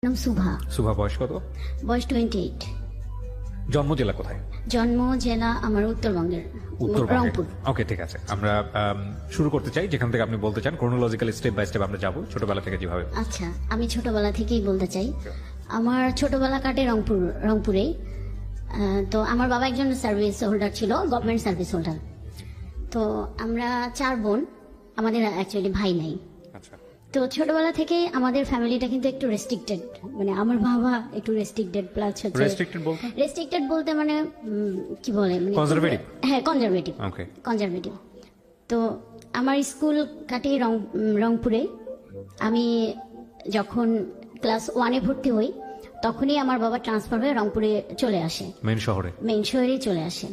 নাম সুভা। সুভা বয়স কত? বয়স 28। জন্ম জেলা কোথায়? জন্ম জেলা আমার উত্তরবঙ্গের রংপুর। ওকে, ঠিক আছে। আমরা শুরু করতে চাই যেখান থেকে আপনি বলতে চান, ক্রোনোলজিক্যাল স্টেপ বাই স্টেপ আমরা যাব, ছোটবেলা থেকে যেভাবে। আচ্ছা, আমি ছোটবেলা থেকেই বলতে চাই। আমার ছোটবেলা কাটে রংপুরেই। তো আমার বাবা একজন সার্ভিস হোল্ডার ছিল, গভর্নমেন্ট সার্ভিস হোল্ডার। তো আমরা 4 বোন, আমাদের অ্যাকচুয়ালি ভাই নাই। আচ্ছা। তো ছোটবেলা থেকে আমাদের ফ্যামিলিটা কিন্তু একটু রেস্ট্রিক্টেড, মানে আমার বাবা একটু রেস্ট্রিক্টেড, প্লাস হচ্ছে রেস্ট্রিক্টেড বলতে মানে কি বলে, মানে কনজারভেটিভ। হ্যাঁ, কনজারভেটিভ। ওকে, কনজারভেটিভ। তো আমার স্কুল কাটে রংপুরে। আমি যখন ক্লাস 1-এ ভর্তি হই তখনই আমার বাবা ট্রান্সফার হয়ে রংপুরে চলে আসে, মেইন শহরে চলে আসে।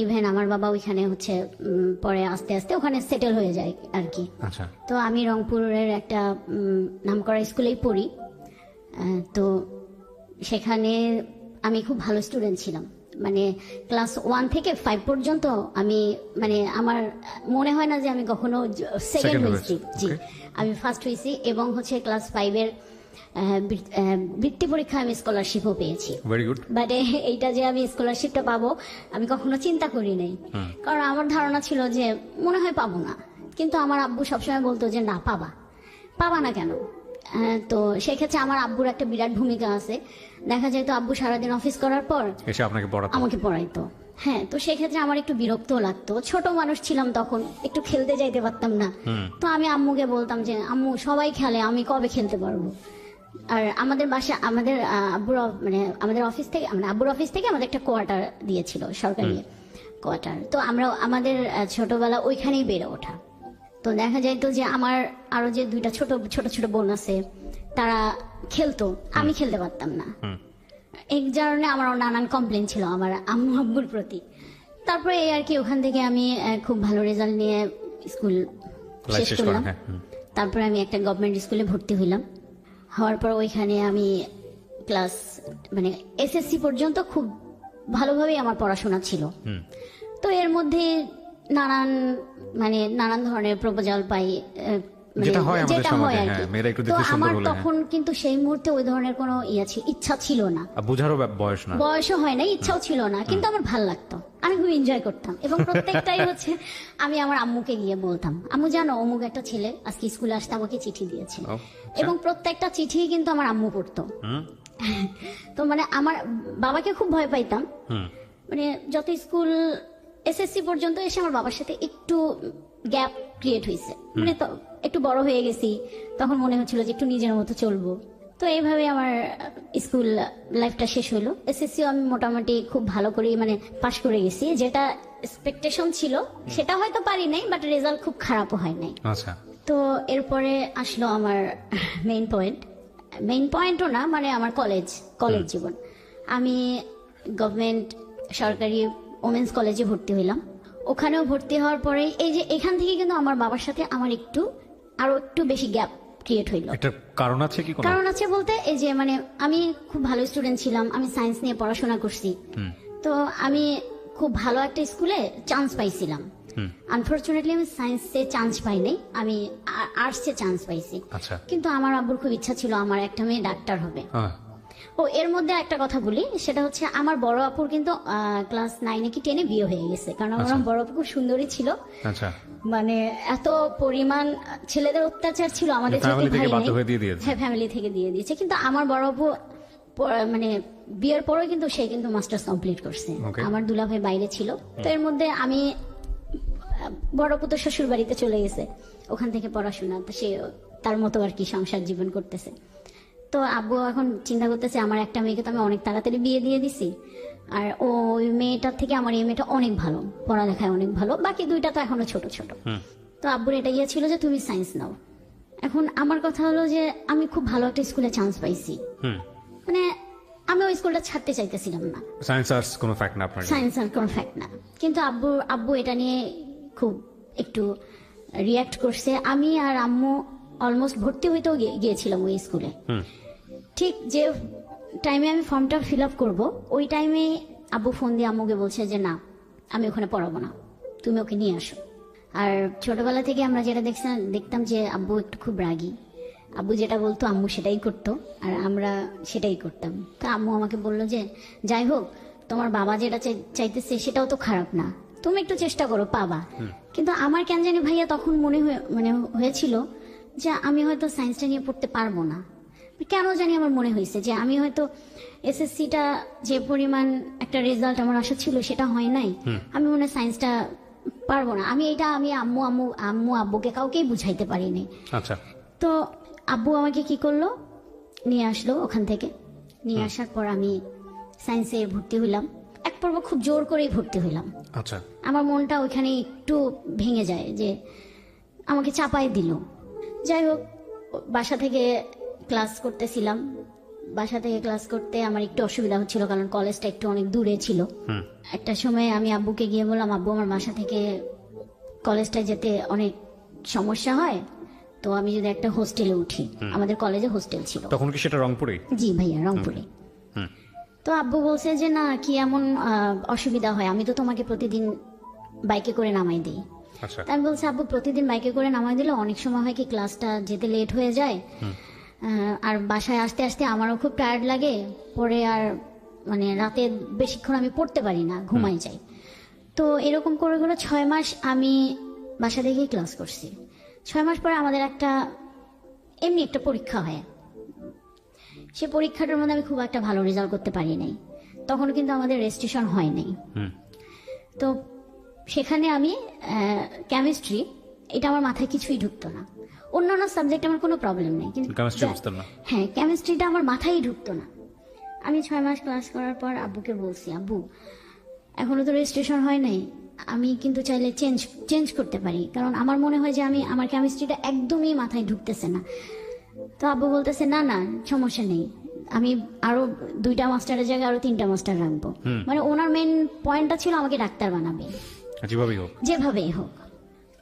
ইভেন আমার বাবা ওইখানে হচ্ছে পরে আস্তে আস্তে ওখানে সেটেল হয়ে যায় আর কি। আচ্ছা। তো আমি রংপুরের একটা নামকরা স্কুলেই পড়ি। তো সেখানে আমি খুব ভালো স্টুডেন্ট ছিলাম, মানে ক্লাস 1 থেকে 5 পর্যন্ত আমি, মানে আমার মনে হয় না যে আমি কখনো সেকেন্ড হয়েছি। জি, আমি ফার্স্ট হয়েছি। এবং হচ্ছে ক্লাস 5-এর বৃত্তি পরীক্ষা আমি স্কলারশিপও পেয়েছি। Very good. বাট এইটা যে আমি স্কলারশিপটা পাবো আমি কখনো চিন্তা করি নাই, কারণ আমার ধারণা ছিল যে মনে হয় পাবো না। কিন্তু আমার আব্বু সবসময় বলতো যে না, পাবা না কেন। তো সেক্ষেত্রে আমার আব্বুর একটা বিরাট ভূমিকা আছে। দেখা যায় তো আব্বু সারাদিন অফিস করার পর এসে আমাকে পড়াইতো। হ্যাঁ, তো সেক্ষেত্রে আমার একটু বিরক্ত লাগতো। ছোট মানুষ ছিলাম তখন, একটু খেলতে যাইতে পারতাম না। তো আমি আম্মুকে বলতাম যে আম্মু, সবাই খেলে, আমি কবে খেলতে পারবো। আর আমাদের বাসা, আমাদের আমাদের অফিস থেকে, মানে আব্বুর অফিস থেকে আমাদের একটা কোয়ার্টার দিয়েছিল, সরকারি কোয়ার্টার। তো আমরা আমাদের ছোটবেলা ওইখানেই বেড়ে ওঠা। তো দেখা যাইতো যে আমার আরো যে 2টা ছোট ছোট বোন আছে, তারা খেলতো, আমি খেলতে পারতাম না। এই কারণে আমার নানান কমপ্লেন ছিল আমার আম্মু আব্বুর প্রতি। তারপরে এই আর কি, ওখান থেকে আমি খুব ভালো রেজাল্ট নিয়ে স্কুল শেষ করলাম। তারপরে আমি একটা গভর্নমেন্ট স্কুলে ভর্তি হইলাম। হওয়ার পর ওইখানে আমি ক্লাস, মানে এসএসসি পর্যন্ত খুব ভালোভাবেই আমার পড়াশোনা ছিল। তো এর মধ্যে নানান ধরনের প্রপোজাল পাই, যেটা হয় আর কি। তো আমার তখন কিন্তু সেই মুহূর্তে ওই ধরনের কোনো ইচ্ছা ছিল না, বুঝারও বয়সও হয় না, ইচ্ছাও ছিল না। কিন্তু আমার ভাল লাগতো, আমি খুব এনজয় করতাম। এবং প্রত্যেকটাই হচ্ছে আমি আমার আম্মুকে গিয়ে বলতাম, আম্মু জানো অমুক একটা ছেলে আজকে স্কুলে আসতে আমাকে চিঠি দিয়েছে। এবং প্রত্যেকটা চিঠি কিন্তু আমার আম্মু পড়তো। তো মানে আমার বাবাকে খুব ভয় পাইতাম। মানে যত স্কুল এসএসসি পর্যন্ত এসে আমার বাবার সাথে একটু গ্যাপ ক্রিয়েট হয়েছে, মানে তো একটু বড় হয়ে গেছি, তখন মনে হচ্ছিল যে একটু নিজের মতো চলবো। তো এইভাবে আমার স্কুল লাইফটা শেষ হলো। এসএসসিও আমি মোটামুটি খুব ভালো করে মানে পাশ করে গেছি, যেটা এক্সপেকটেশন ছিল সেটা হয়তো পারি নাই, বাট রেজাল্ট খুব খারাপও হয় নাই। আচ্ছা। তো এরপরে আসলো আমার মেইন পয়েন্টও না, মানে আমার কলেজ জীবন। আমি গভর্নমেন্ট সরকারি ওমেন্স কলেজে ভর্তি হইলাম। ওখানেও ভর্তি হওয়ার পরে এই যে এখান থেকে কিন্তু আমার বাবার সাথে আমার আরো একটু বেশি গ্যাপ ক্রিয়েট হইলো। কারণ আছে কি? কারণ আছে বলতে, এই যে মানে আমি খুব ভালো স্টুডেন্ট ছিলাম, আমি সায়েন্স নিয়ে পড়াশোনা করছি। তো আমি খুব ভালো একটা স্কুলে চান্স পাইছিলাম। আনফরচুনেটলি আমি সায়েন্সে চান্স পাই নাই, আমি আর্টসে চান্স পাইছি। কিন্তু আমার আব্বুর খুব ইচ্ছা ছিল আমার একটা মেয়ে ডাক্তার হবে। ও এর মধ্যে একটা কথা বলি, সেটা হচ্ছে আমার বড় আপুর কিন্তু ক্লাস 9-এ কি 10-এ বিয়ে হয়ে গেছে, কারণ আমার বড় আপু খুব সুন্দরী ছিল। মানে এত পরিমাণ ছেলেদের অত্যাচার ছিল আমাদের, ফ্যামিলি থেকে দিয়ে দিয়েছে। কিন্তু আমার বড় আপু মানে বিয়ের পরেও কিন্তু সে কিন্তু মাস্টার্স কমপ্লিট করছে। আমার দুলাভাই বাইরে ছিল। তো এর মধ্যে আমি, বড় আপু তো শ্বশুর বাড়িতে চলে গেছে, ওখান থেকে পড়াশোনা, তো সে তার মতো আর কি সংসার জীবন করতেছে। তো আব্বু এখন চিন্তা করতেছে আমার একটা মেয়েকে তো আমি অনেক তাড়াতাড়ি বিয়ে দিয়ে দিছি, আর ওই মেয়েটার থেকে আমার এই মেয়েটা অনেক ভালো, পড়ালেখায় অনেক ভালো, বাকি 2টা তো এখনো ছোট ছোট। তো আব্বুর এটা ছিল যে তুমি সায়েন্স নাও। এখন আমার কথা হলো যে আমি খুব ভালো একটা স্কুলে চান্স পাইছি, মানে আমি ওই স্কুলটা ছাড়তে চাইতেছিলাম না। সায়েন্স আর্টস কোনো ফ্যাক্ট না, কিন্তু আব্বু এটা নিয়ে খুব একটু রিয়াক্ট করছে। আমি আর আম্মু অলমোস্ট ভর্তি হইতেও গিয়েছিলাম ওই স্কুলে। ঠিক যে টাইমে আমি ফর্মটা ফিল আপ করবো, ওই টাইমে আব্বু ফোন দিয়ে আম্মুকে বলছে যে না, আমি ওখানে পড়াবো না, তুমি ওকে নিয়ে আসো। আর ছোটবেলা থেকে আমরা যেটা দেখতাম যে আব্বু একটু খুব রাগী, আব্বু যেটা বলতো আম্মু সেটাই করতো, আর আমরা সেটাই করতাম। তো আম্মু আমাকে বললো যে যাই হোক, তোমার বাবা যেটা চাইতেছে সেটাও তো খারাপ না, তুমি একটু চেষ্টা করো, পাবা। কিন্তু আমার কেন জানি ভাইয়া তখন হয়েছিল যে আমি হয়তো সায়েন্সটা নিয়ে পড়তে পারবো না। কেন জানি আমার মনে হয়েছে যে আমি হয়তো এসএসসিটা যে পরিমাণ একটা রেজাল্ট আমার আশা ছিল সেটা হয় নাই, আমি মনে হয় সায়েন্সটা পারবো না। আমি আম্মু আব্বুকে কাউকেই বুঝাইতে পারিনি। আচ্ছা। তো আব্বু আমাকে কি করলো, নিয়ে আসলো ওখান থেকে। নিয়ে আসার পর আমি সায়েন্সে ভর্তি হইলাম। এক পর্ব খুব জোর করেই ভর্তি হইলাম। আচ্ছা। আমার মনটা ওইখানে একটু ভেঙে যায় যে আমাকে চাপাই দিল। যাই হোক, বাসা থেকে ক্লাস করতেছিলাম। বাসা থেকে ক্লাস করতে আমার একটু অসুবিধা হচ্ছিল, কারণ কলেজটা একটু অনেক দূরে ছিল। একটা সময় আমি আব্বুকে গিয়ে বললাম, আব্বু আমার বাসা থেকে কলেজটায় যেতে অনেক সমস্যা হয়, তো আমি যদি একটা হোস্টেলে উঠি। আমাদের কলেজে হোস্টেল ছিল। তখন কি সেটা রংপুরে? জি ভাইয়া, রংপুরে। তো আব্বু বলছে যে না, কি এমন অসুবিধা হয়, আমি তো তোমাকে প্রতিদিন বাইকে করে নামাই দিই। আচ্ছা। আমি বলছি, আব্বু প্রতিদিন বাইকে করে নামাই দিলে অনেক সময় হয় কি ক্লাসটা যেতে লেট হয়ে যায়, আর বাসায় আসতে আসতে আমারও খুব টায়ার্ড লাগে, পরে আর মানে রাতে বেশিক্ষণ আমি পড়তে পারি না, ঘুমাই যাই। তো এরকম করে করে 6 মাস আমি বাসা থেকেই ক্লাস করছি। 6 মাস পরে আমাদের এমনি একটা পরীক্ষা হয়। সে পরীক্ষাটার মধ্যে আমি খুব একটা ভালো রেজাল্ট করতে পারি নাই। তখন কিন্তু আমাদের রেজিস্ট্রেশন হয় নাই। তো সেখানে আমি কেমিস্ট্রি, এটা আমার মাথায় কিছুই ঢুকতো না। অন্যান্য সাবজেক্ট আমার কোনো প্রবলেম নেই, কিন্তু কেমিস্ট্রি বুঝতাম না। হ্যাঁ, কেমিস্ট্রিটা আমার মাথায় ঢুকতো না। আমি 6 মাস ক্লাস করার পর আব্বুকে বলছি, আব্বু এখনো তো রেজিস্ট্রেশন হয় নাই, আমি কিন্তু চাইলে চেঞ্জ করতে পারি, কারণ আমার মনে হয় যে আমার কেমিস্ট্রিটা একদমই মাথায় ঢুকতেছে না। তো আব্বু বলতেছে না না, সমস্যা নেই, আমি আরো 2টা মাস্টারের জায়গায় আরো 3টা মাস্টার রাখবো। মানে ওনার মেন পয়েন্টটা ছিল আমাকে ডাক্তার বানাবে, যেভাবেই হোক।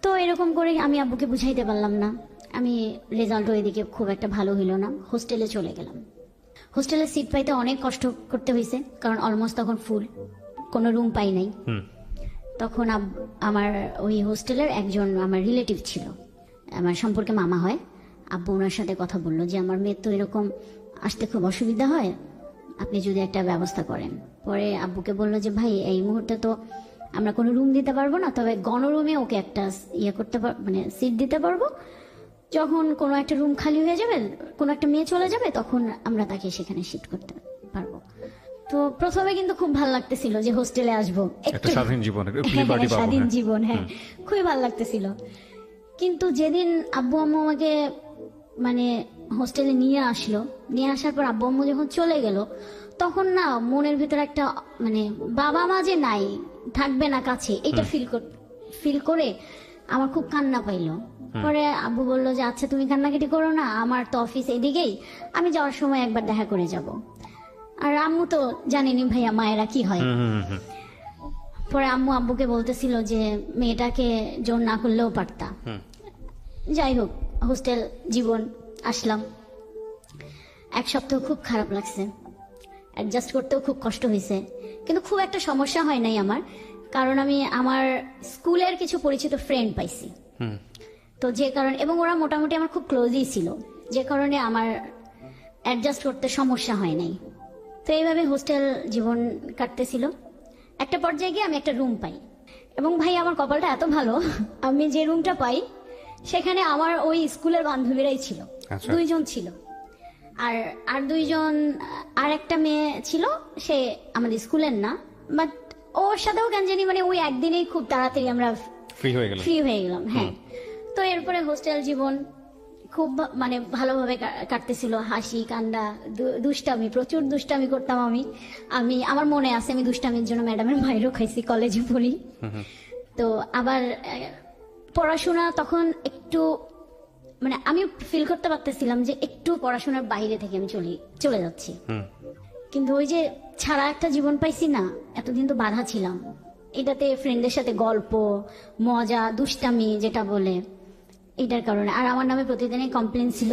তো এরকম করে আমি আব্বুকে বুঝাইতে পারলাম না। আমি রেজাল্টও এদিকে খুব একটা ভালো হইল না, হোস্টেলে চলে গেলাম। হোস্টেলে সিট পাইতে অনেক কষ্ট করতে হয়েছে, কারণ অলমোস্ট তখন ফুল, কোনো রুম পাই নাই। তখন আমার ওই হোস্টেলের একজন আমার রিলেটিভ ছিল, আমার সম্পর্কে মামা হয়। আব্বু ওনার সাথে কথা বললো যে আমার মেয়ের তো এরকম আসতে খুব অসুবিধা হয়, আপনি যদি একটা ব্যবস্থা করেন। পরে আব্বুকে বললো যে ভাই, এই মুহূর্তে তো আমরা কোনো রুম দিতে পারবো না, তবে গণরুমে ওকে একটা মানে সিট দিতে পারবো। যখন কোনো একটা রুম খালি হয়ে যাবে, কোনো একটা মেয়ে চলে যাবে, তখন আমরা তাকে সেখানে শিফট করতে পারবো। তো প্রথমে কিন্তু খুব ভালো লাগতেছিল যে হোস্টেলে আসবো, একটা স্বাধীন জীবন, স্বাধীন জীবন, হ্যাঁ, খুবই ভালো লাগতেছিল। কিন্তু যেদিন আব্বু আম্মু আমাকে মানে হোস্টেলে নিয়ে আসার পর আব্বু আম্মু যখন চলে গেল, তখন না মনের ভিতরে একটা মানে বাবা মা যে নাই, থাকবে না কাছে, এটা ফিল করে আমার খুব কান্না পাইলো। পরে আব্বু বললো যে আচ্ছা তুমি কান্নাকাটি করো না, আমার তো অফিস এদিকেই, আমি যাওয়ার সময় একবার দেখা করে যাব। আর আম্মু তো জানেনি ভাইয়া মায়েরা কি হয়। পরে আম্মু আব্বুকে বলতেছিল যে মেয়েটাকে জোর না করলেও পারতা। যাই হোক, হোস্টেল জীবন আসলাম। 1 সপ্তাহ খুব খারাপ লাগছে, অ্যাডজাস্ট করতেও খুব কষ্ট হয়েছে, কিন্তু খুব একটা সমস্যা হয় নাই আমার, কারণ আমি আমার স্কুলের কিছু পরিচিত ফ্রেন্ড পাইছি। তো যে কারণে, এবং ওরা মোটামুটি আমার খুব ক্লোজই ছিল, যে কারণে আমার অ্যাডজাস্ট করতে সমস্যা হয় নাই। তো এইভাবে হোস্টেল জীবন কাটতেছিল। একটা পর্যায়ে গিয়ে আমি একটা রুম পাই, এবং ভাই আমার কপালটা এত ভালো, আমি যে রুমটা পাই সেখানে আমার ওই স্কুলের বান্ধবীরাই ছিল। 2 জন ছিল, আর 2 জন, আর একটা মেয়ে ছিল, সে আমাদের স্কুলের না, বাট ওর সাথেও কেন জানি মানে ওই একদিনেই খুব তাড়াতাড়ি আমরা ফ্রি হয়ে গেলাম। হ্যাঁ। তো এরপরে হোস্টেল জীবন খুব মানে ভালোভাবে কাটতেছিল, হাসি কান্না দুষ্টামি, প্রচুর দুষ্টামি করতাম আমি আমার মনে আছে আমি দুষ্টামির জন্য ম্যাডামের মাইরও খাইছি কলেজে পড়ি। তো আবার পড়াশোনা তখন একটু মানে আমি ফিল করতে পারতেছিলাম যে একটু পড়াশোনার বাইরে থেকে আমি চলে যাচ্ছি, কিন্তু ওই যে ছাড়া একটা জীবন পাইছি না, এতদিন তো বাধা ছিলাম এটাতে, ফ্রেন্ডদের সাথে গল্প মজা দুষ্টামি যেটা বলে, এটার কারণে। আর আমার নামে প্রতিদিনই কমপ্লেন ছিল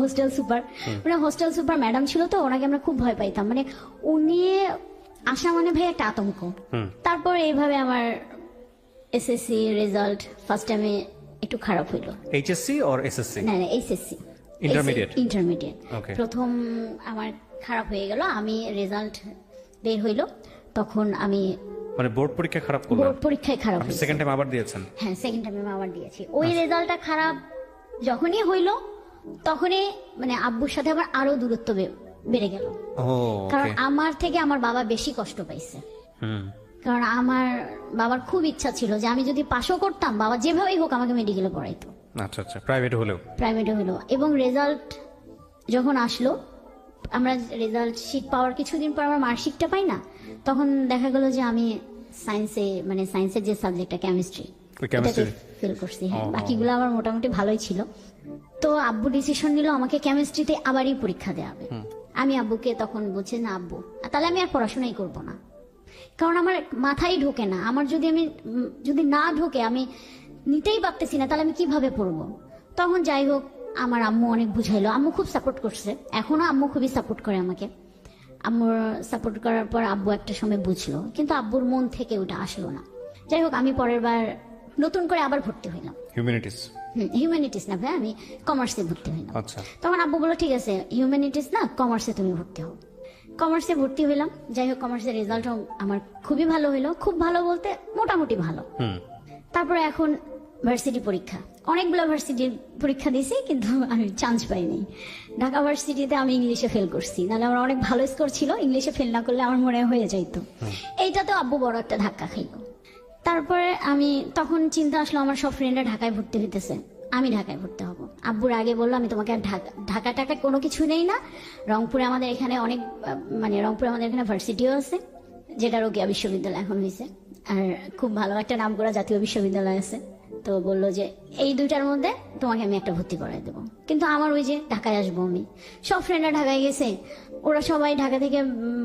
হোস্টেল সুপার, মানে হোস্টেল সুপার ম্যাডাম ছিল, তো ওনাকে আমরা খুব ভয় পাইতাম, মানে উনি আসা মানে ভাই একটা আতঙ্ক। তারপর এইভাবে আমার এসএসসি রেজাল্ট ফার্স্ট টাইমে একটু খারাপ হইলো। HSC or SSC? না এইচএসসি, ইন্টারমিডিয়েট। ইন্টারমিডিয়েট। প্রথম আমার খারাপ হয়ে গেল, আমি রেজাল্ট বের হইলো, তখন আমি মানে বোর্ড পরীক্ষা খারাপ করলেন? বোর্ড পরীক্ষায় খারাপ হয়েছে। সেকেন্ড টাইম আবার দিয়েছেন? হ্যাঁ, সেকেন্ড টাইমে আবার দিয়েছি। ওই রেজাল্টটা খারাপ যখনই হইলো তখনই মানে আব্বুর সাথে আবার আরো দূরত্ব বেড়ে গেল। কারণ আমার থেকে আমার বাবা বেশি কষ্ট পাইছে। কারণ আমার বাবার খুব ইচ্ছা ছিল যে আমি যদি পাশও করতাম, বাবা যেভাবেই হোক আমাকে মেডিকেলে পড়াইতো। আচ্ছা আচ্ছা, প্রাইভেটে হলো। এবং রেজাল্ট যখন আসলো, আমরা রেজাল্ট শিট পাওয়ার কিছুদিন পর আমার মার্কশিটটা পাই না, তখন দেখা গেল যে আমি সায়েন্সের যে সাবজেক্টটা কেমিস্ট্রি ফেল করছি। হ্যাঁ, বাকিগুলো আমার মোটামুটি ভালোই ছিল। তো আব্বু ডিসিশন নিল আমাকে কেমিস্ট্রিতে আবারই পরীক্ষা দেওয়া হবে। আমি আব্বুকে তখন বলছি, না আব্বু, তাহলে আমি আর পড়াশোনাই করব না, কারণ আমার মাথায় ঢোকে না। আমার যদি না ঢোকে, আমি নিতেই পারতেছি না, তাহলে আমি কিভাবে পড়বো? তখন যাই হোক, আমার আম্মু অনেক বুঝাইলো। আম্মু খুব সাপোর্ট করছে, এখনো আম্মু খুবই সাপোর্ট করে আমাকে। আম্মুর সাপোর্ট করার পর আব্বু একটা সময় বুঝলো, কিন্তু আব্বুর মন থেকে ওটা আসলো না। যাই হোক, আমি পরের বার নতুন করে আবার ভর্তি হইলাম। হিউম্যানিটিস না ভাই, আমি কমার্সে ভর্তি হইলাম। তখন আব্বু বললো, ঠিক আছে হিউম্যানিটিস না, কমার্সে তুমি ভর্তি হও। কমার্সে ভর্তি হইলাম। যাই হোক, কমার্সের রেজাল্ট আমার খুবই ভালো হইলো। খুব ভালো বলতে মোটামুটি ভালো। তারপরে এখন ভার্সিটি পরীক্ষা, অনেকগুলো ভার্সিটির পরীক্ষা দিয়েছি, কিন্তু আমি চান্স পাইনি। ঢাকা ভার্সিটিতে আমি ইংলিশে ফেল করছি, নাহলে আমার অনেক ভালো স্কোর ছিল। ইংলিশে ফেল না করলে আমার মনে হয়ে যাইতো। এইটাতেও আব্বু বড় একটা ধাক্কা খাইল। তারপরে আমি তখন চিন্তা আসলো, আমার সব ফ্রেন্ডরা ঢাকায় ভর্তি হইতেছে, আমি ঢাকায় ভর্তি হব। আব্বুর আগে বললো, আমি তোমাকে আর ঢাকা টাকা কোনো কিছু নেই না, রংপুরে আমাদের এখানে রংপুরে আমাদের এখানে ভার্সিটিও আছে, যেটা রোকেয়া বিশ্ববিদ্যালয় এখন হয়েছে, আর খুব ভালো একটা নাম করা জাতীয় বিশ্ববিদ্যালয় আছে। তো বললো যে এই দুইটার মধ্যে তোমাকে আমি একটা ভর্তি করাই দেবো। কিন্তু আমার ওই যে ঢাকায় আসবো আমি, সব ফ্রেন্ডরা ঢাকায় গেছে, ওরা সবাই ঢাকা থেকে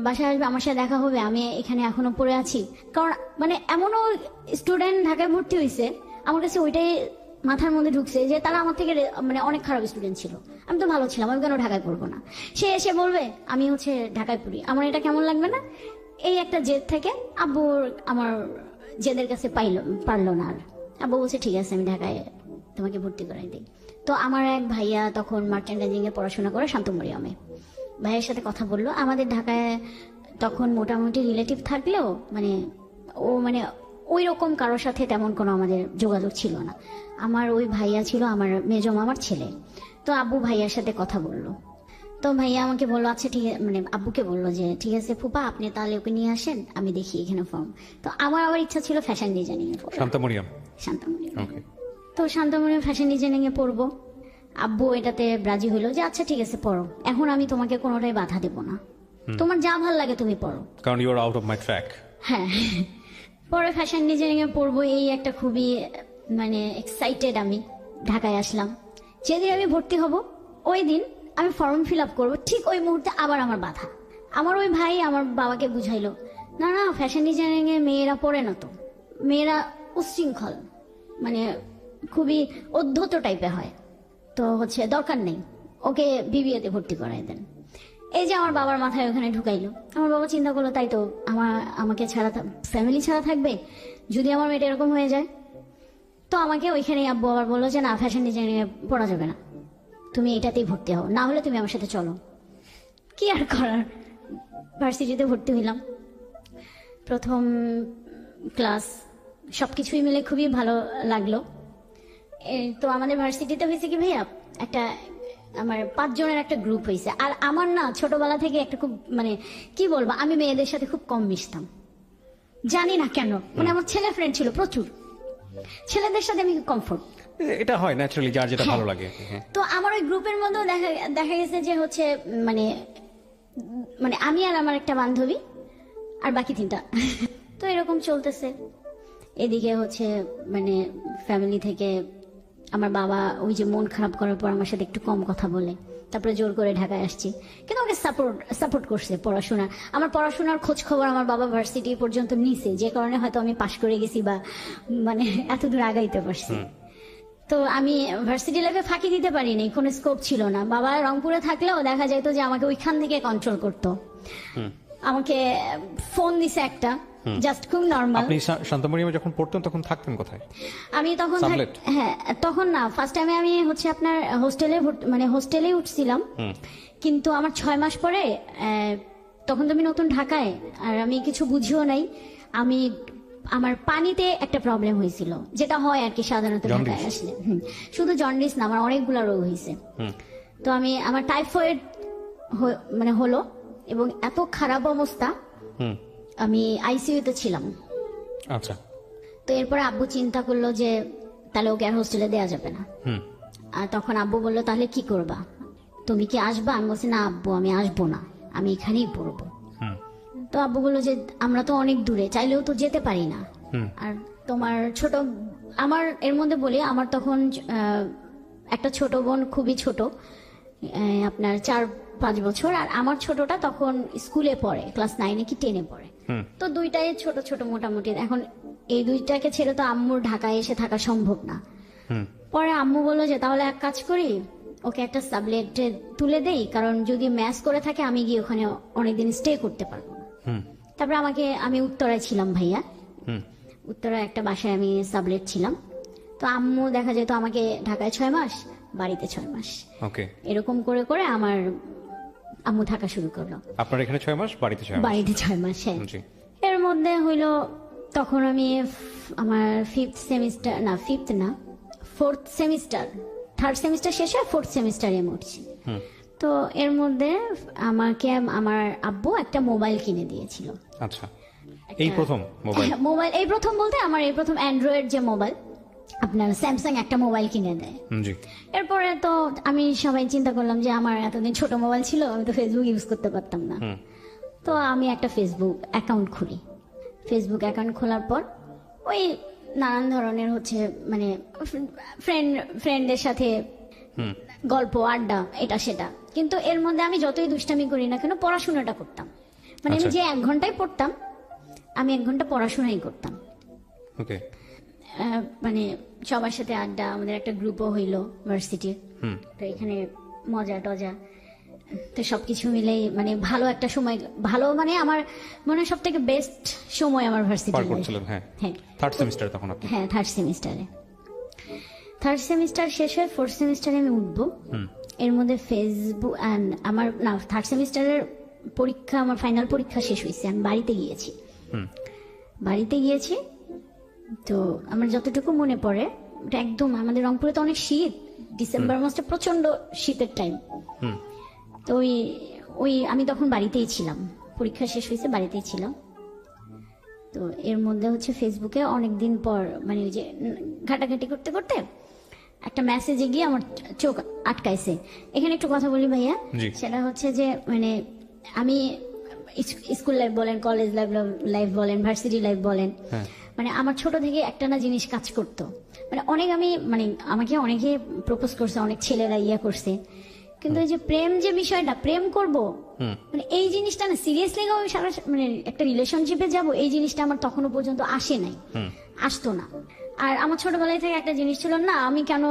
বাসায় আসবে, আমার সাথে দেখা হবে, আমি এখানে এখনো পড়ে আছি। কারণ মানে এমনও স্টুডেন্ট ঢাকায় ভর্তি হয়েছে, আমার কাছে ওইটাই মাথার মধ্যে ঢুকছে যে তারা আমার থেকে মানে অনেক খারাপ স্টুডেন্ট ছিল। আমি তো ভালো ছিলাম, আমি কেন ঢাকায় পড়বো না? সে এসে বলবে আমি ঢাকায় পড়ি, আমার এটা কেমন লাগবে না? এই একটা জেদ থেকে আব্বু আমার জেদের কাছে পারলো না। আর আব্বু বলছে, ঠিক আছে আমি ঢাকায় তোমাকে ভর্তি করাই দিই। তো আমার এক ভাইয়া তখন মার্চেন্ডাইজিং এ পড়াশোনা করে শান্তমরিয়ামে, ভাইয়ের সাথে কথা বললো। আমাদের ঢাকায় তখন মোটামুটি রিলেটিভ থাকলেও মানে ওই রকম কারোর সাথে তেমন কোনো আমাদের যোগাযোগ ছিল না। আমার ওই ভাইয়া ছিল আমার মেজো মামার ছেলে। তো আব্বু ভাইয়ার সাথে কথা বললো। তো ভাইয়া আমাকে বললো, আচ্ছা ঠিক আছে, মানে আব্বুকে বললো যে ঠিক আছে ফুপা, আপনি তাহলে ওকে নিয়ে আসেন, আমি দেখি এখানে ফর্ম। তো আমার আবার ইচ্ছা ছিল ফ্যাশন ডিজাইনিং এ পড়বো, শান্তমরিয়াম। তো শান্তমরিয়াম ফ্যাশন ডিজাইনিং এ পড়বো। আব্বু এটাতে রাজি হইলো যে আচ্ছা ঠিক আছে পড়ো, এখন আমি তোমাকে কোনোটাই বাধা দেবো না, তোমার যা ভাল লাগে তুমি পড়ো, কারণ you are out of my track. হ্যাঁ, পরে ফ্যাশন ডিজাইনিং এ পড়বো, এই একটা খুবই মানে এক্সাইটেড। আমি ঢাকায় আসলাম, যেদিন আমি ভর্তি হব ওই দিন আমি ফর্ম ফিল আপ করবো, ঠিক ওই মুহূর্তে আবার আমার বাধা। আমার ওই ভাই আমার বাবাকে বুঝাইলো, না না ফ্যাশন ডিজাইনিং এ মেয়েরা পড়ে না, তো মেয়েরা উচ্ছৃঙ্খল, মানে খুবই অধ্যত টাইপের হয়, তো দরকার নেই, ওকে বিবিএতে ভর্তি করাই দেন। এই যে আমার বাবার মাথায় ওখানে ঢুকাইলো। আমার বাবা চিন্তা করলো, তাই তো আমাকে ছাড়া ফ্যামিলি ছাড়া থাকবে যদি আমার মেয়েটা এরকম হয়ে যায়। তো আমাকে ওইখানে আব্বু আবার বললো যে না, ফ্যাশন ডিজাইনিং এ পড়া যাবে না, তুমি এটাতেই ভর্তি হও, না হলে তুমি আমার সাথে চলো। কি আর করার, ভার্সিটিতে ভর্তি হইলাম। প্রথম ক্লাস সবকিছুই মিলে খুবই ভালো লাগলো। তো আমাদের ভার্সিটিতে হয়েছে কি ভাইয়া, একটা আমার 5 জনের একটা গ্রুপ হয়েছে। আর আমার না ছোটবেলা থেকে একটা খুব মানে কি বলবো, আমি মেয়েদের সাথে খুব কম মিশতাম, জানি না কেন। মানে আমার ছেলে ফ্রেন্ড ছিল প্রচুর, ছেলেদের সাথে আমি কমফোর্ট, এটা হয় ন্যাচারালি, যার যেটা ভালো লাগে। তো আমার ওই গ্রুপের মধ্যেও দেখা গেছে যে মানে আমি আর আমার একটা বান্ধবী আর বাকি 3টা। তো এরকম চলতেছে। এদিকে মানে ফ্যামিলি থেকে আমার বাবা ওই যে মন খারাপ করার পর আমার সাথে একটু কম কথা বলে, তারপরে জোর করে ঢাকায় আসছি। কিন্তু আমাকে সাপোর্ট করছে পড়াশোনা, আমার পড়াশোনার খোঁজ খবর আমার বাবা ভার্সিটি পর্যন্ত নিছে, যে কারণে হয়তো আমি পাশ করে গেছি বা মানে এতদূর আগাইতে পারছি। তো আমি ভার্সিটি লাইফে ফাঁকি দিতে পারিনি, কোনো স্কোপ ছিল না। বাবা রংপুরে থাকলেও দেখা যেত যে আমাকে ওইখান থেকে কন্ট্রোল করতো। আমাকে ফোন দিছে একটা, জাস্ট খুব নর্মাল। আপনি শান্তামরিয়ামে যখন পড়তেন তখন থাকতেন কোথায়? আমি তখন সাবলেট? হ্যাঁ, তখন না, ফার্স্ট টাইমে আমি হচ্ছে আপনার হোস্টেলে উঠছিলাম, কিন্তু আমার 6 মাস পরে তখন তো আমি নতুন ঢাকায়, আর আমি কিছু বুঝিও নাই। আমার পানিতে একটা প্রবলেম হয়েছিল, যেটা হয় আর কি সাধারণত ঢাকায় আসলে। শুধু জন্ডিস না, আমার অনেকগুলো রোগ হয়েছে। তো আমার টাইফয়েড হলো, এবং এত খারাপ অবস্থা, আমি আইসিইউতে ছিলাম। আচ্ছা। তো এরপরে আব্বু চিন্তা করলো যে তাহলে ওকে আর হোস্টেলে দেওয়া যাবে না। আর তখন আব্বু বললো, তাহলে কি করবা, তুমি কি আসবা? আমি বলছি, না আব্বু, আমি আসবো না, আমি এখানেই পড়বো। তো আব্বু বললো যে আমরা তো অনেক দূরে, চাইলেও তো যেতে পারি না। আর তোমার আমার এর মধ্যে বলি, আমার তখন একটা ছোট বোন, খুবই ছোট, আপনার 4-5 বছর, আর আমার ছোটটা তখন স্কুলে পড়ে, ক্লাস 9 কি 10 পড়ে। তো দুইটাই ছোট ছোট মোটামুটি। এখন এই দুইটাকে ছেড়ে তো আম্মুর ঢাকায় এসে থাকা সম্ভব না। পরে আম্মু বললো যে তাহলে এক কাজ করি, ওকে একটা সাবলেটে তুলে দেই, কারণ যদি ম্যাচ করে থাকে আমি গিয়ে ওখানে অনেকদিন স্টে করতে পারবো না। তারপরে আমি উত্তরায় ছিলাম ভাইয়া, উত্তরায় একটা বাসায় আমি সাবলেট ছিলাম। তো আম্মু দেখা যেত আমাকে ঢাকায় 6 মাস, বাড়িতে 6 মাস, এরকম করে করে আমার আম্মু থাকা শুরু করলো। আপনার এখানে 6 মাস, বাড়িতে 6 মাস? বাড়িতে 6 মাস, হ্যাঁ। এর মধ্যে হইলো তখন আমি আমার 4th সেমিস্টার, 3rd সেমিস্টার শেষে 4th সেমিস্টারে উঠছি। তো এর মধ্যে আমাকে আমার আব্বু একটা মোবাইল কিনে দিয়েছিল। আচ্ছা, এই প্রথম মোবাইল? এই প্রথম বলতে আমার এই প্রথম অ্যান্ড্রয়েড যে মোবাইল, আপনার স্যামসাং একটা মোবাইল কিনে দেয়। এরপরে তো আমি সবাই চিন্তা করলাম যে আমার এতদিন ছোট মোবাইল ছিল, আমি তো ফেসবুক ইউজ করতে পারতাম না। তো আমি একটা ফেসবুক অ্যাকাউন্ট খুলি। ফেসবুক অ্যাকাউন্ট খোলার পর ওই নানান ধরনের হচ্ছে ফ্রেন্ডদের সাথে গল্প আড্ডা, এটা সেটা। কিন্তু এর মধ্যে আমি যতই দুষ্টামি করি না কেন, পড়াশোনাটা করতাম। আমি যে 1 ঘন্টায় পড়তাম, আমি 1 ঘন্টা পড়াশোনাই করতাম। সবার সাথে আড্ডা, আমাদের একটা গ্রুপও হইলো ভার্সিটির। তো এখানে মজা টজা, তো সবকিছু মিলেই ভালো একটা সময়, ভালো আমার মনে হয় সব থেকে বেস্ট সময় আমার ভার্সিটি। হ্যাঁ, 3rd সেমিস্টারে তখন আপনি? হ্যাঁ, 3rd সেমিস্টারে। 3rd সেমিস্টার শেষ হয়ে 4th সেমিস্টারে আমি উঠবো। এর মধ্যে ফেসবুক আমার 3rd সেমিস্টারের পরীক্ষা, আমার ফাইনাল পরীক্ষা শেষ হয়েছে, আমি বাড়িতে গিয়েছি। তো আমার যতটুকু মনে পড়ে, ওটা একদম আমাদের রংপুরে তো অনেক শীত, ডিসেম্বর মাসটা প্রচন্ড শীতের টাইম। তো আমি তখন বাড়িতেই ছিলাম, পরীক্ষা শেষ হয়েছে, বাড়িতেই ছিলাম। তো এর মধ্যে হচ্ছে ফেসবুকে অনেকদিন পর ওই যে ঘাটাঘাটি করতে করতে একটা মেসেজে গিয়ে আমার চোখ আটকাইছে। এখানে একটু কথা বলি ভাইয়া, সেটা হচ্ছে যে আমি স্কুল লাইফ বলেন, কলেজ লাইফ বলেন, ভার্সিটি লাইফ বলেন, আমার ছোট থেকে একটা না জিনিস কাজ করতো। অনেক আমাকে অনেকে প্রপোজ করছে, অনেক ছেলেরা করছে, কিন্তু এই যে প্রেম যে বিষয়টা, প্রেম করব এই জিনিসটা না, সিরিয়াসলি আমি সারা একটা রিলেশনশিপে যাব, এই জিনিসটা আমার তখনো পর্যন্ত আসতো না। আর আমার ছোটবেলায় থেকে একটা জিনিস ছিল, না আমি কেন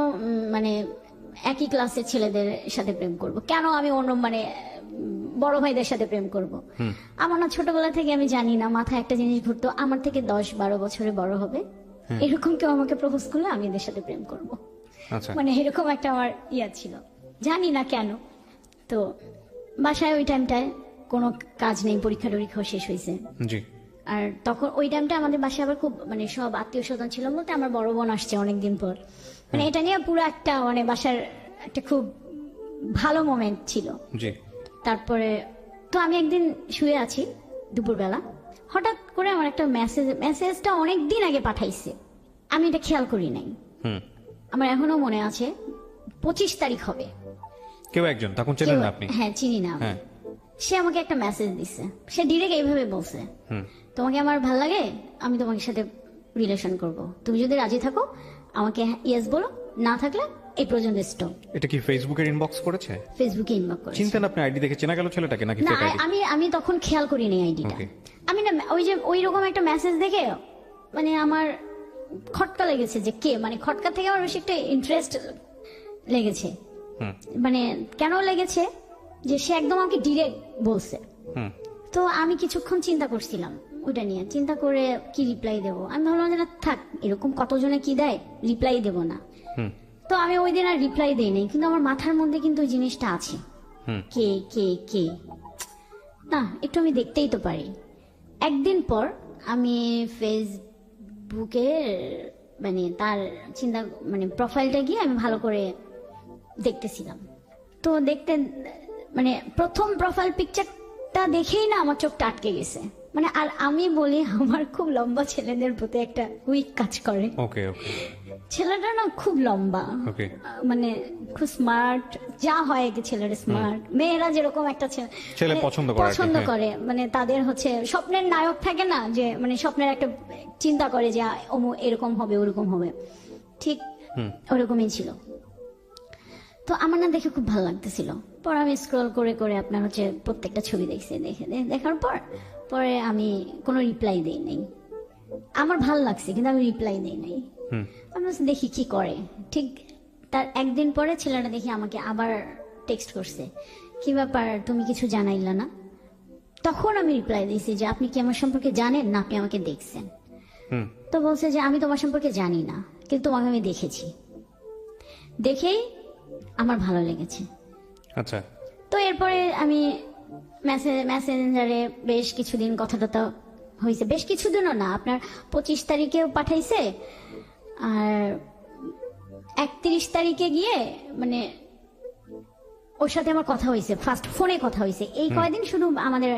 একই ক্লাসের ছেলেদের সাথে প্রেম করব, কেন আমি অন্য বড় ভাইদের সাথে প্রেম করব। আমার না ছোটবেলা থেকে আমি জানি না, মাথায় একটা জিনিস ঘুরতো, আমার থেকে 10-12 বছরে বড় হবে, এরকম কেউ আমাকে প্রপোজ করলে আমি এদের সাথে প্রেম করব। এরকম একটা আমার ছিল, জানি না কেন। তো বাসায় ওই টাইমটায় কোনো কাজ নেই, পরীক্ষা টরীক্ষা শেষ হয়েছে। আর তখন ওই টাইমটা আমাদের বাসায় আবার খুব সব আত্মীয় স্বজন ছিল, বলতে আমার বড় বোন আসছে অনেকদিন পর। এটা নিয়ে পুরো একটা বাসার একটা খুব ভালো মোমেন্ট ছিল। তারপরে তো আমি একদিন শুয়ে আছি দুপুরবেলা, হঠাৎ করে আমার একটা মেসেজটা অনেকদিন আগে পাঠাইছে, আমি এটা খেয়াল করি নাই। আমার এখনো মনে আছে, 25 তারিখ হবে, কেউ একজন, তখন চেনেন না আপনি? হ্যাঁ, চিনি না। সে আমাকে একটা মেসেজ দিছে, সে ডিরেক্ট এইভাবে বলছে, তোমাকে আমার ভাল লাগে, আমি তোমার সাথে রিলেশন করব, তুমি যদি রাজি থাকো আমাকে ইয়েস বলো, না থাকলে এই পর্যন্ত স্টপ। এটা কি ফেসবুকের ইনবক্স করেছে? ফেসবুকে ইনবক্স করেছে। চিন্তেন আপনি আইডি দেখে চেনা গেল ছেলেটাকে নাকি ফেক আইডি? আমি তখন খেয়াল করিনি আইডিটা। আমি না ওই রকম একটা মেসেজ দেখে আমার খটকা লেগেছে, যে কে, খটকা থেকে আমার বেশি একটা ইন্টারেস্ট লেগেছে। কেন লেগেছে, যে সে একদম আমাকে ডিরেক্ট বলছে, তো আমি কিছুক্ষণ চিন্তা করছিলাম ওইটা নিয়ে, চিন্তা করে কি রিপ্লাই দেবো। আমি ভাবলাম যে না থাক, এরকম কতজনে কি দেয়, রিপ্লাই দেবো না। হুম তো আমি ওই দিন আর রিপ্লাই দিই নাই, কিন্তু আমার মাথার মধ্যে কিন্তু ওই জিনিসটা আছে, হুম কে কে কে না একটু আমি দেখতেই তো পারি। একদিন পর আমি ফেসবুকে মানে তার চিন্তা মানে প্রোফাইলটা গিয়ে আমি ভালো করে দেখতেছিলাম। তো দেখতে মানে প্রথম প্রোফাইল পিকচারটা দেখেই না আমার চোখটা আটকে গেছে। মানে আর আমি বলি আমার খুব লম্বা ছেলেদের প্রতি একটা উইক কাজ করে। ওকে ওকে ছেলেটা না খুব লম্বা, ওকে মানে খুব স্মার্ট, যা হয় কি ছেলেরা স্মার্ট, মেয়েরা যেরকম একটা ছেলে মানে পছন্দ করে আর কি, পছন্দ হ্যাঁ। করে, মানে তাদের হচ্ছে স্বপ্নের নায়ক থাকে না, যে মানে স্বপ্নের একটা চিন্তা করে যে এরকম হবে ওরকম হবে, ঠিক ওরকমই ছিল। তো আমার না দেখে খুব ভালো লাগতেছিল। পর আমি স্ক্রল করে করে আপনার হচ্ছে প্রত্যেকটা ছবি দেখছি, দেখার পর পরে আমি কোনো রিপ্লাই দেই নাই। আমার ভালো লাগছে কিন্তু আমি রিপ্লাই দেই নাই। হুম আমি বলছি দেখি কি করে। ঠিক তার একদিন পরে ছেলেটা দেখি আমাকে আবার টেক্সট করছে, কি ব্যাপার তুমি কিছু জানাইলা না। তখন আমি রিপ্লাই দিয়েছি যে আপনি কি আমার সম্পর্কে জানেন না আপনি আমাকে দেখছেন। হুম তো বলছে যে আমি তোমার সম্পর্কে জানি না, কিন্তু তোমাকে আমি দেখেছি, দেখেই আমার ভালো লেগেছে। আচ্ছা তো এরপরে আমি মেসেঞ্জারে বেশ কিছুদিন কথা টথা হয়েছে, বেশ কিছুদিনও না, আপনার 25 তারিখেও পাঠাইছে, আর 31 তারিখে গিয়ে মানে ওর সাথে আমার কথা হয়েছে, ফার্স্ট ফোনে কথা হয়েছে। এই কয়দিন শুধু আমাদের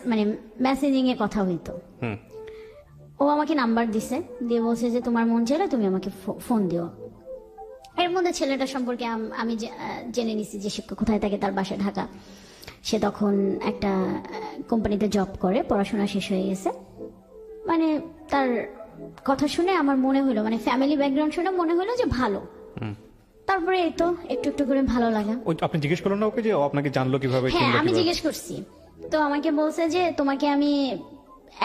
মানে মেসেজিং এ কথা হইতো। হুম ও আমাকে নাম্বার দিছে, দিয়ে বলছে যে তোমার মন চাইলে তুমি আমাকে ফোন দিও। এর মধ্যে ছেলেটা সম্পর্কে আমি জেনে নিছি যে সে কোথায় থাকে, তার বাসা ঢাকা। সে তখন একটা কোম্পানিতে জব করে, পড়াশোনা শেষ হয়ে গেছে। মানে তার কথা শুনে আমার মনে হলো, মানে ফ্যামিলি ব্যাকগ্রাউন্ড শুনে মনে হলো যে ভালো। তারপরে এই তো একটু একটু করে ভালো লাগা। ওই আপনি জিজ্ঞেস করলেন না ওকে যে ও আপনাকে জানলো কিভাবে, হ্যাঁ চিনলো আমি কিভাবে? জিজ্ঞেস করছি, তো আমাকে বলছে যে তোমাকে আমি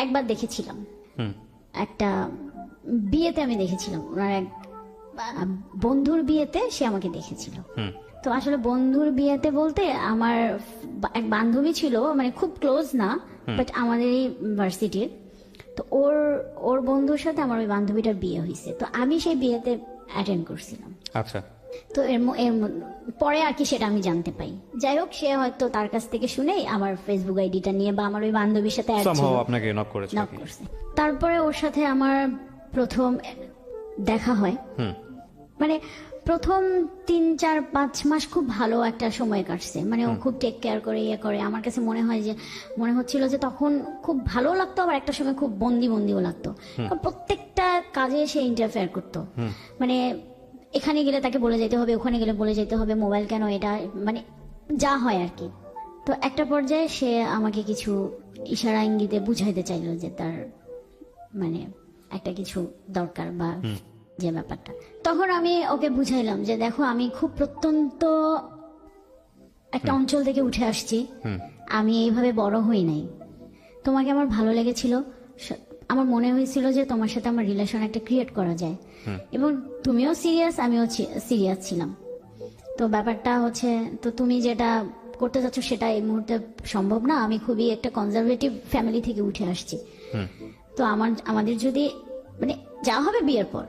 একবার দেখেছিলাম, হুম একটা বিয়েতে আমি দেখেছিলাম, ওনার এক বন্ধুর বিয়েতে সে আমাকে দেখেছিল। হুম তো আসলে বন্ধুর বিয়েতে বলতে আমার এক বান্ধবী ছিল, মানে খুব ক্লোজ না, বাট আমাদেরই ভার্সিটির। তো ওর বন্ধুর সাথে আমার ওই বান্ধবীটার বিয়ে হয়েছে, তো আমি সেই বিয়েতে অ্যাটেন্ড করছিলাম। আচ্ছা তো পরে আর কি সেটা আমি জানতে পাই। যাই হোক, সে হয়তো তার কাছ থেকে শুনেই আমার ফেসবুক আইডিটা নিয়ে বা আমার ওই বান্ধবীর সাথে add ছিল, সম্ভব আপনাকে নক করেছে নক করছে। তারপরে ওর সাথে আমার প্রথম দেখা হয়। হুম মানে প্রথম 3-4-5 মাস খুব ভালো একটা সময় কাটছে, মানে ও খুব টেক কেয়ার করে ইয়ে করে। আমার কাছে মনে হচ্ছিল যে তখন খুব ভালো লাগতো, আবার একটা সময় খুব বন্দিও লাগতো, কারণ প্রত্যেকটা কাজে সে ইন্টারফেয়ার করতো। মানে এখানে গেলে তাকে বলে যেতে হবে, ওখানে গেলে বলে যেতে হবে, মোবাইল কেন, এটা মানে যা হয় আর কি। তো একটা পর্যায়ে সে আমাকে কিছু ইশারা ইঙ্গিতে বুঝাইতে চাইলো যে তার মানে একটা কিছু দরকার বা যে ব্যাপারটা। তখন আমি ওকে বুঝাইলাম যে দেখো আমি খুব প্রত্যন্ত একটা অঞ্চল থেকে উঠে আসছি, আমি এইভাবে বড় হই নাই, তোমাকে আমার ভালো লেগেছিল, আমার মনে হয়েছিল যে তোমার সাথে আমার রিলেশন একটা ক্রিয়েট করা যায়, এবং তুমিও সিরিয়াস আমিও সিরিয়াস ছিলাম। তো ব্যাপারটা হচ্ছে, তো তুমি যেটা করতে চাচ্ছ সেটা এই মুহূর্তে সম্ভব না, আমি খুবই একটা কনজারভেটিভ ফ্যামিলি থেকে উঠে আসছি, তো আমাদের যদি মানে যা হবে বিয়ের পর।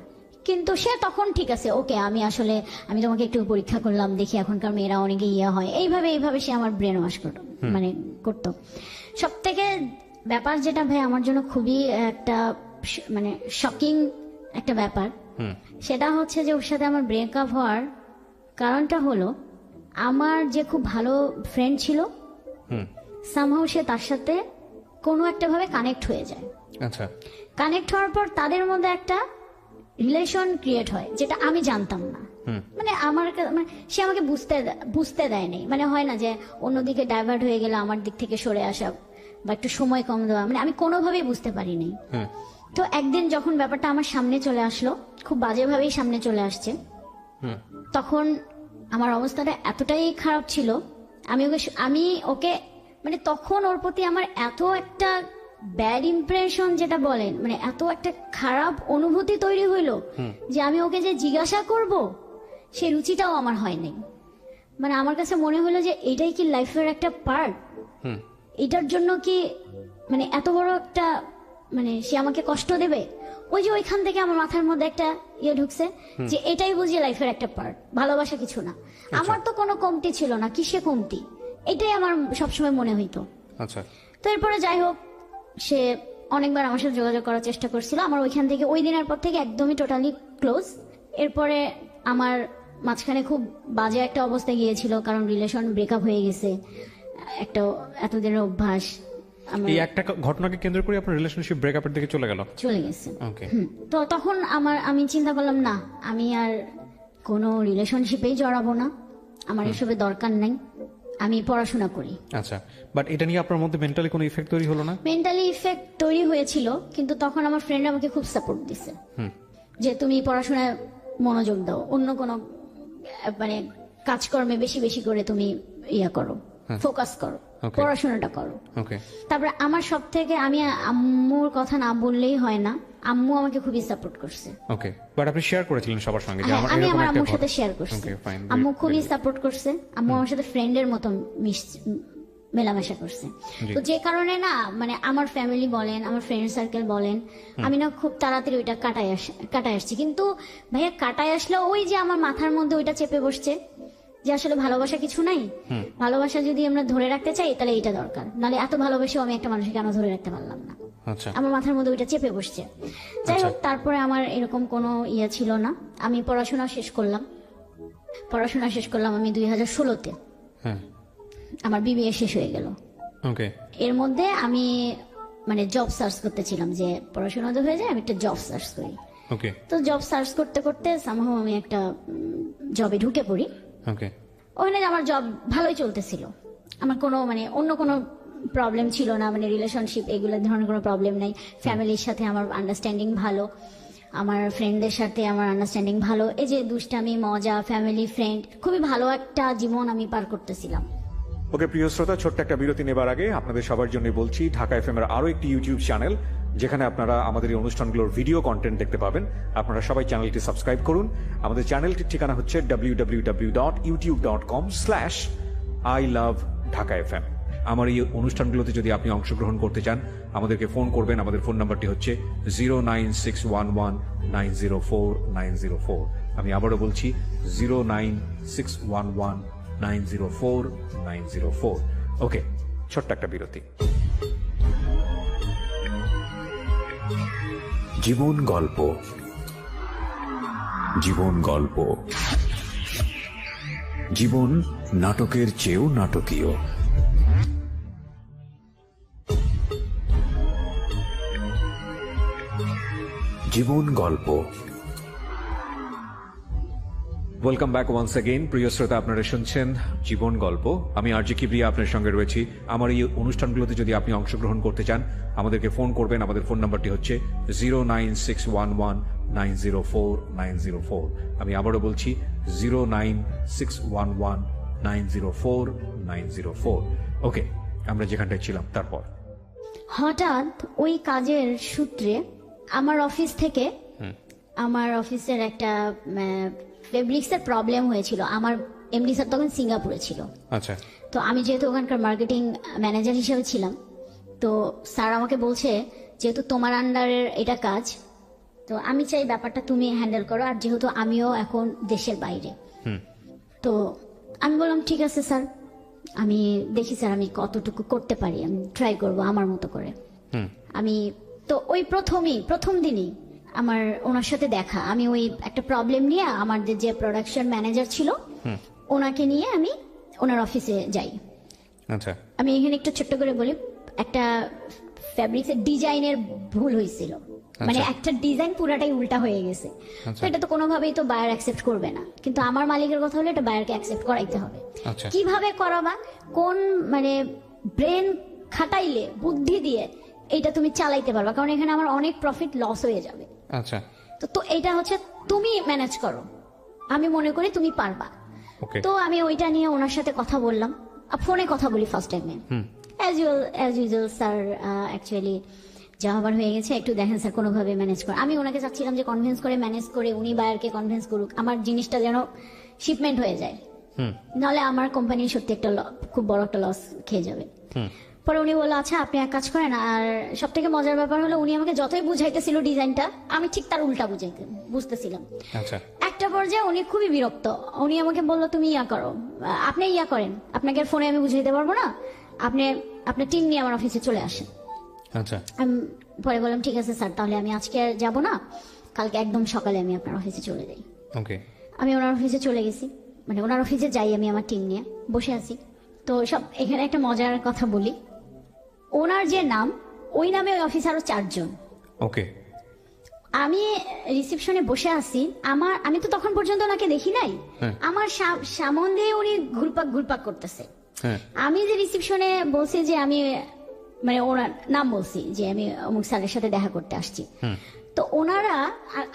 কিন্তু সে তখন ঠিক আছে, ওকে আমি তোমাকে একটু পরীক্ষা করলাম, দেখি এখনকার মেয়েরা অনেকে হয়, এইভাবে সে আমার ব্রেন ওয়াশ মানে করতো। সব থেকে ব্যাপার যেটা ভাই আমার জন্য খুবই একটা মানে শকিং একটা ব্যাপার, সেটা হচ্ছে যে ওর সাথে আমার ব্রেকআপ হওয়ার কারণটা হলো, আমার যে খুব ভালো ফ্রেন্ড ছিল, সামহাউ সে তার সাথে কোনো একটা ভাবে কানেক্ট হয়ে যায়। আচ্ছা কানেক্ট হওয়ার পর তাদের মধ্যে একটা রিলেশন ক্রিয়েট হয়, যেটা আমি জানতাম না। মানে মানে সে আমাকে বুঝতে দেয়নি, মানে হয় না যে অন্যদিকে ডাইভার্ট হয়ে গেলে আমার দিক থেকে সরে আসা বা একটু সময় কম দেওয়া, মানে আমি কোনোভাবেই বুঝতে পারিনি। তো একদিন যখন ব্যাপারটা আমার সামনে চলে আসলো, খুব বাজেভাবেই সামনে চলে আসছে, তখন আমার অবস্থাটা এতটাই খারাপ ছিল, আমি ওকে মানে তখন ওর প্রতি আমার এত একটা ব্যাড ইমপ্রেশন যেটা বলেন, মানে এত একটা খারাপ অনুভূতি তৈরি হইলো যে আমি ওকে যে জিজ্ঞাসা করব সেই রুচিটাও আমার হয়নি। মানে আমার কাছে মনে হলো যে এটাই কি লাইফের একটা পার্ট, এটার জন্য কি মানে এত বড় একটা মানে সে আমাকে কষ্ট দেবে? ওই যে ওইখান থেকে আমার মাথার মধ্যে একটা ইয়ে ঢুকছে যে এটাই বুঝি লাইফের একটা পার্ট, ভালোবাসা কিছু না। আমার তো কোনো কমতি ছিল না, কিসে কমতি, এটাই আমার সবসময় মনে হইতো। আচ্ছা, তো এরপরে যাই হোক, সে অনেকবার আমার সাথে যোগাযোগ করার চেষ্টা করছিল। আমার ওইখান থেকে ওই দিনের পর থেকে একদমই টোটালি ক্লোজ। এরপরে আমার মাঝখানে খুব বাজে একটা অবস্থায় গিয়েছিল, কারণ রিলেশন ব্রেকআপ হয়ে গেছে, একটা এতদিনের অভ্যাস আমার এই একটা ঘটনাকে কেন্দ্র করে আপনার রিলেশনশিপ ব্রেকআপের দিকে চলে গেল। চলে গেছে। ওকে, তো তখন আমি চিন্তা করলাম, না আমি আর কোনো রিলেশনশিপেই জড়াবো না, আমার এসবের দরকার নাই, আমি পড়াশোনা করি। আচ্ছা, বাট এটা নিয়ে আপনার মধ্যে মেন্টালি কোনো ইফেক্ট তৈরি হলো না? মেন্টালি ইফেক্ট তৈরি হয়েছিল, কিন্তু তখন আমার ফ্রেন্ড আমাকে খুব সাপোর্ট দিছে যে তুমি পড়াশোনায় মনোযোগ দাও, অন্য কোনো মানে কাজকর্মে বেশি বেশি করে তুমি ইয়া করো, ফোকাস করো, Okay. পড়াশোনাটা করো। ওকে, তারপরে আমার সব থেকে, আমি আম্মুর কথা না বললেই হয় না, আম্মু আমাকে খুবই সাপোর্ট করছে। ওকে, বাট আপনি শেয়ার করেছিলেন সবার সঙ্গে যে হ্যাঁ, আমার আমি এরকম আমার একটা আম্মুর সাথে ঘটনা। শেয়ার করছি। Okay, fine, আম্মু very- খুবই very- সাপোর্ট করছে, আম্মু আমার সাথে ফ্রেন্ডের মতো মেলামেশা করছে। জি। তো যে কারণে না মানে আমার ফ্যামিলি বলেন, আমার ফ্রেন্ড সার্কেল বলেন, আমি না খুব তাড়াতাড়ি ওইটা কাটায় আসছি। কিন্তু ভাইয়া কাটায় আসলে ওই যে আমার মাথার মধ্যে ওইটা চেপে বসছে যে আসলে ভালোবাসা কিছু নাই, ভালোবাসা যদি আমরা ধরে রাখতে চাই তাহলে এটা দরকার, নাহলে এত ভালোবেসেও আমি একটা মানুষকে কেন ধরে রাখতে পারলাম না। আচ্ছা, আমার মাথার মধ্যে ওইটা চেপে বসছে। যাই হোক, তারপরে আমার এরকম কোনো ইয়ে ছিল না। আমি পড়াশোনা শেষ করলাম আমি 2016-তে, হ্যাঁ, আমার বিবিএ শেষ হয়ে গেল। ওকে, এর মধ্যে আমি মানে জব সার্চ করতেছিলাম যে পড়াশোনা তো হয়ে যায়, আমি একটা জব সার্চ করি। ওকে, তো জব সার্চ করতে করতে সামহাও আমি একটা জবে ঢুকে পড়ি। ওকে, ওখানে আমার জব ভালোই চলতেছিল, আমার কোনো মানে অন্য কোনো প্রবলেম ছিল না, মানে রিলেশনশিপ এগুলো ধরনের কোনো প্রবলেম নাই। ফ্যামিলির সাথে আমার আন্ডারস্ট্যান্ডিং ভালো, আমার ফ্রেন্ডদের সাথে আমার আন্ডারস্ট্যান্ডিং ভালো, এই যে দুষ্টামি মজা, ফ্যামিলি ফ্রেন্ড, খুবই ভালো একটা জীবন আমি পার করতেছিলাম। ওকে প্রিয় শ্রোতা, ছোট্ট একটা বিরতি নেবার আগে আপনাদের সবার জন্য বলছি, ঢাকা এফএম এর আরো একটি ইউটিউব চ্যানেল যেখানে আপনারা আমাদের এই অনুষ্ঠানগুলোর ভিডিও কন্টেন্ট দেখতে পাবেন। আপনারা সবাই চ্যানেলটি সাবস্ক্রাইব করুন। আমাদের চ্যানেলটির ঠিকানা হচ্ছে www.youtube.com/iloveDhakaFM। আমার এই অনুষ্ঠানগুলোতে যদি আপনি অংশগ্রহণ করতে চান, আমাদেরকে ফোন করবেন। আমাদের ফোন নাম্বারটি হচ্ছে 09611904904। আমি আবারও বলছি 09611904904। ওকে, ছোট্ট একটা বিরতি। জীবন গল্প, জীবন গল্প, জীবন নাটকের চেয়েও নাটকীয়। জীবন গল্প। Welcome back once again. প্রিয় শ্রোতা, আপনারা শুনছেন জীবন গল্প। আমি আরজি কিবরিয়া আপনার সঙ্গে রয়েছি। আমার এই অনুষ্ঠানগুলোতে যদি আপনি অংশগ্রহণ করতে চান, আমাদেরকে ফোন করবেন। আমাদের ফোন নাম্বারটি হচ্ছে 09611904904। আমি আবারও বলছি 09611904904। ওকে, আমরা যেখানটায় ছিলাম তারপর হঠাৎ ওই কাজের সূত্রে আমার অফিস থেকে, আমার অফিসের একটা ফেব্রিক্সের প্রবলেম হয়েছিল। আমার এমডি স্যার তখন সিঙ্গাপুরে ছিল। আচ্ছা, তো আমি যেহেতু ওখানকার মার্কেটিং ম্যানেজার হিসেবে ছিলাম, তো স্যার আমাকে বলছে যেহেতু তোমার আন্ডারের এটা কাজ, তো আমি চাই ব্যাপারটা তুমি হ্যান্ডেল করো, আর যেহেতু আমিও এখন দেশের বাইরে। তো আমি বললাম ঠিক আছে স্যার, আমি দেখি স্যার আমি কতটুকু করতে পারি, আমি ট্রাই করব আমার মতো করে। আমি তো ওই প্রথম দিনই আমার ওনার সাথে দেখা, আমি ওই একটা প্রবলেম নিয়ে আমাদের যে প্রোডাকশন ম্যানেজার ছিল ওনাকে নিয়ে আমি ওনার অফিসে যাই। আচ্ছা, আমি এখানে একটু ছোট্ট করে বলি, একটা ফ্যাব্রিক্সের ডিজাইনের ভুল হয়েছিল, মানে একটা ডিজাইন পুরাটাই উল্টা হয়ে গেছে। তো এটা তো কোনোভাবেই তো বায়ার অ্যাকসেপ্ট করবে না, কিন্তু আমার মালিকের কথা হলো এটা বায়ারকে অ্যাকসেপ্ট করাইতে হবে। আচ্ছা, কিভাবে করাবা, কোন মানে ব্রেন খাটাইলে, বুদ্ধি দিয়ে এটা তুমি চালাইতে পারবা, কারণ এখানে আমার অনেক প্রফিট লস হয়ে যাবে। আচ্ছা, তো এটা হচ্ছে তুমি ম্যানেজ করো, আমি মনে করি তুমি পারবা। ওকে, তো আমি ওইটা নিয়ে ওনার সাথে কথা বললাম, ফোনে কথা বলি ফার্স্ট টাইমে। অ্যাজ ইউজুয়াল স্যার, অ্যাকচুয়ালি যা হবার হয়ে গেছে, একটু দেখেন স্যার কোনোভাবে ম্যানেজ করে। আমি ওনাকে চাচ্ছিলাম যে কনভিন্স করে ম্যানেজ করে উনি বায়ারকে কনভিন্স করুক, আমার জিনিসটা যেন শিপমেন্ট হয়ে যায়, নাহলে আমার কোম্পানি সত্যি একটা খুব বড় একটা লস খেয়ে যাবে। পরে উনি বললো আচ্ছা আপনি এক কাজ করেন। আর সব থেকে মজার ব্যাপার হলো উনি আমাকে যতই বুঝাইতেছিল ডিজাইনটা, আমি ঠিক তার উল্টা বুঝতেছিলাম। আচ্ছা একটা পর্যায়ে উনি খুবই বিরক্ত। উনি আমাকে বললো তুমি ইয়া করো, আপনি ইয়া করেন, আপনাকে ফোনে আমি বুঝাইতে পারবো না, আপনি আপনার টিম নিয়ে আমার অফিসে চলে আসেন। আচ্ছা আমি পরে বললাম ঠিক আছে স্যার, তাহলে আমি আজকে আর যাবো না, কালকে একদম সকালে আমি আপনার অফিসে চলে যাই। ওকে আমি ওনার অফিসে চলে গেছি, মানে ওনার অফিসে যাই, আমি আমার টিম নিয়ে বসে আছি। তো সব এখানে একটা মজার কথা বলি, ওনার যে নাম, ওই নামে ওই অফিসে আরো 4 জন। ওকে আমি রিসেপশনে বসে আছি, আমি তো তখন পর্যন্ত ওনাকে দেখি নাই, হ্যাঁ। আমার সামনে উনি ঘুরপাক করতেছে। হ্যাঁ আমি যে রিসেপশনে বলছি যে আমি, মানে ওনার নাম বলছি যে আমি অমুক স্যারের সাথে দেখা করতে আসছি, তো ওনারা,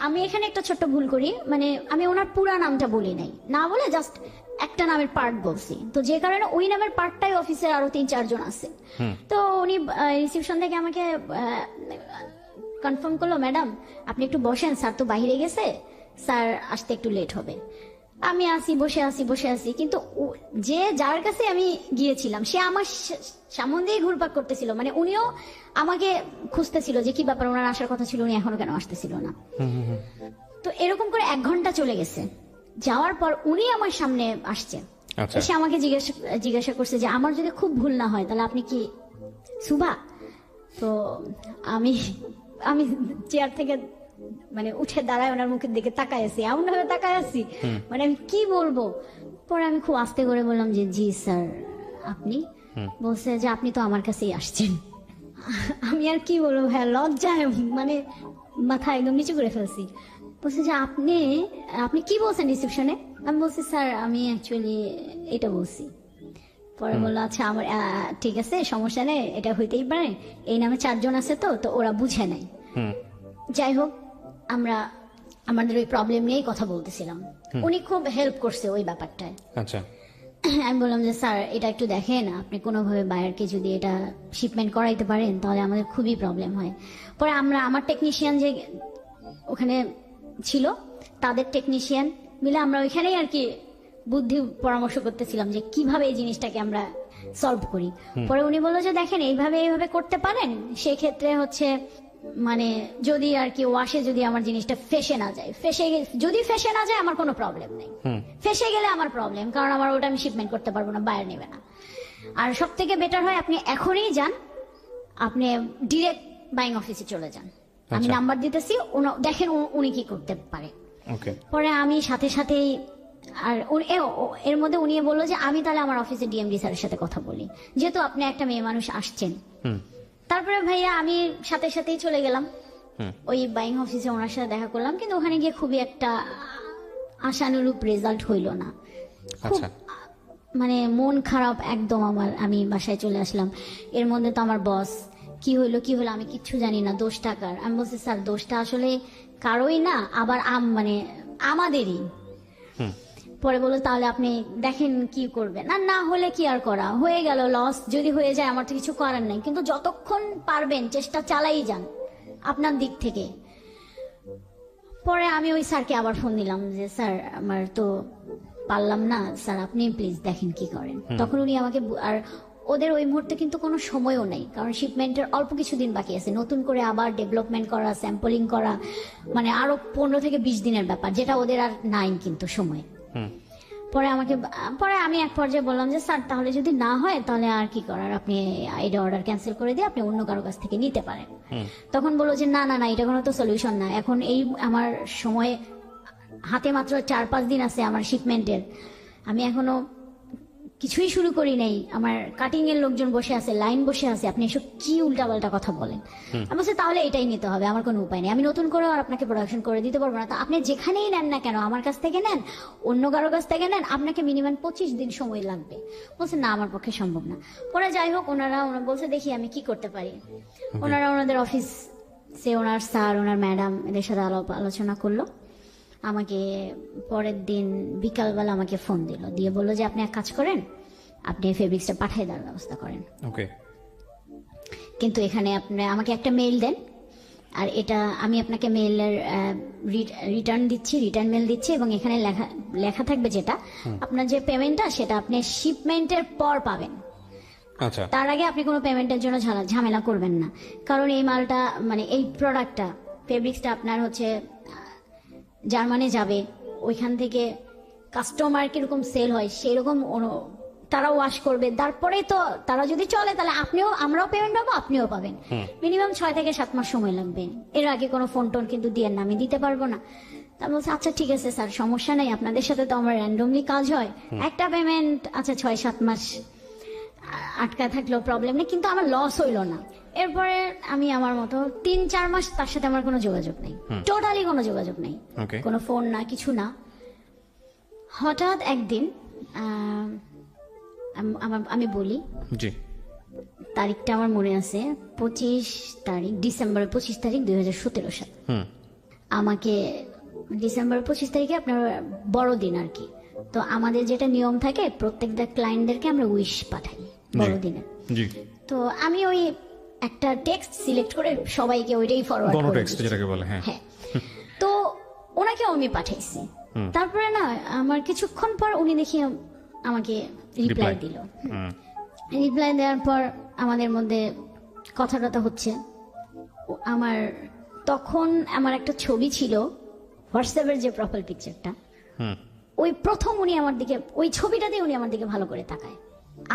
আমি এখানে একটা ছোট্ট ভুল করি, মানে আমি ওনার পুরা নামটা বলি নাই, না বলে জাস্ট একটা নামের পার্ট বলছি। তো যে কারণে ওই নামের পার্টটাই অফিসের আরো 3-4 জন আছে। তো উনি রিসেপশন থেকে আমাকে কনফার্ম করলো, ম্যাডাম আপনি একটু বসেন, স্যার তো বাইরে গেছে, স্যার আসতে একটু লেট হবে। আমি বসে আছি, কিন্তু যে যার কাছে আমি গিয়েছিলাম সে আমার সামনে দিয়ে ঘুরপাক করতেছিল, মানে উনিও আমাকে খুঁজতেছিল যে কি ব্যাপার, ওনার আসার কথা ছিল, উনি এখনো কেন আসতেছিল না। তো এরকম করে 1 ঘন্টা চলে গেছে। যাওয়ার পর উনি আমার সামনে আসছে, আচ্ছা। এসে আমাকে জিজ্ঞাসা করছে যে আমার যদি খুব ভুল না হয় তাহলে আপনি কি সুভা? তো আমি চেয়ার থেকে মানে উঠে দাঁড়ায় ওনার মুখের দিকে তাকায় আছি, এমন ভাবে তাকায় আছি, মানে আমি কি বলবো। পরে আমি খুব আস্তে করে বললাম যে জি স্যার আপনি। বলছে যে আপনি তো আমার কাছেই আসছেন। আমি আর কি বলবো, হ্যাঁ লজ্জায় মানে মাথা একদম নিচু করে ফেলছি। বলছে যে আপনি কি বলছেন রিসেপশনে? আমি বলছি স্যার আমি অ্যাকচুয়ালি এটা বলছি। পরে বললো আচ্ছা আমার ঠিক আছে, সমস্যা নেই, এটা হইতেই পারে, এই নামে 4 জন আছে, তো ওরা বুঝে নাই। যাই হোক, আমরা আমাদের ওই প্রবলেম নিয়েই কথা বলতেছিলাম। উনি খুব হেল্প করছে ওই ব্যাপারটায়। আচ্ছা আমি বললাম যে স্যার এটা একটু দেখেন, আপনি কোনোভাবে বায়ারকে যদি এটা শিপমেন্ট করাইতে পারেন তাহলে আমাদের খুবই প্রবলেম হয়। পরে আমার টেকনিশিয়ান যে ওখানে ছিল, তাদের টেকনিশিয়ান মিলে আমরা ওইখানেই আর কি বুদ্ধি পরামর্শ করতেছিলাম যে কিভাবে এই জিনিসটাকে আমরা সলভ করি। পরে উনি বললো যে দেখেন এইভাবে করতে পারেন, সেক্ষেত্রে হচ্ছে মানে যদি আর কি ওয়াশে যদি আমার জিনিসটা ফেসে না যায়, যদি ফেসে না যায় আমার কোনো প্রবলেম নেই, ফেসে গেলে আমার প্রবলেম, কারণ আমার ওটা আমি শিপমেন্ট করতে পারবো না, বায়ার নেবে না। আর সব থেকে বেটার হয় আপনি এখনই যান, আপনি ডিরেক্ট বাইং অফিসে চলে যান, আমি নাম্বার দিতেছি, দেখেন উনি কি করতে পারে। ওকে পরে আমি সাথে সাথেই, আর এর মধ্যে উনি বললো যে আমি তাহলে আমার অফিসে ডিএমডি স্যারের সাথে কথা বলি, যেহেতু আপনি একটা মেয়ে মানুষ আসছেন। তারপরে ভাইয়া আমি সাথে সাথেই চলে গেলাম ওই বাইং অফিসে, ওনার সাথে দেখা করলাম, কিন্তু ওখানে গিয়ে খুবই একটা আশানুরূপ রেজাল্ট হইল না। খুব মানে মন খারাপ একদম আমার। আমি বাসায় চলে আসলাম। এর মধ্যে তো আমার বস কি হইলো আমি কিচ্ছু জানি না, দোষটা কার? আমি বলছি স্যার দোষটা আসলে কারোই না, আবার মানে আমাদেরই। পরে বললো তাহলে আপনি দেখেন কি করবেন, না হলে কি আর করা, হয়ে গেল, লস যদি হয়ে যায় আমার তো কিছু করার নাই, কিন্তু যতক্ষণ পারবেন চেষ্টা চালাই যান আপনার দিক থেকে। পরে আমি ওই স্যারকে আবার ফোন দিলাম যে স্যার আমার তো পারলাম না, স্যার আপনি প্লিজ দেখেন কি করেন। তখন উনি আমাকে, আর ওদের ওই মুহূর্তে কিন্তু কোনো সময়ও নেই, কারণ শিপমেন্টের অল্প কিছুদিন বাকি আছে, নতুন করে আবার ডেভেলপমেন্ট করা, স্যাম্পলিং করা, মানে আরো 15 থেকে 20 দিনের ব্যাপার, যেটা ওদের আর নাই কিন্তু সময়। পরে আমি এক পর্যায়ে বললাম যে স্যার তাহলে যদি না হয় তাহলে আর কি করার, আপনি এটা অর্ডার ক্যান্সেল করে দিয়ে আপনি অন্য কারো কাছ থেকে নিতে পারেন। তখন বললো যে না এটা কোনো তো সলিউশন না, এখন এই আমার সময় হাতে মাত্র 4-5 দিন আছে আমার শিপমেন্টের, আমি এখনো কিছুই শুরু করি নাই, আমার কাটিং এর লোকজন বসে আছে, লাইন বসে আছে, আপনি এসব কি উল্টাপাল্টা কথা বলেন। আমি বলছি তাহলে এটাই নিতে হবে, আমার কোনো উপায় নেই, আমি নতুন করে আর আপনাকে প্রোডাকশন করে দিতে পারবো না। তো আপনি যেখানেই নেন না কেন, আমার কাছ থেকে নেন, অন্য কারো কাছ থেকে নেন, আপনাকে মিনিমাম 25 দিন সময় লাগবে। বলছে না আমার পক্ষে সম্ভব না। পরে যাই হোক ওনারা বলছে দেখি আমি কি করতে পারি। ওনারা ওনাদের অফিস সে ওনার স্যার, ওনার ম্যাডাম, এদের সাথে আলোচনা করলো। আমাকে পরের দিন বিকালবেলা আমাকে ফোন দিয়ে বললো যে আপনি এক কাজ করেন, আপনি ফেব্রিক্সটা পাঠিয়ে দেওয়ার ব্যবস্থা করেন, কিন্তু এখানে আপনি আমাকে একটা মেইল দেন, আর এটা আমি আপনাকে মেইলের রিটার্ন মেইল দিচ্ছি, এবং এখানে লেখা থাকবে যেটা আপনার যে পেমেন্টটা সেটা আপনি শিপমেন্টের পর পাবেন। আচ্ছা তার আগে আপনি কোনো পেমেন্টের জন্য ঝামেলা করবেন না, কারণ এই মালটা মানে এই প্রোডাক্টটা ফেব্রিক্সটা আপনার হচ্ছে জার্মানি যাবে, ওইখান থেকে কাস্টমার কিরকম সেল হয় সেরকম তারা ওয়াশ করবে, তারপরে তো তারা যদি চলে তাহলে আমরাও পেমেন্ট পাবো, আপনিও পাবেন। মিনিমাম 6 থেকে 7 মাস সময় লাগবে। এর আগে কোনো ফোন টোন কিন্তু দিয়ে না, আমি দিতে পারবো না। তা বলছে আচ্ছা ঠিক আছে স্যার, সমস্যা নেই, আপনাদের সাথে তো আমার র্যান্ডমলি কাজ হয়, একটা পেমেন্ট আচ্ছা 6-7 মাস আটকা থাকলেও প্রবলেম নেই, কিন্তু আমার লস হইলো না। এরপরে আমি আমার মতো 3-4 মাস তার সাথে আমার কোনো যোগাযোগ নেই, টোটালি কোনো যোগাযোগ নেই, ওকে কোনো ফোন না, কিছু না। হঠাৎ একদিন আমি বলি, জি তারিখটা আমার মনে আছে, 25 তারিখ, ডিসেম্বরের 25 তারিখ 2017 সাল। আমাকে ডিসেম্বর 25 তারিখে আপনার বড়দিন আর কি, তো আমাদের যেটা নিয়ম থাকে প্রত্যেকটা ক্লায়েন্টদেরকে আমরা উইশ পাঠাই বড়দিনে। জি তো আমি ওই একটা টেক্সট সিলেক্ট করে সবাইকে ওইটাই ফরওয়ার্ড করে গণটেক্সট যেটাকে বলে, হ্যাঁ হ্যাঁ। তো ওনাকেও আমি পাঠাইছি, তারপরে না আমার কিছুক্ষণ পর উনি দেখি আমাকে রিপ্লাই দিল। রিপ্লাই দেওয়ার পর আমাদের মধ্যে কথা টথা হচ্ছে। আমার তখন আমার একটা ছবি ছিল হোয়াটসঅ্যাপের যে প্রোফাইল পিকচারটা, ওই প্রথম উনি আমার দিকে ওই ছবিটাতে উনি আমার দিকে ভালো করে তাকায়।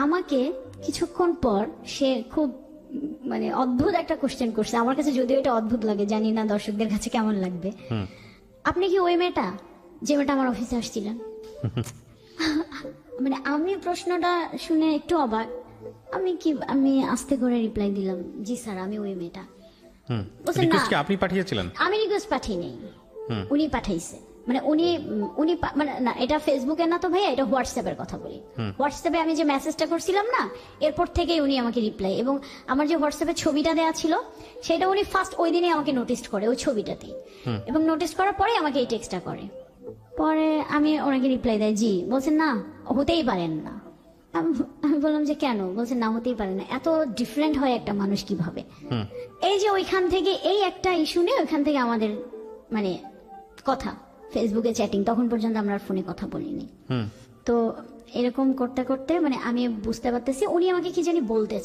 আমাকে কিছুক্ষণ পর সে খুব মানে অদ্ভুত একটা কোশ্চেন করছে, আমার কাছে যদিও এটা অদ্ভুত লাগে, জানি না দর্শকদের কাছে কেমন লাগবে। আপনি কি ওই মেয়েটা যে মেয়েটা আমার অফিসে আসছিলেন? মানে আমি প্রশ্নটা শুনে একটু অবাক। আমি আস্তে করে রিপ্লাই দিলাম, জি স্যার আমি ওই মেয়েটা। বলছেন, রিকোয়েস্ট কি না আপনি পাঠিয়েছিলেন? আমি রিকোয়েস্ট পাঠিয়ে নেই, উনি পাঠাইছে। মানে উনি মানে না, এটা ফেসবুকে না তো ভাইয়া, এটা হোয়াটসঅ্যাপের কথা বলি। হোয়াটসঅ্যাপে আমি যে মেসেজটা করছিলাম না, এরপর থেকেই উনি আমাকে রিপ্লাই, এবং আমার যে হোয়াটসঅ্যাপে ছবিটা দেওয়া ছিল সেটা উনি ফার্স্ট ওই দিনে আমাকে নোটিস করে ওই ছবিটাতেই, এবং নোটিস করার পরে আমাকে এই টেক্সটটা করে। পরে আমি ওনাকে রিপ্লাই দেয়, জি। বলছেন না হতেই পারেন না। আমি বললাম যে কেন? বলছেন না হতেই পারে না, এত ডিফারেন্ট হয় একটা মানুষ কিভাবে। এই যে ওইখান থেকে এই একটা ইস্যু নিয়ে ওইখান থেকে আমাদের মানে কথা, ফেসবুকে চ্যাটিং, তখন পর্যন্ত আমরা ফোনে কথা বলিনি। তো এরকম করতে করতে মানে আমি বুঝতে পারতেছি উনি আমাকে কি জানি বলতে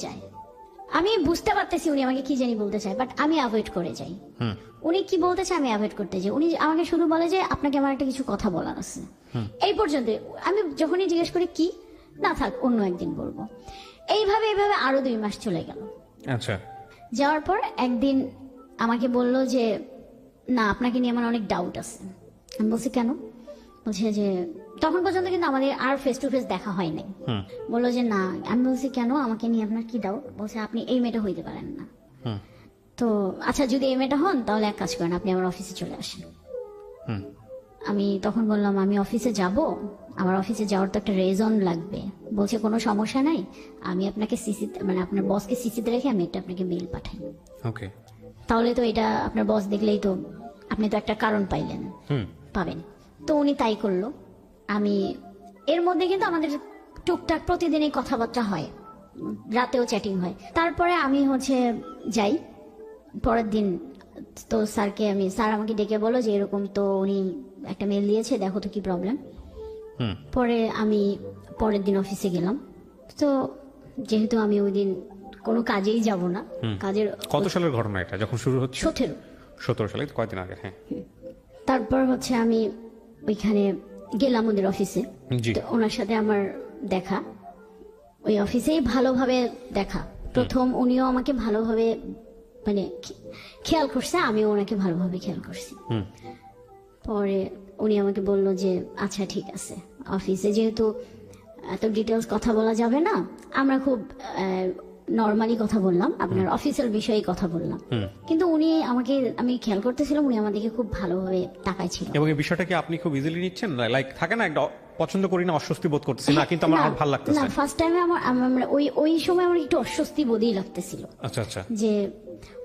চায়, বাট আমি অ্যাভয়েড করে যাই। উনি কি বলতে চায় আমি অ্যাভয়েড করতে যাই। উনি আমাকে শুধু বলে যে আপনাকে আমার একটা কিছু কথা বলার আছে, এই পর্যন্ত। আমি যখনই জিজ্ঞেস করি কি, না থাক অন্য একদিন বলবো। এইভাবে আরো 2 মাস চলে গেল। আচ্ছা যাওয়ার পর একদিন আমাকে বললো যে না আপনাকে নিয়ে আমার অনেক ডাউট আছে। আমি বলছি কেন? বলছে যে তখন পর্যন্ত কিন্তু আমাদের আর ফেস টু ফেস দেখা হয় নাই। বললো যে না। আমি বলছি কেন, আমাকে নিয়ে আপনার কি ডাউট? বলছে আপনি এই মেয়েটা হইতে পারেন না। তো আচ্ছা যদি এই মেয়েটা হন তাহলে এক কাজ করেন, আপনি আমার অফিসে চলে আসেন। আমি তখন বললাম আমি অফিসে যাব, আমার অফিসে যাওয়ার তো একটা রেজন লাগবে। বলছে কোনো সমস্যা নাই, আমি আপনাকে মানে আপনার বসকে সিসিতে রেখে আমি এটা আপনাকে মেইল পাঠাই। ওকে, তাহলে তো এটা আপনার বস দেখলেই তো আপনি তো একটা কারণ পাবেন। তো উনি তাই করলো। আমি এর মধ্যে কিন্তু আমাদের টুকটাক প্রতিদিনই কথাবার্তা হয়, রাতেও চ্যাটিং হয়। তারপরে আমি যাই পরের দিন, তো স্যার আমাকে ডেকে বলো যে এরকম তো উনি একটা মেল দিয়েছে, দেখো তো কি প্রবলেম। পরে আমি পরের দিন অফিসে গেলাম। তো যেহেতু আমি ওই দিন কোনো কাজেই যাব না, কাজের কত সালের ঘটনা এটা যখন শুরু হচ্ছে? 17 সালে, কয়েকদিন আগে। হ্যাঁ, তারপর আমি ওইখানে গেলাম ওদের অফিসে। তো ওনার সাথে আমার দেখা ওই অফিসেই ভালোভাবে দেখা। প্রথম উনিও আমাকে ভালোভাবে মানে খেয়াল করছে, আমিও ওনাকে ভালোভাবে খেয়াল করছি। পরে উনি আমাকে বললো যে আচ্ছা ঠিক আছে, অফিসে যেহেতু এত ডিটেলস কথা বলা যাবে না, আমরা খুব নর্মালি কথা বললাম, আপনার অফিসিয়াল বিষয়ে কথা বললাম। কিন্তু উনি আমি খেয়াল করতেছিলাম উনি আমাদেরকে খুব ভালোভাবে তাকাইছিল। এবং এই বিষয়টা কি আপনি খুব ইজিলি নিচ্ছেন? লাইক থাকে না একটা পছন্দ করি না, অস্বস্তি বোধ করতেছি না, কিন্তু আমার ভালো লাগতেছে না। ফার্স্ট টাইমে আমার ওই সময় আমার একটু অস্বস্তি বোধই লাগতেছিল। আচ্ছা। যে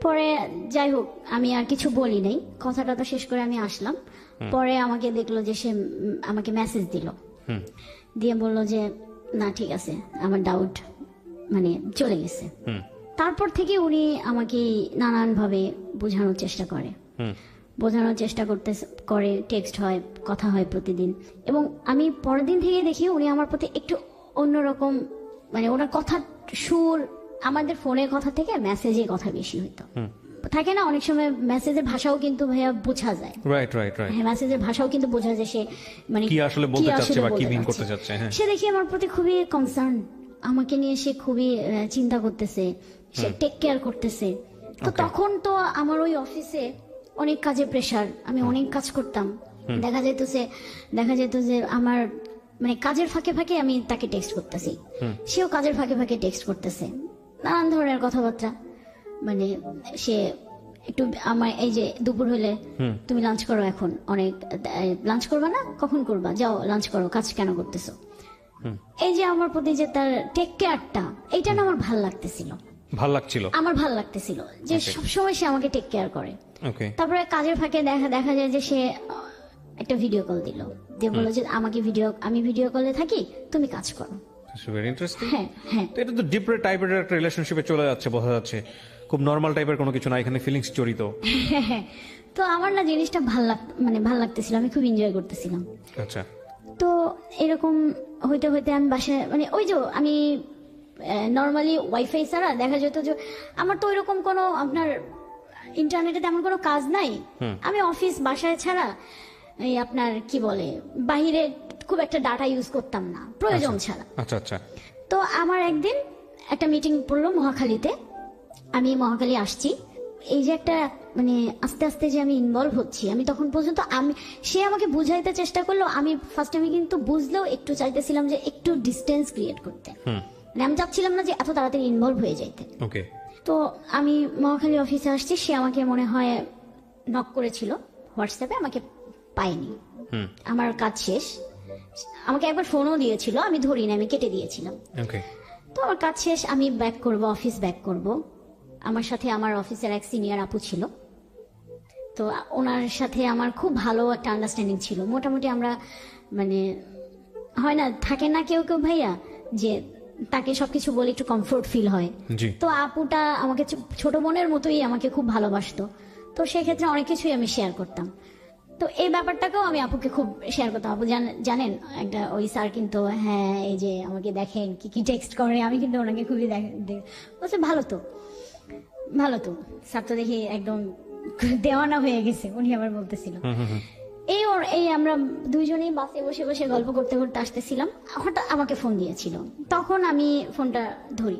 পরে যাই হোক আমি আর কিছু বলি নাই, কথাটা তো শেষ করে আমি আসলাম। পরে আমাকে দেখলো যে সে আমাকে মেসেজ দিল, দিয়ে বললো যে না ঠিক আছে, আমার ডাউট মানে চলে গেছে। তারপর থেকে উনি আমাকে নানান ভাবে বোঝানোর চেষ্টা করে, টেক্সট হয়, কথা হয় প্রতিদিন। এবং আমি পরের দিন থেকে দেখি উনি আমার প্রতি একটু অন্যরকম, মানে ওনার কথা সুর আমাদের ফোনের কথা থেকে মেসেজের কথা বেশি হইতো। থাকে না অনেক সময় মেসেজের ভাষাও কিন্তু ভাইয়া বোঝা যায়। Right right right. হ্যাঁ, মেসেজের ভাষাও কিন্তু বোঝা যায় সে মানে কি আসলে বলতে চাচ্ছে আসলে বা কি বলতে মিন চাচ্ছে। করতে চাচ্ছে। হ্যাঁ, সে দেখি আমার প্রতি খুবই কনসার্ন, আমাকে নিয়ে সে খুবই চিন্তা করতেছে, সে টেক কেয়ার করতেছে। তো তখন তো আমার ওই অফিসে অনেক কাজে প্রেসার, আমি অনেক কাজ করতাম। দেখা যেত যে আমার মানে কাজের ফাঁকে ফাঁকে আমি তাকে টেক্সট করতেছি, সেও কাজের ফাঁকে ফাঁকে টেক্সট করতেছে, নানান ধরনের কথাবার্তা। মানে সে একটু আমার এই যে দুপুর হলে তুমি লাঞ্চ করো, এখন অনেক লাঞ্চ করবা না, কখন করবা, যাও লাঞ্চ করো, কাজ কেন করতেছো। এই যে আমার প্রতি যে তার টেক কেয়ারটা, এইটা না আমার ভাল লাগতেছিল, ভাল লাগছিল। আমার ভাল লাগতেছিল যে সবসময় সে আমাকে টেক কেয়ার করে। ওকে। তারপরে কাজের ফাঁকে দেখা যায় যে সে একটা ভিডিও কল দিল, দিয়ে বললো যে আমি ভিডিও কলে থাকি, তুমি কাজ করো। Very interesting. হ্যাঁ হ্যাঁ, তো এটা তো ডিপ টাইপের একটা রিলেশনশিপে চলে যাচ্ছে, বোঝা যাচ্ছে। খুব নর্মাল টাইপের কোনো কিছু না, এখানে ফিলিংস জড়িত। হ্যাঁ। তো আমার না জিনিসটা ভাল লাগতেছিল, আমি খুব এনজয় করতেছিলাম। আচ্ছা। তো এরকম হইতে হইতে আমি বাসায় মানে ওই যে আমি নর্মালি ওয়াইফাই ছাড়া দেখা যেত যে আমার তো ওইরকম কোনো আপনার ইন্টারনেটে তেমন কোনো কাজ নাই। আমি অফিস বাসায় ছাড়া এই আপনার কি বলে বাহিরে খুব একটা ডাটা ইউজ করতাম না প্রয়োজন ছাড়া। আচ্ছা আচ্ছা। তো আমার একদিন একটা মিটিং পড়লো মহাখালীতে, আমি মহাখালী আসছি। এই যে একটা মানে আস্তে আস্তে যে আমি ইনভলভ হচ্ছি, আমি তখন পর্যন্ত সে আমাকে বুঝাইতে চেষ্টা করলো, আমি ফার্স্ট আমি কিন্তু বুঝলেও একটু চাইতেছিলাম যে একটু ডিস্টেন্স ক্রিয়েট করতে, মানে আমি চাচ্ছিলাম না যে এত তাড়াতাড়ি ইনভলভ হয়ে যাইতে। ওকে। তো আমি মহাখালী অফিসে আসছি, সে আমাকে মনে হয় নক করেছিল হোয়াটসঅ্যাপে, আমাকে পাইনি, আমার কাজ শেষ। আমাকে একবার ফোনও দিয়েছিল, আমি ধরিনি, আমি কেটে দিয়েছিলাম। ওকে। তো আমার কাজ শেষ, আমি ব্যাক করব, অফিস ব্যাক করব। আমার সাথে আমার অফিসের এক সিনিয়র আপু ছিল, তো ওনার সাথে আমার খুব ভালো একটা আন্ডারস্ট্যান্ডিং ছিল। মোটামুটি আমরা মানে হয় না, থাকে না কেউ কেউ ভাইয়া যে তাকে সবকিছু বলে একটু কমফোর্ট ফিল হয়। জি। তো আপুটা আমাকে ছোট বোনের মতোই আমাকে খুব ভালোবাসতো, তো সেক্ষেত্রে অনেক কিছুই আমি শেয়ার করতাম। তো এই ব্যাপারটাকেও আমি আপুকে খুব শেয়ার করতাম। আপু জানেন একটা ওই স্যার কিন্তু হ্যাঁ এই যে আমাকে দেখেন কি কি টেক্সট করে, আমি কিন্তু ওনাকে খুবই বলছে ভালো তো স্যার তো দেখি একদম দেওয়ানা হয়ে গেছে, উনি আবার বলতেছিল। এই আমরা দুইজনেই বাসে বসে বসে গল্প করতে করতে আসতেছিলাম, হঠাৎ আমাকে ফোন দিয়েছিল। তখন আমি ফোনটা ধরি,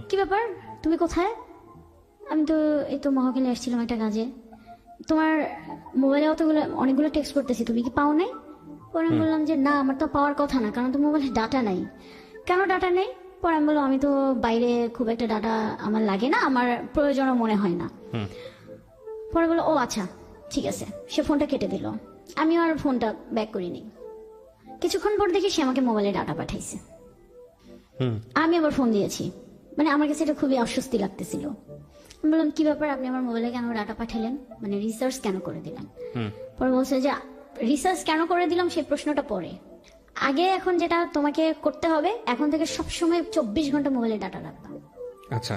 কি ব্যাপার তুমি কোথায়? আমি তো এই তো মহাখালী আসছিলাম একটা কাজে, তোমার মোবাইলে অনেকগুলো টেক্সট করতেছি, তুমি কি পাও নাই? পরে আমি বললাম যে না, আমার তো পাওয়ার কথা না, কারণ তো মোবাইলে ডাটা নাই। কেন ডাটা নেই? পরে আমি বললাম আমি তো বাইরে খুব একটা ডাটা আমার লাগে না, আমার প্রয়োজনও মনে হয় না। পরে বললো ও আচ্ছা ঠিক আছে, সে ফোনটা কেটে দিল। আমি আর ফোনটা ব্যাক করিনি। কিছুক্ষণ পর দেখি সে আমাকে মোবাইলে ডাটা পাঠাইছে। আমি আবার ফোন দিয়েছি, মানে আমার কাছে এটা খুবই অস্বস্তি লাগতেছিল। আমি বললাম কি ব্যাপার, আপনি আমার মোবাইলে কেন ডাটা পাঠালেন, মানে রিসার্চ কেন করে দিলেন? পরে বলছে যে রিসার্চ কেন করে দিলাম সেই প্রশ্নটা পরে, আগে এখন যেটা তোমাকে করতে হবে, এখন থেকে সবসময় 24 ঘন্টা মোবাইলে ডাটা রাখবা। আচ্ছা।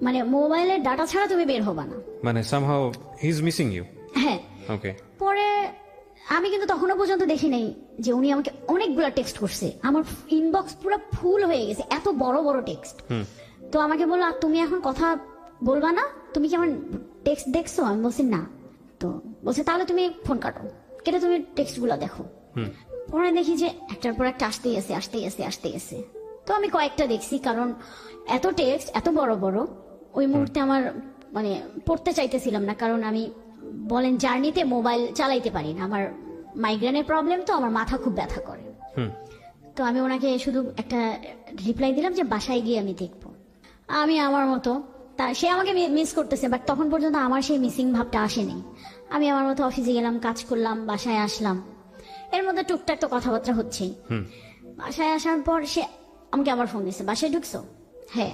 মানে মোবাইলের ডাটা ছাড়া তুমি বের হবা না, মানে somehow he is missing you. হ্যাঁ। ওকে। পরে আমি কিন্তু তখনও পর্যন্ত দেখি নাই যে উনি আমাকে অনেকগুলা টেক্সট করছে, আমার ইনবক্স পুরো ফুল হয়ে গেছে, এত বড় বড় টেক্সট। তো আমাকে বললো তুমি এখন কথা বলবা না, তুমি কি আমার টেক্সট দেখছো? আমি বলছি না। তো বলছে তাহলে তুমি ফোন কাটো, কেটে তুমি টেক্সট গুলো দেখো। পরে দেখি যে একটার পর একটা আসতেই আছে। তো আমি কয়েকটা দেখছি, কারণ এত টেক্সট এত বড় বড় ওই মুহূর্তে আমার মানে পড়তে চাইতেছিলাম না, কারণ আমি বলেন জার্নিতে মোবাইল চালাইতে পারি না, আমার মাইগ্রেনের প্রবলেম, তো আমার মাথা খুব ব্যথা করে। তো আমি ওনাকে শুধু একটা রিপ্লাই দিলাম যে বাসায় গিয়ে আমি দেখবো। আমি আমার মতো সে আমাকে মিস করতেছে, বাট তখন পর্যন্ত আমার সেই মিসিং ভাবটা আসেনি। আমি আমার মতো অফিসে গেলাম, কাজ করলাম, বাসায় আসলাম, এর মধ্যে টুকটাক তো কথাবার্তা হচ্ছেই। বাসায় আসার পর সে আমাকে আবার ফোন দিচ্ছে, বাসায় ঢুকছো? হ্যাঁ।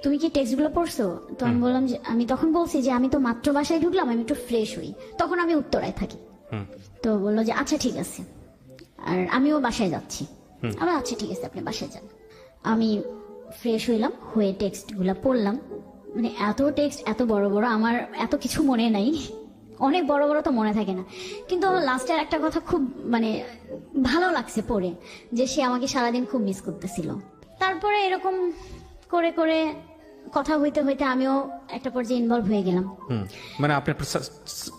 তুমি কি টেক্সট গুলো পড়ছো? তো আমি বললাম যে আমি তখন বলছি যে আমি তো মাত্র বাসায় ঢুকলাম, আমি একটু ফ্রেশ হই, তখন আমি উত্তরায় থাকি। তো বললো যে আচ্ছা ঠিক আছে, আর আমিও বাসায় যাচ্ছি। আমার আচ্ছা ঠিক আছে, আপনি বাসায় যান। আমি ফ্রেশ হইলাম, হয়ে টেক্সট গুলা পড়লাম, মানে এত টেক্সট এত বড় বড়, আমার এত কিছু মনে নাই, অনেক বড় বড় তো মনে থাকে না, কিন্তু লাস্টের একটা কথা খুব মানে ভালো লাগছে পড়ে, যে সে আমাকে সারাদিন খুব মিস করতেছিল। তারপরে এরকম করে করে কথা হইতে হইতে আমিও একটা পর্যায়ে ইনভলভ হয়ে গেলাম। মানে আপনি আপনার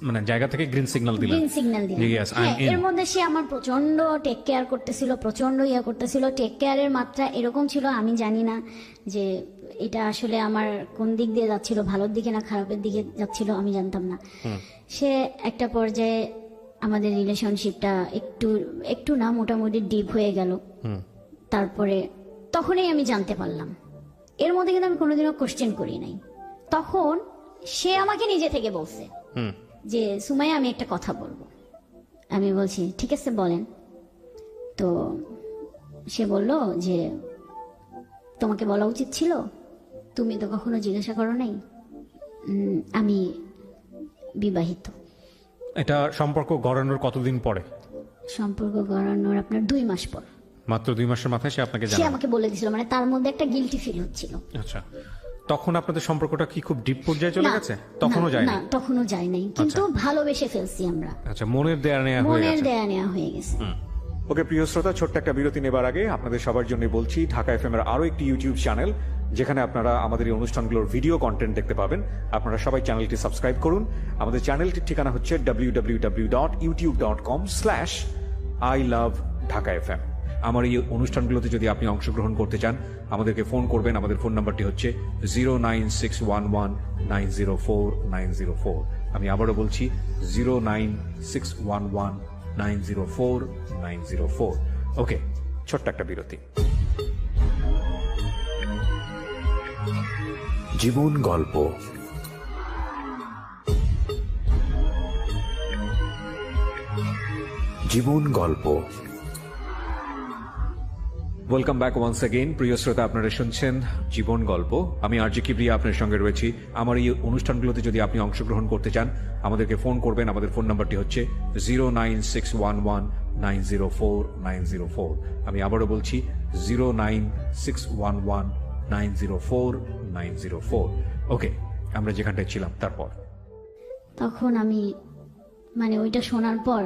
মানে জায়গা থেকে গ্রিন সিগন্যাল দিলেন। গ্রিন সিগন্যাল দিলাম। Yes, I'm হ্যাঁ, in. এর মধ্যে সে আমার প্রচন্ড টেক কেয়ার করতেছিল, প্রচন্ড ইয়া করতেছিল। টেক কেয়ারের মাত্রা এরকম ছিল, আমি জানি না যে এটা আসলে আমার কোন দিক দিয়ে যাচ্ছিল, ভালোর দিকে না খারাপের দিকে যাচ্ছিল, আমি জানতাম না। সে একটা পর্যায়ে আমাদের রিলেশনশিপটা একটু একটু না মোটামুটি ডিপ হয়ে গেল। তারপরে তখনই আমি জানতে পারলাম, এর মধ্যে কিন্তু আমি কোনোদিনও কোশ্চেন করি নাই। তখন সে আমাকে নিজে থেকে বলছে যে সুমাইয়া আমি একটা কথা বলবো। আমি বলছি ঠিক আছে বলেন। তো সে বলল যে তোমাকে বলা উচিত ছিল, তুমি তো কখনো জিজ্ঞাসা করো নাই। আমি বিবাহিত। এটা সম্পর্ক গড়ানোর কতদিন পরে? সম্পর্ক গড়ানোর আপনার 2 মাস পর। মাত্র 2 মাসের মাথায় সে আপনাকে সে জানায়? আমাকে বলে দিছিল, মানে তার মধ্যে একটা গিলটি ফিল হচ্ছিল। আচ্ছা, তখন আপনাদের সম্পর্কটা কি খুব ডিপ পর্যায়ে চলে না, গেছে? তখনও না, যায়নি? না, তখনও যায় নাই, কিন্তু ভালোবেসে ফেলছি আমরা। আচ্ছা, মনের দেয়া নেয়া হয়ে মনের গেছে। দেয়া নেওয়া হয়ে গেছে। ওকে প্রিয় শ্রোতা, ছোট্ট একটা বিরতি নেবার আগে আপনাদের সবার জন্য বলছি, ঢাকা এফএম এর আরো একটি ইউটিউব চ্যানেল যেখানে আপনারা আমাদের এই অনুষ্ঠানগুলোর ভিডিও কন্টেন্ট দেখতে পাবেন। আপনারা সবাই চ্যানেলটি সাবস্ক্রাইব করুন। আমাদের চ্যানেলটির ঠিকানা হচ্ছে www.youtube.com/iloveDhakaFM। আমার এই অনুষ্ঠানগুলোতে যদি আপনি অংশগ্রহণ করতে চান, আমাদেরকে ফোন করবেন। আমাদের ফোন নাম্বারটি হচ্ছে 09611904904। আমি আবারও বলছি 09611904904। ওকে, ছোট্ট একটা বিরতি। জীবন গল্প। জীবন গল্প। Welcome back once again. প্রিয় শ্রোতা, আপনারা শুনছেন জীবন গল্প। আমি আরজি কিবরিয়া আপনার সঙ্গে রয়েছি। আমার এই অনুষ্ঠানগুলোতে যদি আপনি অংশগ্রহণ করতে চান, আমাদেরকে ফোন করবেন। আমাদের ফোন নাম্বারটি হচ্ছে 09611904904। আমি আবারও বলছি 09611904904। ওকে, আমরা যেখানটায় ছিলাম তারপর। তখন আমি মানে ওইটা শোনার পর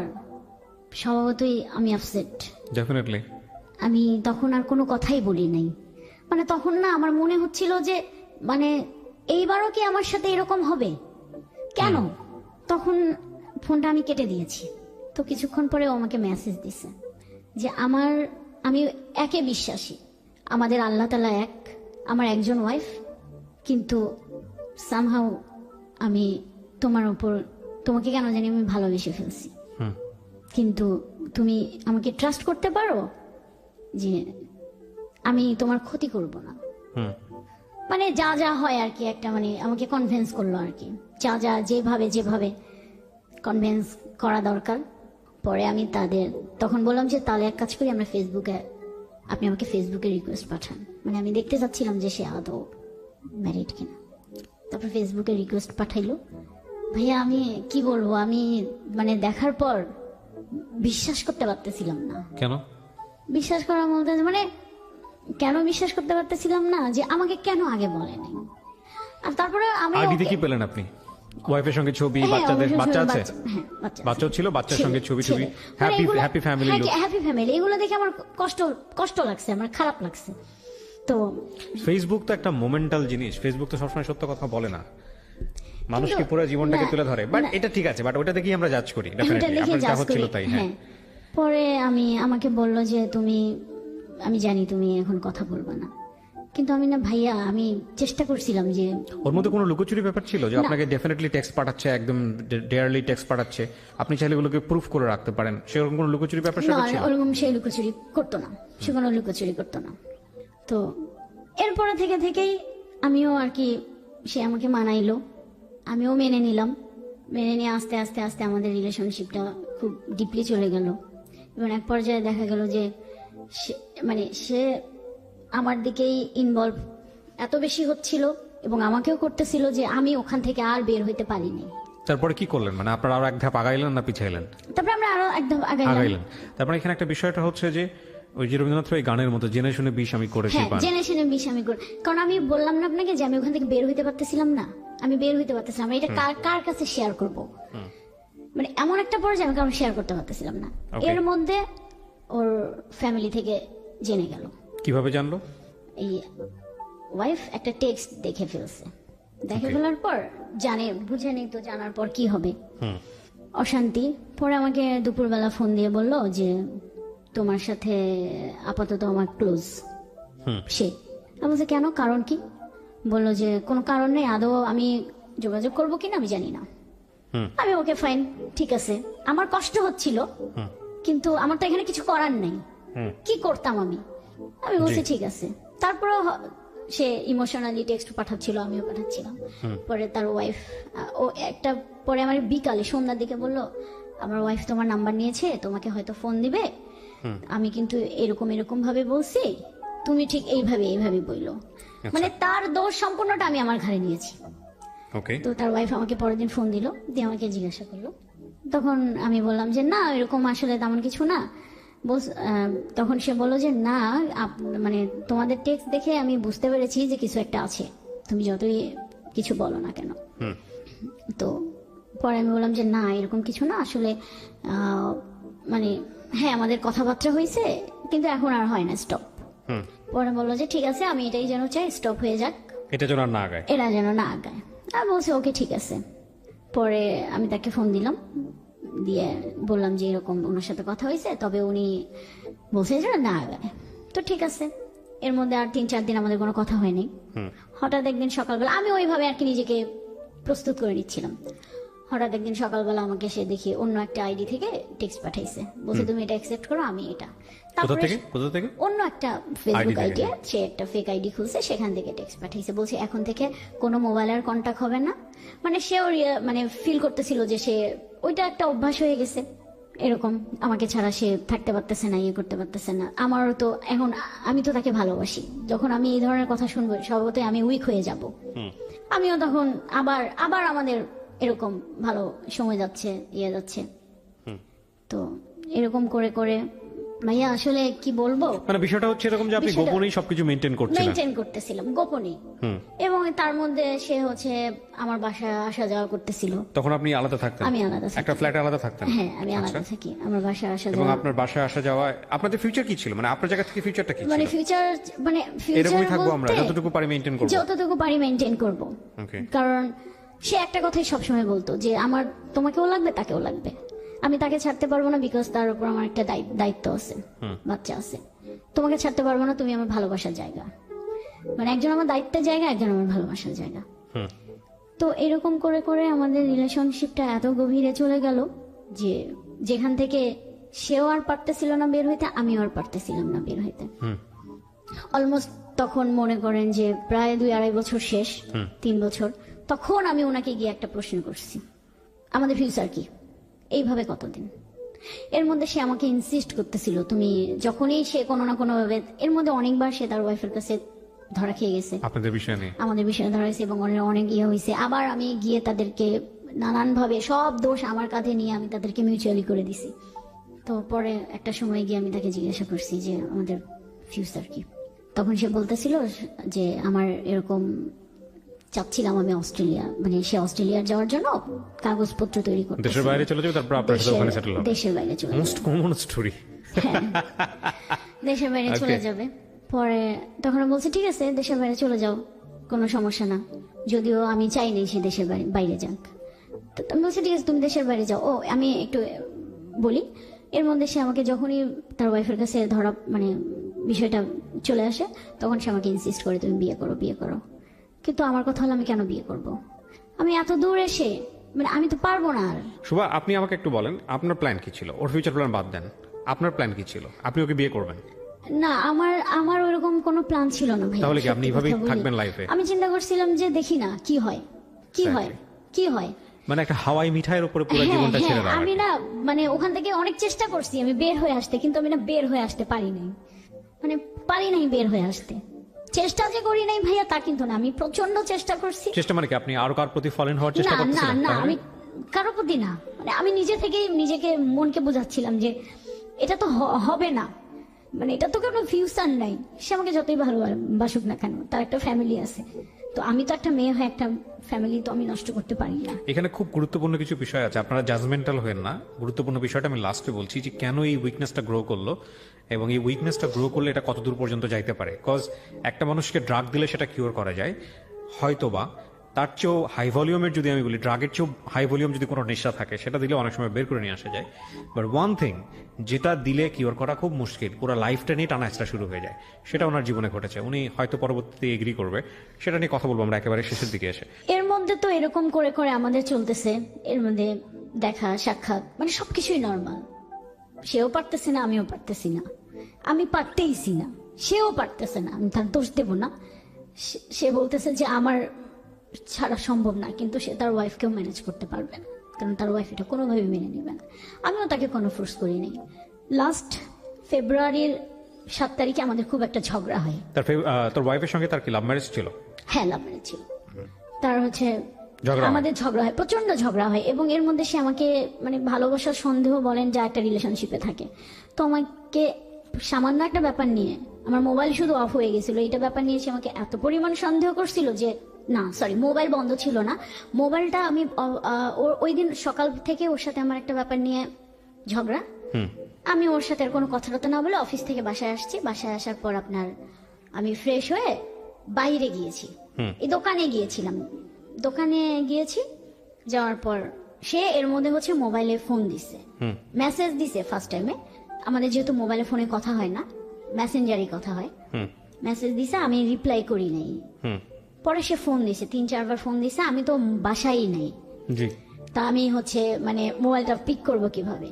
স্বভাবতই আমি আপসেট। ডেফিনেটলি। আমি তখন আর কোনো কথাই বলি নাই। মানে তখন না আমার মনে হচ্ছিল যে মানে এইবারও কি আমার সাথে এরকম হবে, কেন? তখন ফোনটা আমি কেটে দিয়েছি। তো কিছুক্ষণ পরে ও আমাকে মেসেজ দিছে যে আমি একে বিশ্বাসী, আমাদের আল্লাহ তাআলা এক, আমার একজন ওয়াইফ, কিন্তু সামহাউ আমি তোমাকে কেন জানি আমি ভালোবেসে ফেলছি। কিন্তু তুমি আমাকে ট্রাস্ট করতে পারো যে আমি তোমার ক্ষতি করব না। মানে যা যা হয় আর কি, একটা মানে আমাকে কনভিন্স করলো আর কি, যা যা যেভাবে কনভিন্স করা দরকার। পরে আমি তখন বললাম যে তাহলে এক কাজ করি, আপনি আমাকে ফেসবুকে রিকোয়েস্ট পাঠান। মানে আমি দেখতে চাচ্ছিলাম যে সে আদৌ ম্যারিড কিনা। তারপর ফেসবুকে রিকোয়েস্ট পাঠাইলো। ভাইয়া আমি কি বলবো, আমি মানে দেখার পর বিশ্বাস করতে পারতেছিলাম না। কেন বিশ্বাস করা বলতে মানে কেন বিশ্বাস করতে পারতেছিলাম না যে আমাকে কেন আগে বলে নাই। আর তারপরে আমি আইডিতে কি পেলেন আপনি? ওয়াইফের সঙ্গে ছবি, হ্যাঁ, বাচ্চাদের, অবশ্যই বাচ্চা আছে? হ্যাঁ, বাচ্চা বাচ্চাও ছিল, বাচ্চার সঙ্গে ছবি ছেলে। মানে এগুলো- হ্যাপি ফ্যামিলি হ্যাঁ, লুক। হ্যাপি ফ্যামিলি, এগুলো দেখে আমার কষ্ট লাগছে, আমার খারাপ লাগছে। তো ফেসবুক তো একটা মোমেন্টাল জিনিস। ফেসবুক তো সবসময় সত্য কথা বলে না, মানুষকে কিন্তু- পুরো জীবনটাকে না, তুলে ধরে। বাট না। এটা ঠিক আছে, বাট ওটা দেখেই আমরা জাজ করি। এটা ডেফিনেটলি দেখে আপনার যা জাজ হচ্ছিল করি, তাই। হ্যাঁ। পরে আমাকে বললো যে আমি জানি তুমি এখন কথা বলবে না, কিন্তু আমি না ভাইয়া, আমি চেষ্টা করছিলাম যে ওর মধ্যে কোনো লুকোচুরি ব্যাপার ছিল যে না। আপনাকে ডেফিনেটলি টেক্সট পাঠাচ্ছে, একদম ডেয়ারলি টেক্সট পাঠাচ্ছে, আপনি চাইলে এগুলোকে প্রুফ করে রাখতে পারেন, সেরকম কোনো লুকোচুরি ব্যাপার না, সেটা ছিল? ওরকম সে লুকোচুরি করতো না, সে কোনো লুকোচুরি করতো না। তো এরপরে থেকেই আমিও আর কি, সে আমাকে মানাইলো, আমিও মেনে নিলাম। মেনে নিয়ে আস্তে আস্তে আস্তে আমাদের রিলেশনশিপটা খুব ডিপলি চলে গেল। এবং এক পর্যায়ে দেখা গেল যে সে আমার দিকেই ইনভলভ এত বেশি হচ্ছিল এবং আমাকেও করতেছিল যে আমি ওখান থেকে আর বের হইতে পারিনি। তারপরে কি করলেন? মানে আপনারা আরো এক ধাপ আগাইলেন না পিছাইলেন? তারপরে আমরা আরো একদম আগাইলেন। তারপরে এখানে একটা বিষয়টা হচ্ছে যে ওই যে রবীন্দ্রনাথ এই গানের মতো জেনে শুনে বিষ আমি করেছি হ্যাঁ, পান। জেনে শুনে বিষ আমি করি। কারণ আমি বললাম না আপনাকে যে আমি ওখান থেকে বের হইতে পারতেছিলাম না, আমি বের হইতে পারতেছিলাম না। এটা কার কাছে শেয়ার করব? মানে এমন একটা পর্যায়ে আমি কারণ শেয়ার করতে পারতেছিলাম না। Okay. এর মধ্যে ওর ফ্যামিলি থেকে জেনে গেল। কিভাবে জানলো? এই ওয়াইফ একটা টেক্সট দেখে ফেলছে। দেখে ফেলার পর বুঝে নেই তো, জানার পর কি হবে, অশান্তি। পরে আমাকে দুপুরবেলা ফোন দিয়ে বলল যে তোমার সাথে আপাতত আমার ক্লোজ সে। আমি বলছি কেন, কারণ কি? বললো যে কোনো কারণ নেই, আদৌ আমি যোগাযোগ করবো কিনা আমি জানি না। আমি ওকে ফাইন, ঠিক আছে। আমার কষ্ট হচ্ছিল, কিন্তু আমার তো এখানে কিছু করার নেই, কি করতাম আমি বলছি ঠিক আছে। তারপরে সে ইমোশনালি টেক্সট পাঠাচ্ছিল, আমিও পাঠাচ্ছিলাম। পরে তার ওয়াইফ পরে আমার বিকালে সন্ধ্যার দিকে বললো আমার ওয়াইফ তোমার নাম্বার নিয়েছে, তোমাকে হয়তো ফোন দিবে, আমি কিন্তু এরকম ভাবে বলছি, তুমি ঠিক এইভাবে বললো। মানে তার দোষ সম্পূর্ণটা আমি আমার ঘাড়ে নিয়েছি। তো তার ওয়াইফ আমাকে পরের দিন ফোন দিল, দিয়ে আমাকে জিজ্ঞাসা করলো। তখন আমি বললাম যে না, এরকম আসলে তেমন কিছু না। তখন সে বললো যে না, মানে তোমাদের টেক্সট দেখে আমি বুঝতে পেরেছি যে কিছু একটা আছে, তুমি যতই কিছু বলো না কেন। তো পরে আমি বললাম যে না, এরকম কিছু না আসলে, মানে হ্যাঁ আমাদের কথাবার্তা হয়েছে, কিন্তু এখন আর হয় না, স্টপ। পরে বললো যে ঠিক আছে, আমি এটাই যেন চাই স্টপ হয়ে যাক, এটা যেন না আগায়, এরা যেন না আগায়। আর বলছে ওকে ঠিক আছে। পরে আমি তাকে ফোন দিলাম, দিয়ে বললাম যে এরকম ওনার সাথে কথা হয়েছে, তবে উনি বলছে যে না আগায়। তো ঠিক আছে, এর মধ্যে আর 3-4 দিন আমাদের কোনো কথা হয়নি। হঠাৎ একদিন সকালবেলা আমি ওইভাবে আর কি নিজেকে প্রস্তুত করে নিচ্ছিলাম। হঠাৎ একদিন সকালবেলা আমাকে সে দেখি অন্য একটা আইডি থেকে টেক্সট পাঠাইছে, বলছে তুমি এটা অ্যাকসেপ্ট করো, আমি এটা। তারপরে অন্য একটা ফেসবুক আইডি, সে একটা ফেক আইডি খুলছে, সেখান থেকে টেক্সট পাঠাইছে, বলছে এখন থেকে কোনো মোবাইলের কন্টাক্ট হবে না। মানে সেও মানে ফিল করতেছিল যে সে ওইটা একটা অভ্যাস হয়ে গেছে, এরকম আমাকে ছাড়া সে থাকতে পারতেছে না, ইয়ে করতে পারতেছে না। আমারও তো এখন, আমি তো তাকে ভালোবাসি, যখন আমি এই ধরনের কথা শুনবো স্বভাবতই আমি উইক হয়ে যাব। আমিও তখন আবার আমাদের এরকম ভালো সময় যাচ্ছে, যাচ্ছে। তো এরকম করে করে ভাইয়া আসলে কি বলবো, মানে বিষয়টা হচ্ছে এরকম যে আপনি গোপনেই সবকিছু মেইনটেইন করতেছিলাম গোপনেই, এবং তার মধ্যে সে হচ্ছে আমার বাসায় আসা যাওয়া করতেছিল। তখন আপনি আলাদা থাকতেন? আমি আলাদা, একটা ফ্ল্যাটে আলাদা থাকতেন? হ্যাঁ, আমি আলাদা থাকি, আমার বাসায় আসা যাওয়া। এবং আপনার বাসায় আসা যাওয়া, আপনাদের ফিউচার কি ছিল? মানে আপনার জায়গা থেকে ফিউচারটা কি ছিল? মানে ফিউচার এরকমই থাকবো আমরা, যতটুকু পারি মেইনটেইন করব। কারণ সে একটা কথাই সবসময় বলতো যে আমার তোমাকেও লাগবে, তাকেও লাগবে, আমি তাকে ছাড়তে পারবো না, বিকজ তার উপর আমার একটা দায়িত্ব আছে, বাচ্চা আছে। তোমাকে ছাড়তে পারবো না, তুমি আমার ভালোবাসার জায়গা, মানে একজন আমার দায়িত্বের জায়গা, একজন আমার ভালোবাসার জায়গা। তো এরকম করে করে আমাদের রিলেশনশিপটা এত গভীরে চলে গেল যে যেখান থেকে সেও আর পারতেছিল না বের হইতে, আমিও আর পারতেছিলাম না বের হইতে। অলমোস্ট তখন মনে করেন যে প্রায় 2-2.5 বছর শেষ, 3 বছর। তখন আমি ওনাকে গিয়ে একটা প্রশ্ন করছি, আমাদের ফিউচার কি, এইভাবে কতদিন? এর মধ্যে সে আমাকে ইনসিস্ট করতেছিল, তুমি যখনই সে কোনো না কোনো ভাবে, এর মধ্যে অনেকবার সে তার ওয়াইফের কাছে ধরা খেয়ে গেছে আপনাদের বিষয় নিয়ে, আমাদের বিষয়ে ধরা হয়েছে, এবং অনেক ইয়ে হয়েছে। আবার আমি গিয়ে তাদেরকে নানান ভাবে সব দোষ আমার কাঁধে নিয়ে আমি তাদেরকে মিউচুয়ালি করে দিছি। তো পরে একটা সময় গিয়ে আমি তাকে জিজ্ঞাসা করছি যে আমাদের ফিউচার কি। তখন সে বলতেছিল যে আমার এরকম চাচ্ছিলাম আমি অস্ট্রেলিয়া, মানে সে অস্ট্রেলিয়ার যাওয়ার জন্য কাগজপত্র তৈরি করতে, দেশের বাইরে চলে যাবে, তারপর আপনার সাথে ওখানে সেটেল হবে। দেশের বাইরে চলে যাবে, মোস্ট কমন স্টোরি। দেশের বাইরে চলে যাবে। পরে তখন বলছে ঠিক আছে, দেশের বাইরে চলে যাও, কোনো সমস্যা না, যদিও আমি চাইনি সে দেশের বাইরে যাক। তো আমি বলছি ঠিক আছে, তুমি দেশের বাইরে যাও। ও আমি একটু বলি, এর মধ্যে সে আমাকে যখনই তার ওয়াইফের কাছে ধরা, মানে বিষয়টা চলে আসে, তখন সে আমাকে ইনসিস্ট করে তুমি বিয়ে করো, বিয়ে করো। কিন্তু আমার কথা হলো আমি কেন বিয়ে করব, আমি এত দূর এসে, মানে আমি তো পারবো না আর। শুভা, আপনি আমাকে একটু বলেন আপনার প্ল্যান কি ছিল? ওর ফিউচার প্ল্যান বাদ দেন, আপনার প্ল্যান কি ছিল? আপনি ওকে বিয়ে করবেন? না, আমার ওরকম কোনো প্ল্যান ছিল না ভাই। তাহলে কি আপনি এইভাবেই থাকবেন লাইফে? আমি চিন্তা করছিলাম যে দেখি না কি হয়, কি হয়, কি হয়, মানে একটা হাওয়াই মিঠাইয়ের উপরে পুরো জীবনটা ছেড়ে দাও। আমি না, মানে ওখান থেকে অনেক চেষ্টা করছি আমি বের হয়ে আসতে, কিন্তু আমি না বের হয়ে আসতে পারি নাই, মানে পারি নাই বের হয়ে আসতে। চেষ্টা যে করি নাই ভাইয়া তা কিন্তু না, আমি প্রচন্ড চেষ্টা করছি। চেষ্টা মানে কি আপনি আরো কার প্রতি ফলেন হওয়ার চেষ্টা করতেছিলেন? না, আমি কারো প্রতি না, মানে আমি নিজে থেকেই নিজেকে মনকে বোঝাচ্ছিলাম যে এটা তো হবে না, মানে এটা তো কোনো ফিউচার নাই। সে আমাকে যতই ভালোবাসুক না কেন, তার একটা ফ্যামিলি আছে, তো আমি তো একটা মেয়ে হয়ে একটা ফ্যামিলি তো আমি নষ্ট করতে পারি না। এখানে খুব গুরুত্বপূর্ণ কিছু বিষয় আছে, আপনারা জাজমেন্টাল হবেন না। গুরুত্বপূর্ণ বিষয়টা আমি লাস্টে বলছি যে কেন এই উইকনেসটা গ্রো করলো এবং এই উইকনেসটা গ্রো করলে এটা কতদূর পর্যন্ত যাইতে পারে। কজ একটা মানুষকে ড্রাগ দিলে সেটা কিওর করা যায় হয়তোবা, তার চেয়েও হাই ভলিউমের যদি আমি বলি, ড্রাগের চেয়েও হাই ভলিউম যদি কোনো নেশা থাকে সেটা দিলে অনেক সময় বের করে নিয়ে আসা যায়। বাট ওয়ান থিং যেটা দিলে কিওর করা খুব মুশকিল, পুরো লাইফটা নিয়ে টানাচড়া শুরু হয়ে যায়, সেটা ওনার জীবনে ঘটেছে। উনি হয়তো পরবর্তীতে এগ্রি করবে, সেটা নিয়ে কথা বলবো আমরা একেবারে শেষের দিকে এসে। এর মধ্যে তো এরকম করে করে আমাদের চলতেছে, এর মধ্যে দেখা সাক্ষাৎ মানে সবকিছুই নর্মাল। সেও পারতেছে না, আমিও পারতেছি না, আমি পারতেইছি না, সেও পারতেছে না, আমি তার দোষ দেব না। সে বলতেছে যে আমার ছাড়া সম্ভব না, কিন্তু সে তার ওয়াইফকেও ম্যানেজ করতে পারবে না, কারণ তার ওয়াইফ এটা কোনোভাবে মেনে নেবে না। আমিও তাকে কোনো ফোর্স করি নাই। লাস্ট ফেব্রুয়ারির 7 তারিখে আমাদের খুব একটা ঝগড়া হয়। তোর ওয়াইফের সঙ্গে তার কি লাভ ম্যারেজ ছিল? হ্যাঁ, লাভ ম্যারেজ ছিল। তার হচ্ছে ঝগড়া হয়? আমাদের ঝগড়া হয়, প্রচন্ড ঝগড়া হয়, এবং এর মধ্যে সে আমাকে মানে ভালোবাসার সন্দেহ বলেন যা একটা রিলেশনশিপে থাকে। তো আমাকে সামান্য একটা ব্যাপার নিয়ে, আমার মোবাইল শুধু অফ হয়ে গেছিল, এটা ব্যাপার নিয়ে সে আমাকে এত পরিমাণ সন্দেহ করছিল যে, না সরি, মোবাইল বন্ধ ছিল না, মোবাইলটা আমি ওই দিন সকাল থেকে ওর সাথে আমার একটা ব্যাপার নিয়ে ঝগড়া। আমি ওর সাথে আর কোনো কথা না বলে অফিস থেকে বাসায় আসছি। বাসায় আসার পর আমি ফ্রেশ হয়ে বাইরে গিয়েছি, এই দোকানে গিয়েছিলাম, দোকানে গিয়েছি। যাওয়ার পর সে এর মধ্যে হচ্ছে মোবাইলে ফোন দিছে, মেসেজ দিছে। ফার্স্ট টাইমে আমাদের যেহেতু মোবাইলে ফোনে কথা হয় না, মেসেঞ্জারে কথা হয়, মেসেজ দিছে, আমি রিপ্লাই করি নাই। পরে সে ফোন দিছে, 3-4 বার ফোন দিছে, আমি তো বাসায় নাই। তা আমি হচ্ছে মানে মোবাইলটা পিক করব কিভাবে?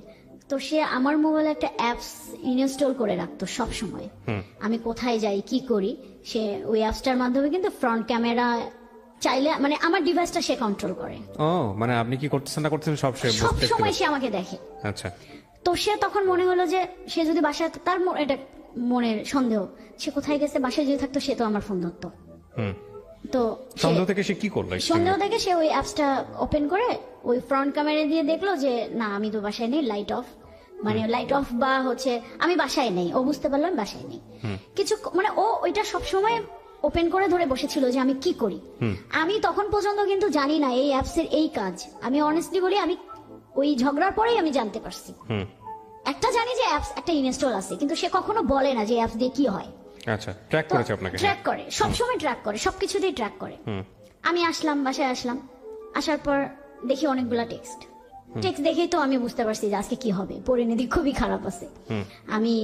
তো সে আমার মোবাইলে একটা অ্যাপস ইনস্টল করে রাখতো সব সময়, আমি কোথায় যাই কি করি সে ওই অ্যাপসটার মাধ্যমে কিন্তু ফ্রন্ট ক্যামেরা চাইলে মানে আমার ডিভাইসটা সে কন্ট্রোল করে। ও মানে আপনি কি করতেছেন না করতেছেন সব সময় সে আমাকে দেখে। আচ্ছা। তো সে তখন মনে হলো যে সে যদি বাসায়, তার এটা মনের সন্দেহ, সে কোথায় গেছে, বাসায় যদি থাকতো সে তো আমার ফোন ধরতো। তো সন্দেহ থেকে সে কি করলো? সন্দেহ থেকে সে ওই অ্যাপসটা ওপেন করে ওই ফ্রন্ট ক্যামেরা দিয়ে দেখলো যে না আমি তো বাসায় নেই, লাইট অফ, মানে লাইট অফ বা হচ্ছে আমি বাসায় নেই। ও বুঝতে পারলো আমি বাসায় নেই। কিছু মানে ও ওইটা সবসময় ওপেন করে ধরে বসেছিল যে আমি কি করি। আমি তখন পর্যন্ত কিন্তু জানি না এই অ্যাপসের এই কাজ। আমি অনেস্টলি বলি, আমি ওই ঝগড়ার পরেই আমি জানতে পারছি। একটা জানি যে অ্যাপস একটা ইনস্টল আছে, কিন্তু সে কখনো বলে না যে অ্যাপস দিয়ে কি হয়। আচ্ছা, ট্র্যাক করেছে আপনাকে? ট্র্যাক করে, সবসময় ট্র্যাক করে, সবকিছুতেই ট্র্যাক করে। আমি আসলাম, বাসায় আসলাম, আসার পর দেখি অনেকগুলা টেক্সট দেখেই তো আমি বুঝতে পারছি যে আজকে কি হবে, পরিণতি খুবই খারাপ আছে। আমি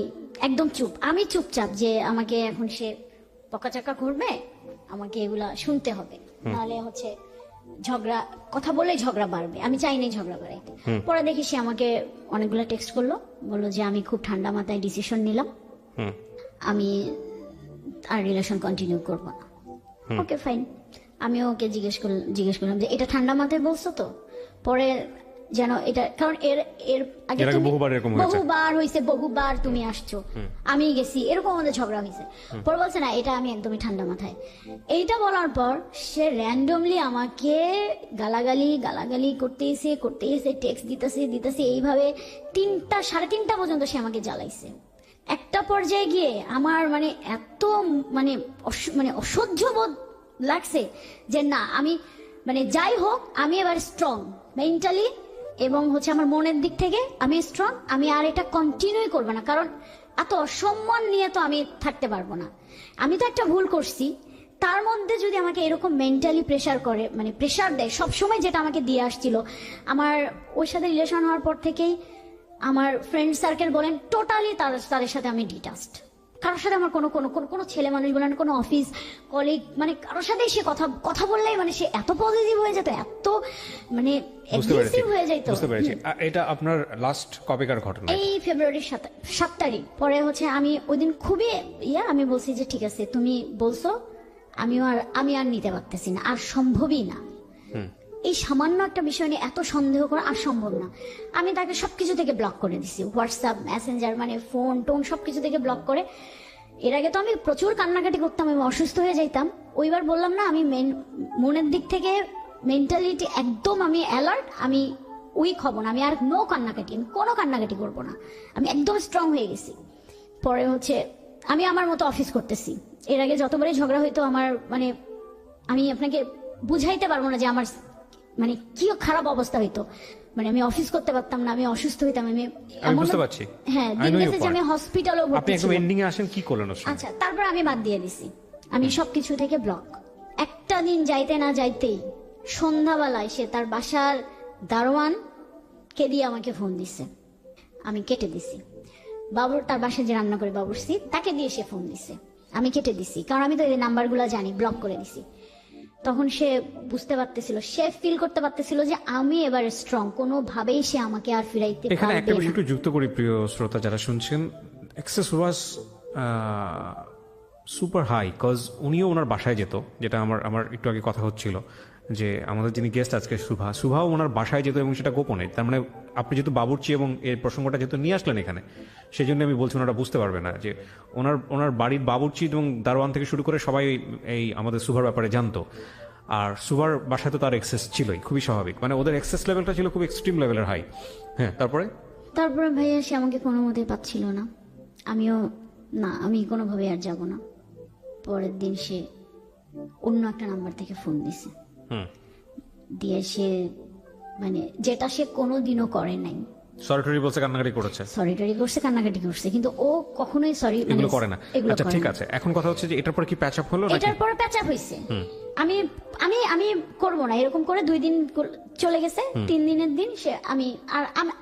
একদম চুপ, আমি চুপচাপ যে আমাকে এখন সে পকাচাকা করবে, আমাকে এগুলা শুনতে হবে, নাহলে হচ্ছে ঝগড়া, কথা বলে ঝগড়া বাড়বে, আমি চাইনি ঝগড়া বাড়াইতে। পরে দেখি সে আমাকে অনেকগুলা টেক্সট করলো, বললো যে আমি খুব ঠান্ডা মাথায় ডিসিশন নিলাম, আমি আর রিলেশন কন্টিনিউ করবো না। Okay fine. আমি ওকে জিজ্ঞেস করলাম যে এটা ঠান্ডা মাথায় বলছো তো? পরে যেন এটা, কারণ এর আগে বহুবার তুমি আসছো, আমি গেছি, এরকম আমাদের ঝগড়া হয়েছে। পরে বলছে না এটা আমি একদমই ঠান্ডা মাথায়। এইটা বলার পর সে র্যান্ডমলি আমাকে গালাগালি করতেছে, টেক্সট দিতেছে, এইভাবে 3টা 3:30 পর্যন্ত সে আমাকে জ্বালাইছে। একটা পর্যায়ে গিয়ে আমার মানে এত মানে অসহ্য বোধ লাগছে যে না, আমি মানে যাই হোক আমি এবার স্ট্রং মেন্টালি এবং হচ্ছে আমার মনের দিক থেকে আমি স্ট্রং, আমি আর এটা কন্টিনিউ করবো না, কারণ এত অসম্মান নিয়ে তো আমি থাকতে পারবো না। আমি তো একটা ভুল করছি, তার মধ্যে যদি আমাকে এরকম মেন্টালি প্রেসার করে, মানে প্রেসার দেয় সবসময়, যেটা আমাকে দিয়ে আসছিল। আমার ওর সাথে রিলেশন হওয়ার পর থেকেই আমার ফ্রেন্ড সার্কেল বলেন টোটালি তাদের সাথে আমি ডিটাচড। কারোর সাথে আমার কোনো ছেলে মানুষ বলেন, কোনো অফিস কলিগ, মানে কারোর সাথে সে কথা বললেই মানে সে এত পজিটিভ হয়ে যেত, এত মানে এগ্রেসিভ হয়ে যেত। বুঝতে পেরেছি। এটা আপনার লাস্ট কবেকার ঘটনা? এই ফেব্রুয়ারির 7 তারিখ। পরে হচ্ছে আমি ওই দিন খুবই আমি বলছি যে ঠিক আছে তুমি বলছো, আমি আর নিতে পারতেছি না, আর সম্ভবই না। এই সামান্য একটা বিষয় নিয়ে এত সন্দেহ করা আর সম্ভব না। আমি তাকে সবকিছু থেকে ব্লক করে দিছি, হোয়াটসঅ্যাপ, মেসেঞ্জার, মানে ফোন টোন সবকিছু থেকে ব্লক করে। এর আগে তো আমি প্রচুর কান্নাকাটি করতাম, আমি অসুস্থ হয়ে যাইতাম। ওইবার বললাম না, আমি মনের দিক থেকে মেন্টালিটি একদম আমি অ্যালার্ট, আমি উইক হব না, আমি আর কোনো কান্নাকাটি করবো না, আমি একদম স্ট্রং হয়ে গেছি। পরে হচ্ছে আমি আমার মতো অফিস করতেছি। এর আগে যতবারই ঝগড়া হইতো আমার মানে আমি আপনাকে বুঝাইতে পারবো না যে আমার মানে কি খারাপ অবস্থা হইতো। মানে আমি অফিস করতে পারতাম না, আমি অসুস্থ হইতাম, আমি আমি বুঝতে পারছি। হ্যাঁ, I know দিন your গেছে যে আমি point. হসপিটালেও আপনি ভর্তি একদম ছিলাম। এন্ডিং এ আসেন, কি করলেন ওর সঙ্গে? আচ্ছা, তারপর আমি বাদ দিয়ে দিছি, আমি সবকিছু থেকে ব্লক। একটা দিন যাইতে না যাইতেই সন্ধ্যাবেলায় সে তার বাসার দারোয়ান কে দিয়ে আমাকে ফোন দিছে, আমি কেটে দিছি। বাবুর তার বাসায় যে রান্না করে বাবুর্চি, তাকে দিয়ে সে ফোন দিছে, আমি কেটে দিছি, কারণ আমি তো এই নাম্বারগুলো জানি, ব্লক করে দিছি। তখন সে বুঝতে পারতেছিল, সে ফিল করতে পারতেছিল যে আমি এবারে স্ট্রং, কোনোভাবেই সে আমাকে আর ফিরাইতে এখানে একটা পারবে বিষয় না। একটু যুক্ত করি প্রিয় শ্রোতা যারা শুনছেন, excess was super high, cause উনিও ওনার বাসায় যেত, যেটা আমার একটু আগে কথা হচ্ছিল যে আমাদের যিনি গেস্ট আজকে সুভাও ওনার বাসায় যেত, এবং সেটা গোপনে। তার মানে আপনি যেহেতু বাবুর্চি এবং এই প্রসঙ্গটা যেহেতু নিয়ে আসলেন এখানে, সেই জন্য আমি বলছি ওনারা বুঝতে পারবে না যে ওনার বাড়ির বাবুর্চি এবং দারোয়ান থেকে শুরু করে সবাই এই আমাদের সুভার ব্যাপারে জানতো। আর সুভার বাসায় তো তার এক্সেস ছিলই, খুবই স্বাভাবিক, মানে ওদের এক্সেস লেভেলটা ছিল খুব এক্সট্রিম লেভেলের হাই। হ্যাঁ, তারপরে ভাইয়া সে আমাকে কোনো মতেই পাচ্ছিল না, আমিও না, আমি কোনোভাবে আর যাব না। পরের দিন সে অন্য একটা নাম্বার থেকে ফোন দিছে, দিয়ে সে মানে যেটা সে কোনোদিনও করে নাই, সরিটরি বলছে, কান্নাকাটি করেছে, সরিটারি করছে, কান্নাকাটি করছে, কিন্তু ও কখনোই সরি এগুলো করে না। আচ্ছা ঠিক আছে, এখন কথা হচ্ছে যে এটার পর কি প্যাচ আপ হলো নাকি? এটার পরে প্যাচ আপ হয়েছে। আমি আমি আমি করবো না এরকম করে 2 দিন চলে গেছে, 3 দিনের দিন সে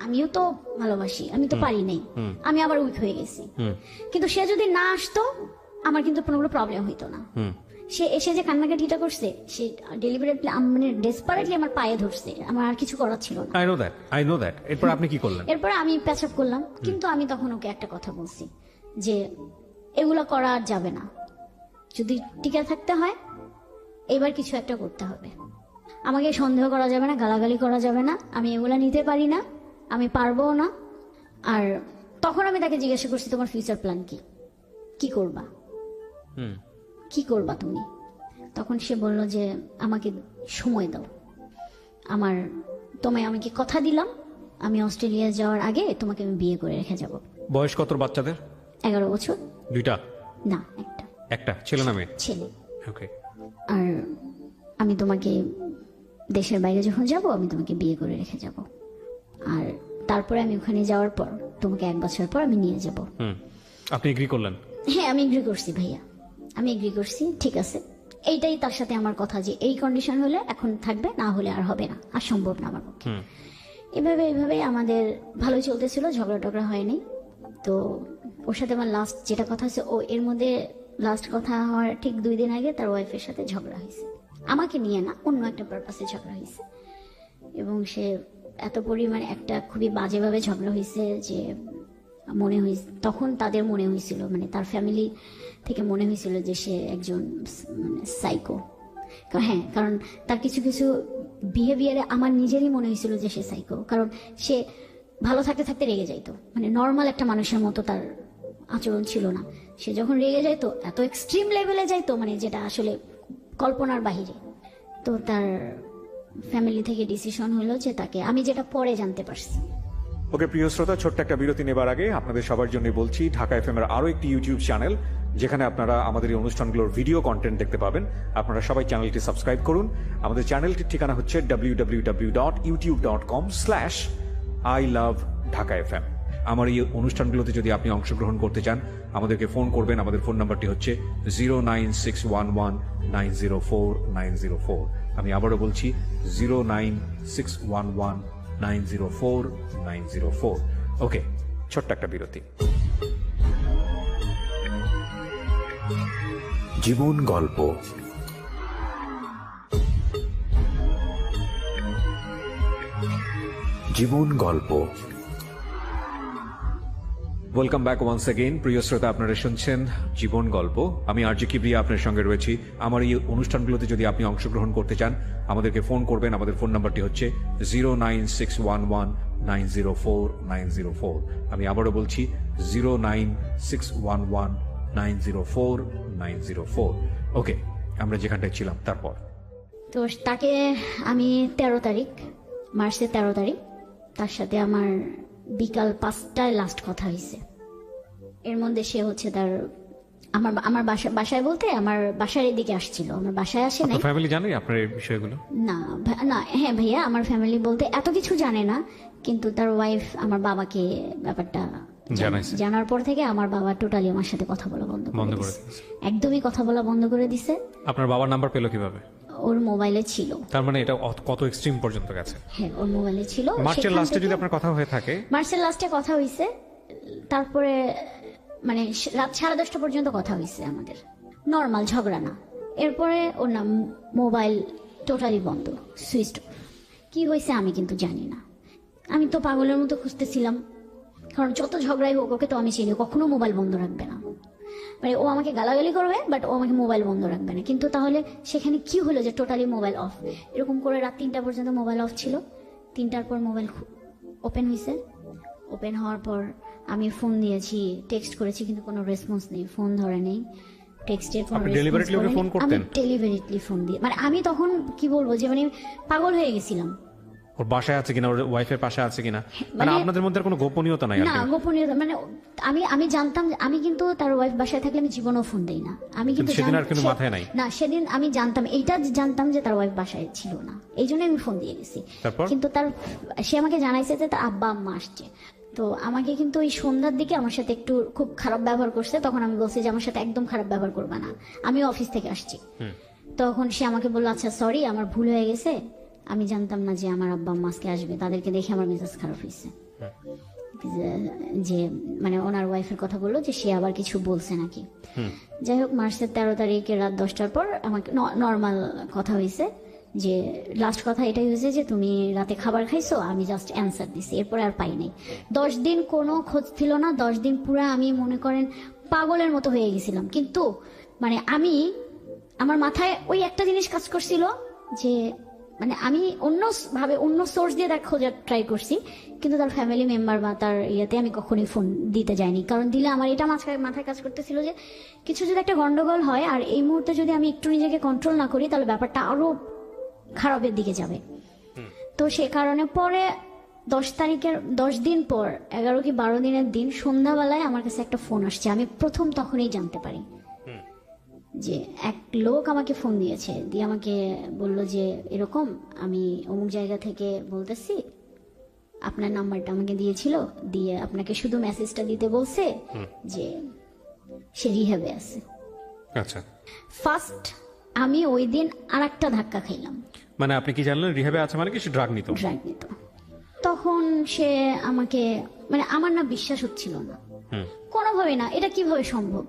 আমিও তো ভালোবাসি, আমি তো পারি নাই, আমি আবার উইক হয়ে গেছি। কিন্তু সে যদি না আসতো আমার কিন্তু কোনো প্রবলেম হইতো না। সে এসে যে কান্নাকাটিটা করছে, সে ডেলিভারেটলি মানে ডেসপারেটলি আমার পায়ে ধরছে, আমার আর কিছু করার ছিল না। I know that. এরপর আপনি কি করলেন? এরপর আমি প্যাচ আপ করলাম, কিন্তু আমি তখন ওকে একটা কথা বলছি যে এগুলো করা আর যাবে না, যদি টিকে থাকতে হয় এবার কিছু একটা করতে হবে, আমাকে সন্দেহ করা যাবে না, গালাগালি করা যাবে না, আমি এগুলা নিতে পারি না, আমি পারবো না। আর তখন আমি তাকে জিজ্ঞাসা করছি, তোমার ফিউচার প্ল্যান কি, কি করবা, কি করবা তুমি? তখন সে বলল যে আমাকে সময় দাও, তোমায় আমাকে কথা দিলাম, আমি অস্ট্রেলিয়া যাওয়ার আগে তোমাকে আমি বিয়ে করে রেখে যাব। বয়স কত বাচ্চাদের? 11 বছর। দুইটা? না, একটা ছেলে না মেয়ে? ছেলে। ওকে। আর আমি তোমাকে দেশের বাইরে যখন যাব আমি তোমাকে বিয়ে করে রেখে যাব, আর তারপরে আমি ওখানে যাওয়ার পর তোমাকে 1 বছর পর আমি নিয়ে যাব। আপনি এগ্রি করলেন? হ্যাঁ, আমি এগ্রি করছি ভাইয়া, আমি এগ্রি করছি, ঠিক আছে। এইটাই তার সাথে আমার কথা, যে এই কন্ডিশন হলে এখন থাকবে, না হলে আর হবে না, আর সম্ভব না আমার পক্ষে। এভাবে আমাদের ভালোই চলতেছিল, ঝগড়া টগড়া হয়নি। তো ওর সাথে আমার লাস্ট যেটা কথা হচ্ছে, ও এর মধ্যে লাস্ট কথা হওয়ার ঠিক 2 দিন আগে তার ওয়াইফের সাথে ঝগড়া হয়েছে, আমাকে নিয়ে না, অন্য একটা পারপাসে ঝগড়া হয়েছে। এবং সে এত পরিমাণে একটা খুবই বাজেভাবে ঝগড়া হয়েছে যে মনে হয়েছে, তখন তাদের মনে হয়েছিল, মানে তার ফ্যামিলি থেকে মনে হয়েছিল যে সে একজন মানে সাইকো। হ্যাঁ, কারণ তার কিছু কিছু বিহেভিয়ারে আমার নিজেরই মনে হয়েছিল যে সে সাইকো, কারণ সে ভালো থাকতে থাকতে রেগে যাইতো, মানে নর্মাল একটা মানুষের মতো তার আচরণ ছিল না। সে যখন রেগে যাইতো এত এক্সট্রিম লেভেলে যাইতো, মানে যেটা আসলে কল্পনার বাহিরে। তো তার ফ্যামিলি থেকে ডিসিশন হলো যে তাকে, আমি যেটা পরে জানতে পারছি। ওকে প্রিয় শ্রোতা, ছোট্ট একটা বিরতি নেবার আগে আপনাদের সবার জন্য বলছি, ঢাকা এফএম এর আরো একটি ইউটিউব চ্যানেল, যেখানে আপনারা আমাদের এই অনুষ্ঠানগুলোর ভিডিও কন্টেন্ট দেখতে পাবেন। আপনারা সবাই চ্যানেলটি সাবস্ক্রাইব করুন। আমাদের চ্যানেলটির ঠিকানা হচ্ছে www.youtube.com/iloveDhakaFM। আমার এই অনুষ্ঠানগুলোতে যদি আপনি অংশগ্রহণ করতে চান, আমাদেরকে ফোন করবেন। আমাদের ফোন নাম্বারটি হচ্ছে 09611904904। আমি আবারও বলছি 09611904904। ওকে, ছোট্ট একটা বিরতি। জীবন গল্প। জীবন গল্প। Welcome back once again. প্রিয় শ্রোতা, আপনারা শুনছেন জীবন গল্প। আমি আরজি কিবরিয়া আপনার সঙ্গে রয়েছি। আমার এই অনুষ্ঠানগুলোতে যদি আপনি অংশগ্রহণ করতে চান, আমাদেরকে ফোন করবেন। আমাদের ফোন নাম্বারটি হচ্ছে 09611904904। আমি আবারও বলছি 09611904904। ওকে, আমরা যেখানটায় ছিলাম তারপর। তো তাকে আমি 13 তারিখ, মার্চের 13 তারিখ তার সাথে আমার বিকাল 5টায় লাস্ট কথা হয়েছে। এর মধ্যে সে হচ্ছে তার আমার বাসায় বলতে আমার বাসার এদিকে আসছিল, আমার বাসায় আসে নাই। আপনার ফ্যামিলি জানে আপনার এই বিষয়গুলো? না না, হ্যাঁ ভাইয়া, আমার ফ্যামিলি বলতে এত কিছু জানে না, কিন্তু তার ওয়াইফ আমার বাবাকে ব্যাপারটা জানাইছে। জানার পর থেকে আমার বাবা টোটালি আমার সাথে কথা বলা বন্ধ করে দিয়েছে, একদমই কথা বলা বন্ধ করে দিছে। আপনার বাবার নাম্বার পেলো কিভাবে? ওর মোবাইলে ছিল। তার মানে এটা কত এক্সট্রিম পর্যন্ত গেছে? হ্যাঁ, ওর মোবাইলে ছিল। মার্চের লাস্টে যদি আপনার কথা হয়ে থাকে? মার্চের লাস্টে কথা হইছে, তারপরে মানে রাত 10:30 পর্যন্ত কথা হইছে আমাদের, নর্মাল ঝগড়া না। এরপরে ওর নাম মোবাইল টোটালি বন্ধ, সুইচ অফ। কি হয়েছে আমি কিন্তু জানি না, আমি তো পাগলের মতো খুঁজতেছিলাম, কারণ যত ঝগড়াই হোক ওকে তো আমি চিনি, কখনো মোবাইল বন্ধ রাখবে না। মানে ও আমাকে গালাগালি করবে, বাট ও আমাকে মোবাইল বন্ধ রাখবে না। কিন্তু তাহলে সেখানে কি হলো যে টোটালি মোবাইল অফ? এরকম করে রাত 3টা পর্যন্ত মোবাইল অফ ছিল। 3টার পর মোবাইল ওপেন হয়েছে। ওপেন হওয়ার পর আমি ফোন দিয়েছি, টেক্সট করেছি, কিন্তু কোনো রেসপন্স নেই, ফোন ধরে নেই, টেক্সটের কোনো রেসপন্স ডেলিভারিটলি ওকে ফোন করতেন? আমি ডেলিভারিটলি ফোন দিয়ে, মানে আমি তখন কি বলবো যে মানে পাগল হয়ে গেছিলাম। ওর বাসায় আছে কিনা, ওর ওয়াইফের পাশে আছে কিনা, মানে আপনাদের মধ্যে কোনো গোপনীয়তা নাই? না, গোপনীয়তা মানে আমি জানতাম, আমি কিন্তু তার ওয়াইফ বাসায় থাকলে আমি জীবনেও ফোন দেই না। আমি কিন্তু সেদিন আর কোনো মাথায় নাই? না, সেদিন আমি জানতাম, এইটা জানতাম যে তার ওয়াইফ বাসায় ছিল না, এই জন্য আমি ফোন দিয়ে গেছি। কিন্তু সে আমাকে জানাইছে যে তার আব্বা আম্মা আসছে। তো আমাকে কিন্তু ওই সন্ধ্যার দিকে আমার সাথে একটু খুব খারাপ ব্যবহার করছে। তখন আমি বলছি যে আমার সাথে একদম খারাপ ব্যবহার করবে না, আমি অফিস থেকে আসছি। তখন সে আমাকে বললো, আচ্ছা সরি, আমার ভুল হয়ে গেছে, আমি জানতাম না যে আমার আব্বা আম্মা আজকে আসবে, তাদেরকে দেখে আমার মেজাজ খারাপ হয়েছে। যে মানে ওনার ওয়াইফের কথা বললো যে সে আবার কিছু বলছে নাকি। যাই হোক, মার্চের 13 তারিখে রাত 10টার পর আমাকে নর্মাল কথা হয়েছে, যে লাস্ট কথা এটাই হয়েছে যে তুমি রাতে খাবার খাইছো, আমি জাস্ট অ্যান্সার দিছি, এরপরে আর পাই নাই। 10 দিন কোনো খোঁজ ছিল না। 10 দিন পুরো আমি মনে করেন পাগলের মতো হয়ে গেছিলাম। কিন্তু মানে আমার মাথায় ওই একটা জিনিস কাজ করছিল যে মানে আমি অন্য সোর্স দিয়ে তার খোঁজার ট্রাই করছি, কিন্তু তার ফ্যামিলি মেম্বার বা তার ইয়েতে আমি কখনোই ফোন দিতে যাইনি। কারণ দিলে আমার এটা মাথায় কাজ করতেছিল যে কিছু যদি একটা গন্ডগোল হয়, আর এই মুহূর্তে যদি আমি একটু নিজেকে কন্ট্রোল না করি, তাহলে ব্যাপারটা আরো খারাপের দিকে যাবে। তো সে কারণে পরে 10 তারিখের 10 দিন পর 11 কি 12 দিনের দিন সন্ধ্যাবেলায় আমার কাছে একটা ফোন আসছে। আমি প্রথম তখনই জানতে পারি যে এক লোক আমাকে ফোন দিয়েছে, দিয়ে আমাকে বললো যে এরকম আমি অমুক জায়গা থেকে বলতেছি, আপনার নাম্বারটা আমাকে দিয়েছিল, দিয়ে আপনাকে শুধু মেসেজটা দিতে বলছে যে সে রিহ্যাবে আছে। আচ্ছা, ফার্স্ট আমি ওই দিন আরেকটা ধাক্কা খাইলাম। মানে আপনি কি জানলেন রিহ্যাবে আছে? মানে কি সে ড্রাগ নিত? তখন সে আমাকে মানে আমার না বিশ্বাস হচ্ছিল না, কোনোভাবে না, এটা কিভাবে সম্ভব?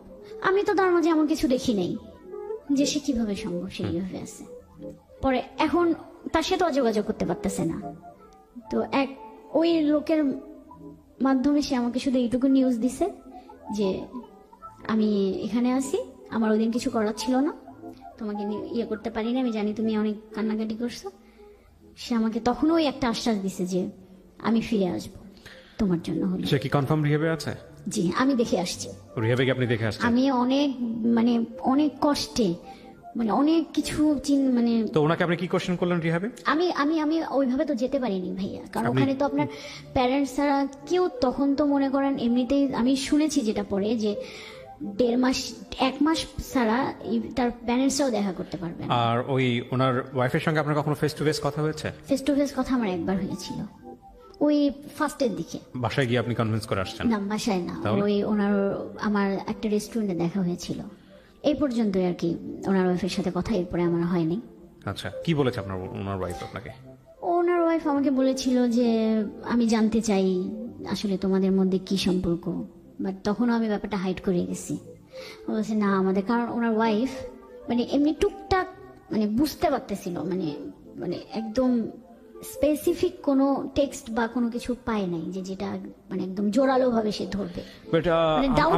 আমি তো তার মাঝে এমন কিছু দেখি নাই যে সে কিভাবে সম্ভব সে এইভাবে আছে। পরে এখন তার সাথে যোগাযোগ করতে পারতেছে না। তো ওই লোকের মাধ্যমে সে আমাকে শুধু এইটুকু নিউজ দিছে যে আমি এখানে আছি, আমার ওই দিন কিছু করার ছিল না, তোমাকে ইয়ে করতে পারি না, আমি জানি তুমি অনেক কান্নাকাটি করছো। সে আমাকে তখনও ওই একটা আশ্বাস দিছে যে আমি ফিরে আসবো তোমার জন্য। হলো সে কি কনফার্ম রিহ্যাবে আছে? জি, আমি দেখে আসছি। রিহ্যাবে কি আপনি দেখে আসছেন? আমি অনেক কষ্টে মানে অনেক কিছু মানে। তো ওনাকে আপনি কি কোশ্চেন করলেন রিহ্যাবে? আমি ওইভাবে তো যেতে পারিনি ভাইয়া, কারণ ওখানে তো আপনার প্যারেন্টস ছাড়া কেউ, তখন তো মনে করেন এমনিতেই আমি শুনেছি যেটা পরে যে 1.5 মাস 1 মাস ছাড়া তার প্যারেন্টসরাও দেখা করতে পারবে না। আর ওই ওনার ওয়াইফের সঙ্গে আপনার কখনো ফেস টু ফেস কথা হয়েছে? ফেস টু ফেস কথা আমার একবার হয়েছিল, ওই ফার্স্টের দিকে। বাসায় গিয়ে আপনি কনভিন্স করে আসছেন? না, বাসায় না, ওই আমার একটা রেস্টুরেন্টে দেখা হয়েছিল, এই পর্যন্তই আর কি। ওনার ওয়াইফের সাথে কথা এরপরে আমার হয়নি। আচ্ছা, কি বলেছে ওনার ওয়াইফ আপনাকে? ওনার ওয়াইফ আমাকে বলেছিল যে আমি জানতে চাই আসলে তোমাদের মধ্যে কি সম্পর্ক, বাট তখনও আমি ব্যাপারটা হাইড করে গেছি। বলছে না আমাদের, কারণ ওনার ওয়াইফ মানে এমনি টুকটাক মানে বুঝতে পারতেছিল, মানে একদম স্পেসিফিক কোনো টেক্সট বা কোনো কিছু পায় নাই যে যেটা মানে একদম জোরালো ভাবে সে ধরবে।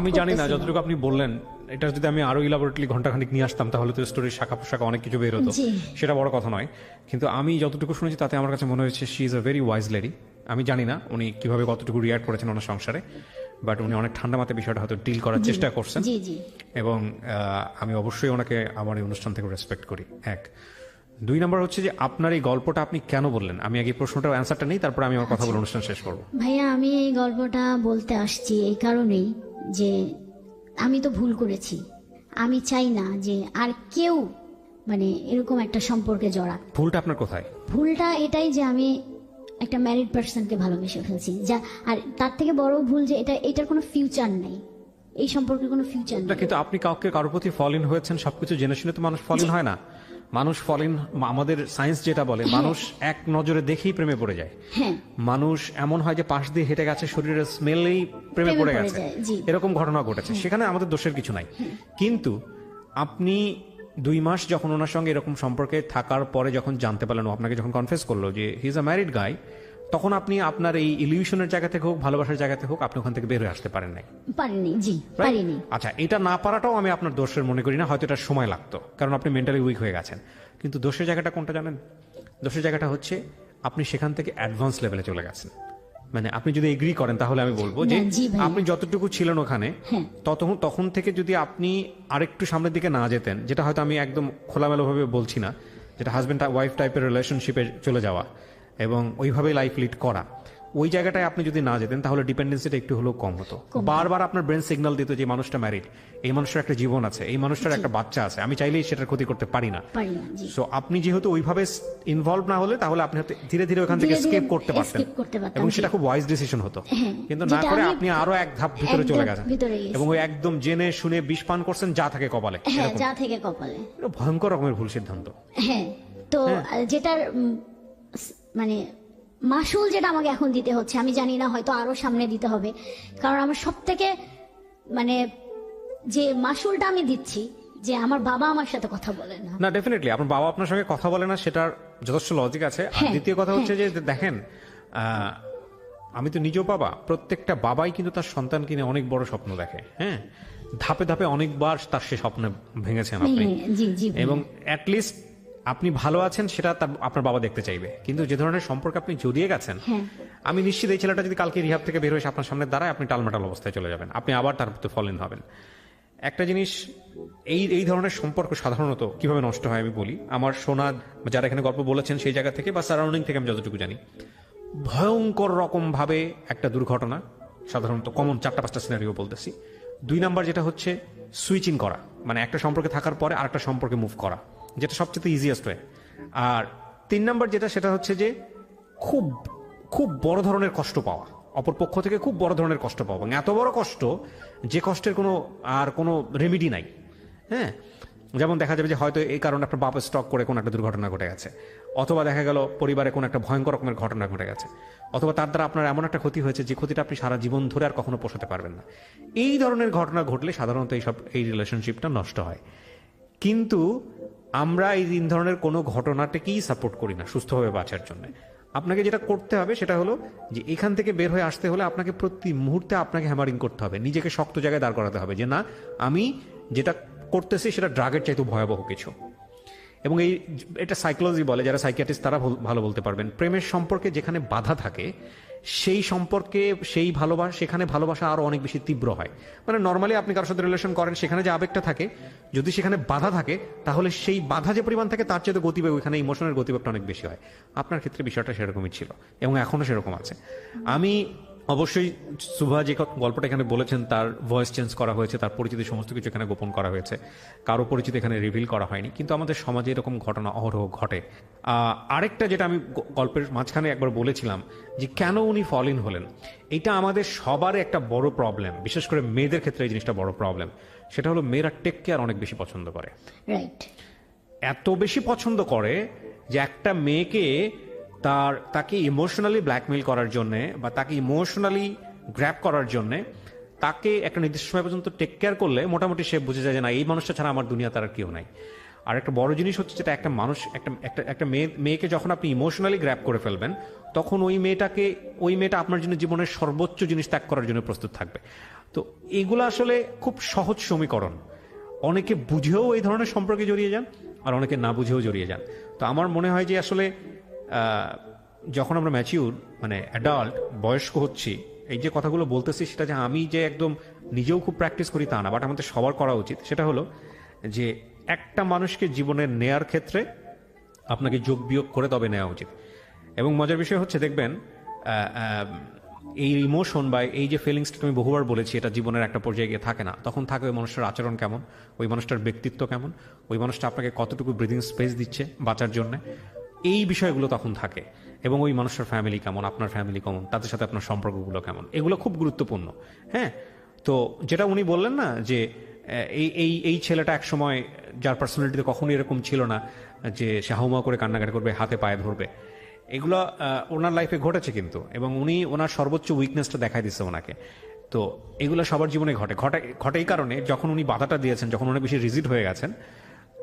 আমি জানি না, যতটুকু আপনি বললেন এটা যদি আমি আরো ইলাবোরেটলি ঘন্টাখানিক নিয়ে আসতাম তাহলে তো স্টোরির শাখা পোশাখা অনেক কিছু বের হতো, সেটা বড় কথা নয়। কিন্তু আমি যতটুকু শুনেছি তাতে আমার কাছে মনে হয়েছে she is a very wise lady. আমি জানি না উনি কিভাবে কতটুকু রিয়াক্ট করেছেন ওনার সংসারে, বাট উনি অনেক ঠান্ডা মাথায় বিষয়টা হয়তো ডিল করার চেষ্টা করছেন। এবং আমি অবশ্যই ওনাকে আমার এই অনুষ্ঠান থেকে রেসপেক্ট করি। 1 2 নম্বর হচ্ছে যে আপনার এই গল্পটা আপনি কেন বললেন? আমি আগে প্রশ্নটার অ্যান্সারটা নেই, তারপরে আমি আমার কথা বলে অনুষ্ঠান শেষ করবো। ভাইয়া, আমি এই গল্পটা বলতে আসছি এই কারণেই যে আমি তো ভুল করেছি, আমি চাই না যে আর কেউ মানে এরকম একটা সম্পর্কে জড়া। ভুলটা আপনার কোথায়? ভুলটা এটাই যে আমি একটা ম্যারিড পার্সনকে ভালোবেসে ফেলছি, যা আর তার থেকে বড় ভুল যে এটার কোনো ফিউচার নেই, এই সম্পর্কের কোনো ফিউচার নেই। কিন্তু আপনি কারোর প্রতি ফল ইন হয়েছেন, সবকিছু জেনে শুনে তো মানুষ ফল ইন হয় না। মানুষ ফল ইন, আমাদের সায়েন্স যেটা বলে মানুষ এক নজরে দেখেই প্রেমে পড়ে যায়। হ্যাঁ, মানুষ এমন হয় যে পাশ দিয়ে হেঁটে গেছে, শরীরের স্মেলেই প্রেমে পড়ে গেছে, যায়, জি। এরকম ঘটনা ঘটেছে। সেখানে আমাদের দোষের কিছু নাই। কিন্তু আপনি 2 মাস যখন ওনার সঙ্গে এরকম সম্পর্কে থাকার পরে যখন জানতে পারলেন, ও আপনাকে যখন কনফেস করলো যে হি ইজ আ ম্যারিড গাই, তখন আপনি আপনার এই ইলিউশনের জায়গা থেকে হোক, ভালোবাসার জায়গা থেকে হোক, আপনি ওখান থেকে বের হয়ে আসতে পারেন নাই। পারিনি, জি Right? পারিনি। আচ্ছা, এটা না পারাটাও আমি আপনার দোষের মনে করি না, হয়তো এটা সময় লাগতো, কারণ আপনি মেন্টালি উইক হয়ে গেছেন। কিন্তু দোষের জায়গাটা কোনটা জানেন? দোষের জায়গাটা হচ্ছে আপনি সেখান থেকে অ্যাডভান্স লেভেলে চলে গেছেন। মানে আপনি যদি এগ্রি করেন তাহলে আমি বলবো যে না, জি ভাই। আপনি যতটুকু ছিলেন ওখানে, হ্যাঁ। তখন থেকে যদি আপনি আরেকটু সামনের দিকে না যেতেন, যেটা হয়তো আমি একদম খোলামেলাভাবে বলছি না, যেটা হাজব্যান্ড ওয়াইফ টাইপের রিলেশনশিপে চলে যাওয়া এবং ওইভাবেই লাইফ লিড করা, ওই জায়গাটায় আপনি যদি না যেতেন তাহলে ডিপেন্ডেন্সিটা একটু হলেও কম হতো। বারবার আপনার ব্রেন সিগন্যাল দিত যে মানুষটা ম্যারিড, এই মানুষটার একটা জীবন আছে, এই মানুষটার একটা বাচ্চা আছে, আমি চাইলেই সেটার ক্ষতি করতে পারি না। জি। সো আপনি যেহেতু ওইভাবে ইনভলভ না হলে, তাহলে আপনি হয়তো ধীরে ধীরে ওখান থেকে ধীরে ধীরে স্কেপ করতে পারতেন escape করতে পারতাম, এবং জি। সেটা খুব ওয়াইজ ডিসিশন হতো। হ্যাঁ, কিন্তু না যেটা করে আমি আপনি আরো এক ধাপ ভিতরে এক চলে ধাপ গেছেন ভিতরে গেছি। এবং ওই একদম জেনে শুনে বিষ পান করছেন যা থাকে কপালে। হ্যাঁ, এরকম। যা থেকে কপালে। এটা ভয়ঙ্কর রকমের ভুল সিদ্ধান্ত। হ্যাঁ, তো যেটার মানে মাসুল যেটা আমাকে এখন দিতে হচ্ছে, আমি জানি না হয়তো আরো সামনে দিতে হবে, কারণ আমার সব থেকে মানে যে মাসুলটা আমি দিচ্ছি যে আমার বাবা আমার সাথে কথা বলে না। না, ডেফিনেটলি আপনার বাবা আপনার সঙ্গে কথা বলে না, সেটার যথেষ্ট লজিক আছে। আর হ্যাঁ, দ্বিতীয় কথা হচ্ছে যে দেখেন, আমি তো নিজেও বাবা, প্রত্যেকটা বাবাই কিন্তু তার সন্তানকে নিয়ে অনেক বড় স্বপ্ন দেখে। হ্যাঁ, ধাপে ধাপে অনেকবার তার সে স্বপ্ন ভেঙেছেন আপনি, জি জি ভাই। এবং অ্যাটলিস্ট আপনি ভালো আছেন সেটা আপনার বাবা দেখতে চাইবে। কিন্তু যে ধরনের সম্পর্কে আপনি জড়িয়ে গেছেন, হ্যাঁ। আমি নিশ্চিত এই ছেলেটা যদি কালকে রিহাব থেকে বের হয়ে এসে আপনার সামনে দাঁড়ায়, আপনি টালমাটাল অবস্থায় চলে যাবেন, আপনি আবার তার প্রতি ফল ইন হবেন। একটা জিনিস, এই ধরনের সম্পর্ক সাধারণত কিভাবে নষ্ট হয় আমি বলি। আমার শোনা যারা এখানে গল্প বলেছেন সেই জায়গা থেকে বা সারাউন্ডিং থেকে আমি যতটুকু জানি, ভয়ঙ্কর রকম ভাবে একটা দুর্ঘটনা, সাধারণত কমন 4-5টা সিনারিও বলতেছি। 2 নাম্বার যেটা হচ্ছে সুইচিং করা, মানে একটা সম্পর্কে থাকার পরে আরেকটা সম্পর্কে মুভ করা, যেটা সবচেয়ে ইজিয়েস্ট ওয়ে। আর 3 নাম্বার যেটা, সেটা হচ্ছে যে খুব খুব বড় ধরনের কষ্ট পাওয়া, অপর পক্ষ থেকে খুব বড় ধরনের কষ্ট পাওয়া, এবং এত বড় কষ্ট যে কষ্টের কোনো রেমিডি নাই। হ্যাঁ, যেমন দেখা যাবে যে হয়তো এই কারণে আপনার বাপ স্টক করে কোনো একটা দুর্ঘটনা ঘটে গেছে, অথবা দেখা গেল পরিবারে কোনো একটা ভয়ঙ্কর রকমের ঘটনা ঘটে গেছে, অথবা তার দ্বারা আপনার এমন একটা ক্ষতি হয়েছে যে ক্ষতিটা আপনি সারা জীবন ধরে আর কখনো পোষাতে পারবেন না। এই ধরনের ঘটনা ঘটলে সাধারণত এই রিলেশনশিপটা নষ্ট হয়। কিন্তু আমরা এই 3 ধরনের কোনো ঘটনাটাকেই সাপোর্ট করি না সুস্থভাবে বাঁচার জন্য। আপনাকে যেটা করতে হবে সেটা হলো যে এখান থেকে বের হয়ে আসতে হলে আপনাকে প্রতি মুহূর্তে আপনাকে হ্যামারিং করতে হবে, নিজেকে শক্ত জায়গায় দাঁড় করাতে হবে যে না, আমি যেটা করতেছি সেটা ড্রাগের চাইতে ভয়াবহ কিছু। এবং এটা সাইকোলজি বলে, যারা সাইকিয়াট্রিস্ট তারা ভালো বলতে পারবেন। প্রেমের সম্পর্কে যেখানে বাধা থাকে সেই সম্পর্কে সেখানে ভালোবাসা আরো অনেক বেশি তীব্র হয়। মানে নর্মালি আপনি কারোর সাথে রিলেশন করেন, সেখানে যে আবেগটা থাকে, যদি সেখানে বাধা থাকে তাহলে সেই বাধা যে পরিমাণ থাকে তার চেয়ে গতিবেগ, ওইখানে ইমোশনের গতিবেগটা অনেক বেশি হয়। আপনার ক্ষেত্রে বিষয়টা সেরকমই ছিল এবং এখনো সেরকম আছে। আমি অবশ্যই সুভা যে গল্পটা এখানে বলেছেন তার ভয়েস চেঞ্জ করা হয়েছে, তার পরিচিতি সমস্ত কিছু এখানে গোপন করা হয়েছে, কারো পরিচিতি এখানে রিভিল করা হয়নি, কিন্তু আমাদের সমাজে এরকম ঘটনা অহরহ ঘটে। আরেকটা যেটা আমি গল্পের মাঝখানে একবার বলেছিলাম যে কেন উনি ফল ইন হলেন, এটা আমাদের সবার একটা বড় প্রবলেম, বিশেষ করে মেয়েদের ক্ষেত্রে এই জিনিসটা বড় প্রবলেম। সেটা হলো মেয়েরা টেক কেয়ার অনেক বেশি পছন্দ করে। রাইট। এত বেশি পছন্দ করে যে একটা মেয়েকে তাকে ইমোশনালি ব্ল্যাকমেইল করার জন্যে বা তাকে ইমোশনালি গ্র্যাব করার জন্যে তাকে একটা নির্দিষ্ট সময় পর্যন্ত টেক কেয়ার করলে মোটামুটি সে বুঝে যায় যে না, এই মানুষটা ছাড়া আমার দুনিয়া তার আর কেউ নাই। আর একটা বড় জিনিস হচ্ছে যেটা, একটা মানুষ একটা মেয়েকে যখন আপনি ইমোশনালি গ্র্যাব করে ফেলবেন, তখন ওই মেয়েটা আপনার জন্য জীবনের সর্বোচ্চ জিনিস ত্যাগ করার জন্য প্রস্তুত থাকবে। তো এগুলো আসলে খুব সহজ সমীকরণ। অনেকে বুঝেও এই ধরনের সম্পর্কে জড়িয়ে যান, আর অনেকে না বুঝেও জড়িয়ে যান। তো আমার মনে হয় যে আসলে যখন আমরা ম্যাচিউর মানে অ্যাডাল্ট বয়স্ক হচ্ছি, এই যে কথাগুলো বলতেছি সেটা যে আমি যে একদম নিজেও খুব প্র্যাকটিস করি তা না, বাট আমাদের সবার করা উচিত। সেটা হলো যে একটা মানুষকে জীবনে নেয়ার ক্ষেত্রে আপনাকে যোগ বিয়োগ করে তবে নেওয়া উচিত। এবং মজার বিষয় হচ্ছে দেখবেন এই ইমোশন বা এই যে ফিলিংসটা তুমি বহুবার বলেছি, এটা জীবনের একটা পর্যায়ে গিয়ে থাকে না, তখন থাকে ওই মানুষটার আচরণ কেমন, ওই মানুষটার ব্যক্তিত্ব কেমন, ওই মানুষটা আপনাকে কতটুকু ব্রিদিং স্পেস দিচ্ছে বাঁচার জন্য, এই বিষয়গুলো তখন থাকে। এবং ওই মানুষটার ফ্যামিলি কেমন, আপনার ফ্যামিলি কেমন, তাদের সাথে আপনার সম্পর্কগুলো কেমন, এগুলো খুব গুরুত্বপূর্ণ। হ্যাঁ, তো যেটা উনি বললেন না যে এই ছেলেটা এক সময় যার পার্সোনালিটিতে কখনোই এরকম ছিল না যে সে হাউমাউ করে কান্নাকাটি করবে, হাতে পায়ে ধরবে, এগুলো ওনার লাইফে ঘটেছে কিন্তু, এবং উনি ওনার সর্বোচ্চ উইকনেসটা দেখাই দিচ্ছে ওনাকে। তো এগুলো সবার জীবনে ঘটে এই কারণে যখন উনি বাধাটা দিয়েছেন, যখন উনি বেশি রিজিড হয়ে গেছেন,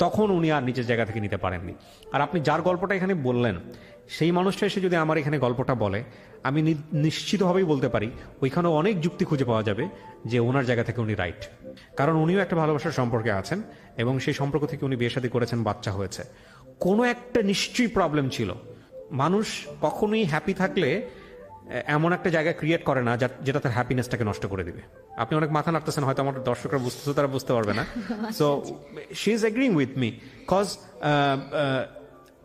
তখন উনি আর নিজের জায়গা থেকে নিতে পারেননি। আর আপনি যার গল্পটা এখানে বললেন, সেই মানুষটা এসে যদি আমার এখানে গল্পটা বলে, আমি নিশ্চিতভাবেই বলতে পারি ওইখানেও অনেক যুক্তি খুঁজে পাওয়া যাবে যে ওনার জায়গা থেকে উনি রাইট। কারণ উনিও একটা ভালোবাসার সম্পর্কে আছেন, এবং সেই সম্পর্ক থেকে উনি বিয়ে শাদী করেছেন, বাচ্চা হয়েছে, কোনো একটা নিশ্চয়ই প্রবলেম ছিল। মানুষ কখনোই হ্যাপি থাকলে এমন একটা জায়গা ক্রিয়েট করে না যেটা তার হ্যাপিনেসটাকে নষ্ট করে দিবে। আপনি অনেক মাথা নাড়তেছেন, হয়তো আমার দর্শকরা বুঝতেছে, তারা বুঝতে পারবে না। So she is agreeing with me, cause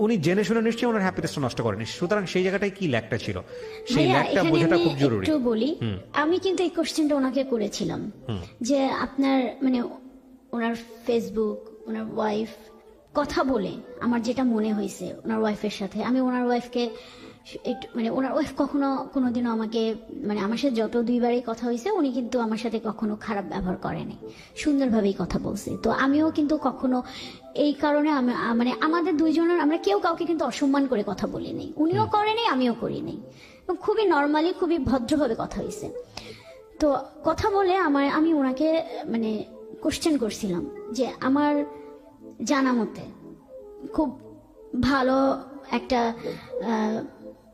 উনি জেনে শুনে নিশ্চয়ই ওনার হ্যাপিনেসটা নষ্ট করেনি। সুতরাং সেই জায়গাটায় কি ল্যাকটা ছিল, সেই ল্যাকটা বোঝাটা খুব জরুরি। একটু বলি, আমি কিন্তু এই কোশ্চেনটা ওনাকে করেছিলাম যে আপনার মানে ওনার ফেসবুক, ওনার ওয়াইফ কথা বলে আমার যেটা মনে হয়েছে ওনার ওয়াইফের সাথে, আমি ওনার ওয়াইফকে একটু মানে ওনার ওয়াইফ কখনো কোনোদিনও আমাকে মানে আমার সাথে যত দুইবারই কথা হয়েছে উনি কিন্তু আমার সাথে কখনো খারাপ ব্যবহার করেনি, সুন্দরভাবেই কথা বলছে। তো আমিও কিন্তু কখনো এই কারণে মানে আমাদের দুইজনের আমরা কেউ কাউকে কিন্তু অসম্মান করে কথা বলিনি, উনিও করেনি আমিও করিনি, খুবই নর্মালি খুবই ভদ্রভাবে কথা হয়েছে। তো কথা বলে আমি ওনাকে মানে কোশ্চেন করছিলাম যে আমার জানা মতে খুব ভালো একটা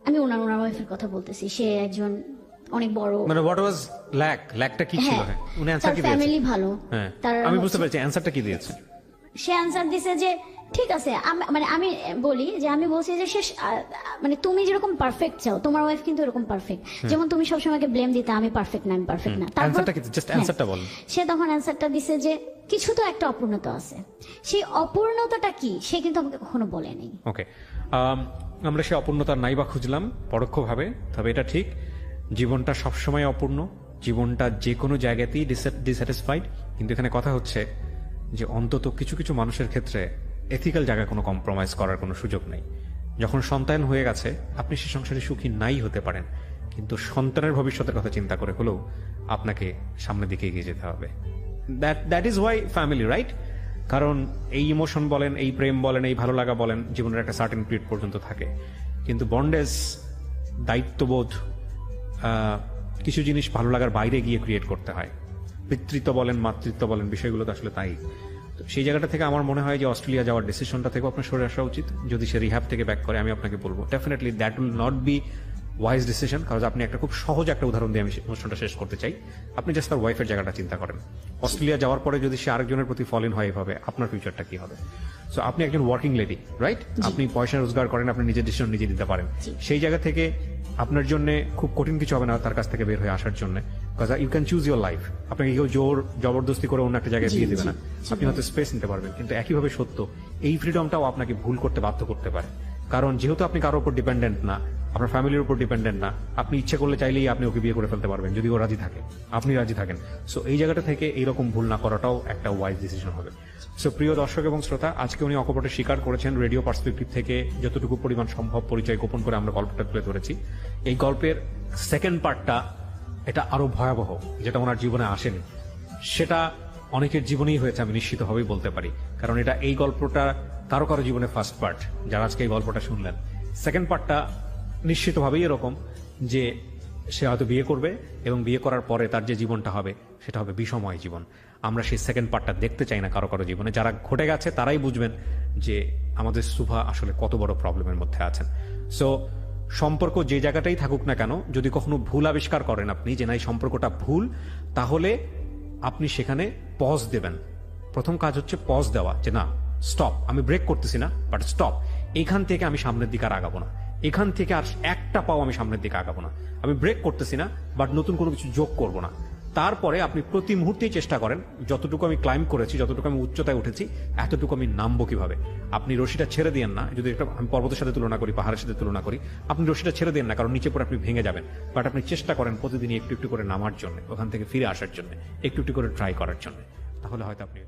আমি ওনার ওয়াইফের কথা বলতেছি, সে একজন অনেক বড়, মানে হোয়াট ওয়াজ ল্যাকটা কি ছিল? হ্যাঁ, উনি অ্যানসার কি দিয়েছেন? ফ্যামিলি ভালো, হ্যাঁ তার আমি বুঝতে পেরেছি অ্যানসারটা কি দিয়েছে। সে অ্যানসার দিছে যে ঠিক আছে, মানে আমি বলি যে আমি বলছি যে সে মানে তুমি যেরকম পারফেক্ট চাও তোমার ওয়াইফ কিন্তু এরকম পারফেক্ট, যেমন তুমি সবসময় ব্লেম দিতে আমি পারফেক্ট না, আমি পারফেক্ট না। অ্যানসারটা কি? জাস্ট অ্যানসারটা বলুন। সে তখন অ্যানসারটা দিছে যে কিছু তো একটা অপূর্ণতা আছে, সেই অপূর্ণতাটা কি সে কিন্তু আমাকে কখনো বলেনি। ওকে, আমরা সে অপূর্ণতার নাইবা খুঁজলাম পরোক্ষভাবে, তবে এটা ঠিক জীবনটা সবসময় অপূর্ণ, জীবনটা যে কোনো জায়গাতেই ডিস্যাটিসফাইড। কিন্তু এখানে কথা হচ্ছে যে অন্তত কিছু কিছু মানুষের ক্ষেত্রে এথিক্যাল জায়গায় কোনো কম্প্রোমাইজ করার কোনো সুযোগ নেই। যখন সন্তান হয়ে গেছে আপনি সে সংসারে সুখী নাই হতে পারেন, কিন্তু সন্তানের ভবিষ্যতের কথা চিন্তা করে হলেও আপনাকে সামনের দিকে এগিয়ে যেতে হবে। That is Y family, right? কারণ এই ইমোশন বলেন, এই প্রেম বলেন, এই ভালো লাগা বলেন, জীবনের একটা সার্টেন পিরিয়ড পর্যন্ত থাকে, কিন্তু বন্ডেজ, দায়িত্ববোধ, কিছু জিনিস ভালো লাগার বাইরে গিয়ে ক্রিয়েট করতে হয়। পিতৃত্ব বলেন, মাতৃত্ব বলেন, বিষয়গুলো তো আসলে তাই। তো সেই জায়গাটা থেকে আমার মনে হয় যে অস্ট্রেলিয়া যাওয়ার ডিসিশনটা থেকে আপনার সরে আসা উচিত। যদি সে রিহ্যাব থেকে ব্যাক করে, আমি আপনাকে বলবো definitely that will not be wise decision. কারণ আপনি একটা খুব সহজ একটা উদাহরণ দিয়ে আমি অনুষ্ঠানটা শেষ করতে চাই। আপনি জাস্ট তার ওয়াইফের জায়গাটা চিন্তা করেন। অস্ট্রেলিয়া যাওয়ার পরে যদি সে আরেকজনের প্রতি ফল ইন হয় এভাবে, আপনার ফিউচারটা কি হবে? সো আপনি একজন ওয়ার্কিং লেডি, রাইট? আপনি পয়সা রোজগার করেন, আপনি নিজের ডিসিশন নিজে দিতে পারেন। সেই জায়গা থেকে আপনার জন্য খুব কঠিন কিছু হবে না তার কাছ থেকে বের হয়ে আসার জন্য। Because you can choose your life. আপনাকে কেউ জবরদস্তি করে অন্য একটা জায়গায় দিয়ে দেবে না, আপনি হয়তো স্পেস নিতে পারবেন। কিন্তু একইভাবে সত্য, এই ফ্রিডমটাও আপনাকে ভুল করতে বাধ্য করতে পারে। কারণ যেহেতু আপনি কারোর উপর ডিপেন্ডেন্ট না, আপনার ফ্যামিলির উপর ডিপেন্ডেন্ট না, আপনি ইচ্ছে করলে চাইলেই আপনি ওকে বিয়ে করে ফেলতে পারবেন যদি ও রাজি থাকে, আপনি রাজি থাকেন। সো এই জায়গাটা থেকে এইরকম ভুল না করাটাও একটা ওয়াইজ ডিসিশন হবে। সো প্রিয় দর্শক এবং শ্রোতা, আজকে উনি অকপটে স্বীকার করেছেন রেডিও পার্সপেক্টিভ থেকে যতটুকু পরিমাণ সম্ভব পরিচয় গোপন করে আমরা গল্পটা তুলে ধরেছি। এই গল্পের সেকেন্ড পার্টটা এটা আরো ভয়াবহ, যেটা ওনার জীবনে আসেনি, সেটা অনেকের জীবনেই হয়েছে, আমি নিশ্চিতভাবেই বলতে পারি। কারণ এটা এই গল্পটা কারো কারো জীবনে ফার্স্ট পার্ট, যারা আজকে এই গল্পটা শুনলেন। সেকেন্ড পার্টটা নিশ্চিতভাবেই এরকম যে সে হয়তো বিয়ে করবে, এবং বিয়ে করার পরে তার যে জীবনটা হবে সেটা হবে বিষময় জীবন। আমরা সেই সেকেন্ড পার্টটা দেখতে চাই না কারো কারো জীবনে। যারা ঘটে গেছে তারাই বুঝবেন যে আমাদের সুভা আসলে কত বড় প্রবলেমের মধ্যে আছেন। সো সম্পর্ক যে জায়গাটাই থাকুক না কেন, যদি কখনো ভুল আবিষ্কার করেন আপনি যে না এই সম্পর্কটা ভুল, তাহলে আপনি সেখানে পজ দেবেন। প্রথম কাজ হচ্ছে পজ দেওয়া, যে না স্টপ, আমি ব্রেক করতেছি না, বাট স্টপ, এখান থেকে আমি সামনের দিকে আর আগাবো না, এখান থেকে আর একটা পাও আমি সামনের দিকে আগাবো না। আমি ব্রেক করতেছি না, বাট নতুন কোনো কিছু যোগ করবো না। তারপরে আপনি প্রতি মুহূর্তেই চেষ্টা করেন যতটুকু আমি ক্লাইম্ব করেছি, যতটুকু আমি উচ্চতায় উঠেছি, এতটুকু আমি নামবো কিভাবে। আপনি রশিটা ছেড়ে দিয়েন না। যদি একটা আমি পর্বতের সাথে তুলনা করি, পাহাড়ের সাথে তুলনা করি, আপনি রশিটা ছেড়ে দেন না, কারণ নিচে পরে আপনি ভেঙে যাবেন। বাট আপনি চেষ্টা করেন প্রতিদিন একটু একটু করে নামার জন্য, ওখান থেকে ফিরে আসার জন্য, একটু একটু করে ট্রাই করার জন্য। তাহলে হয়তো আপনি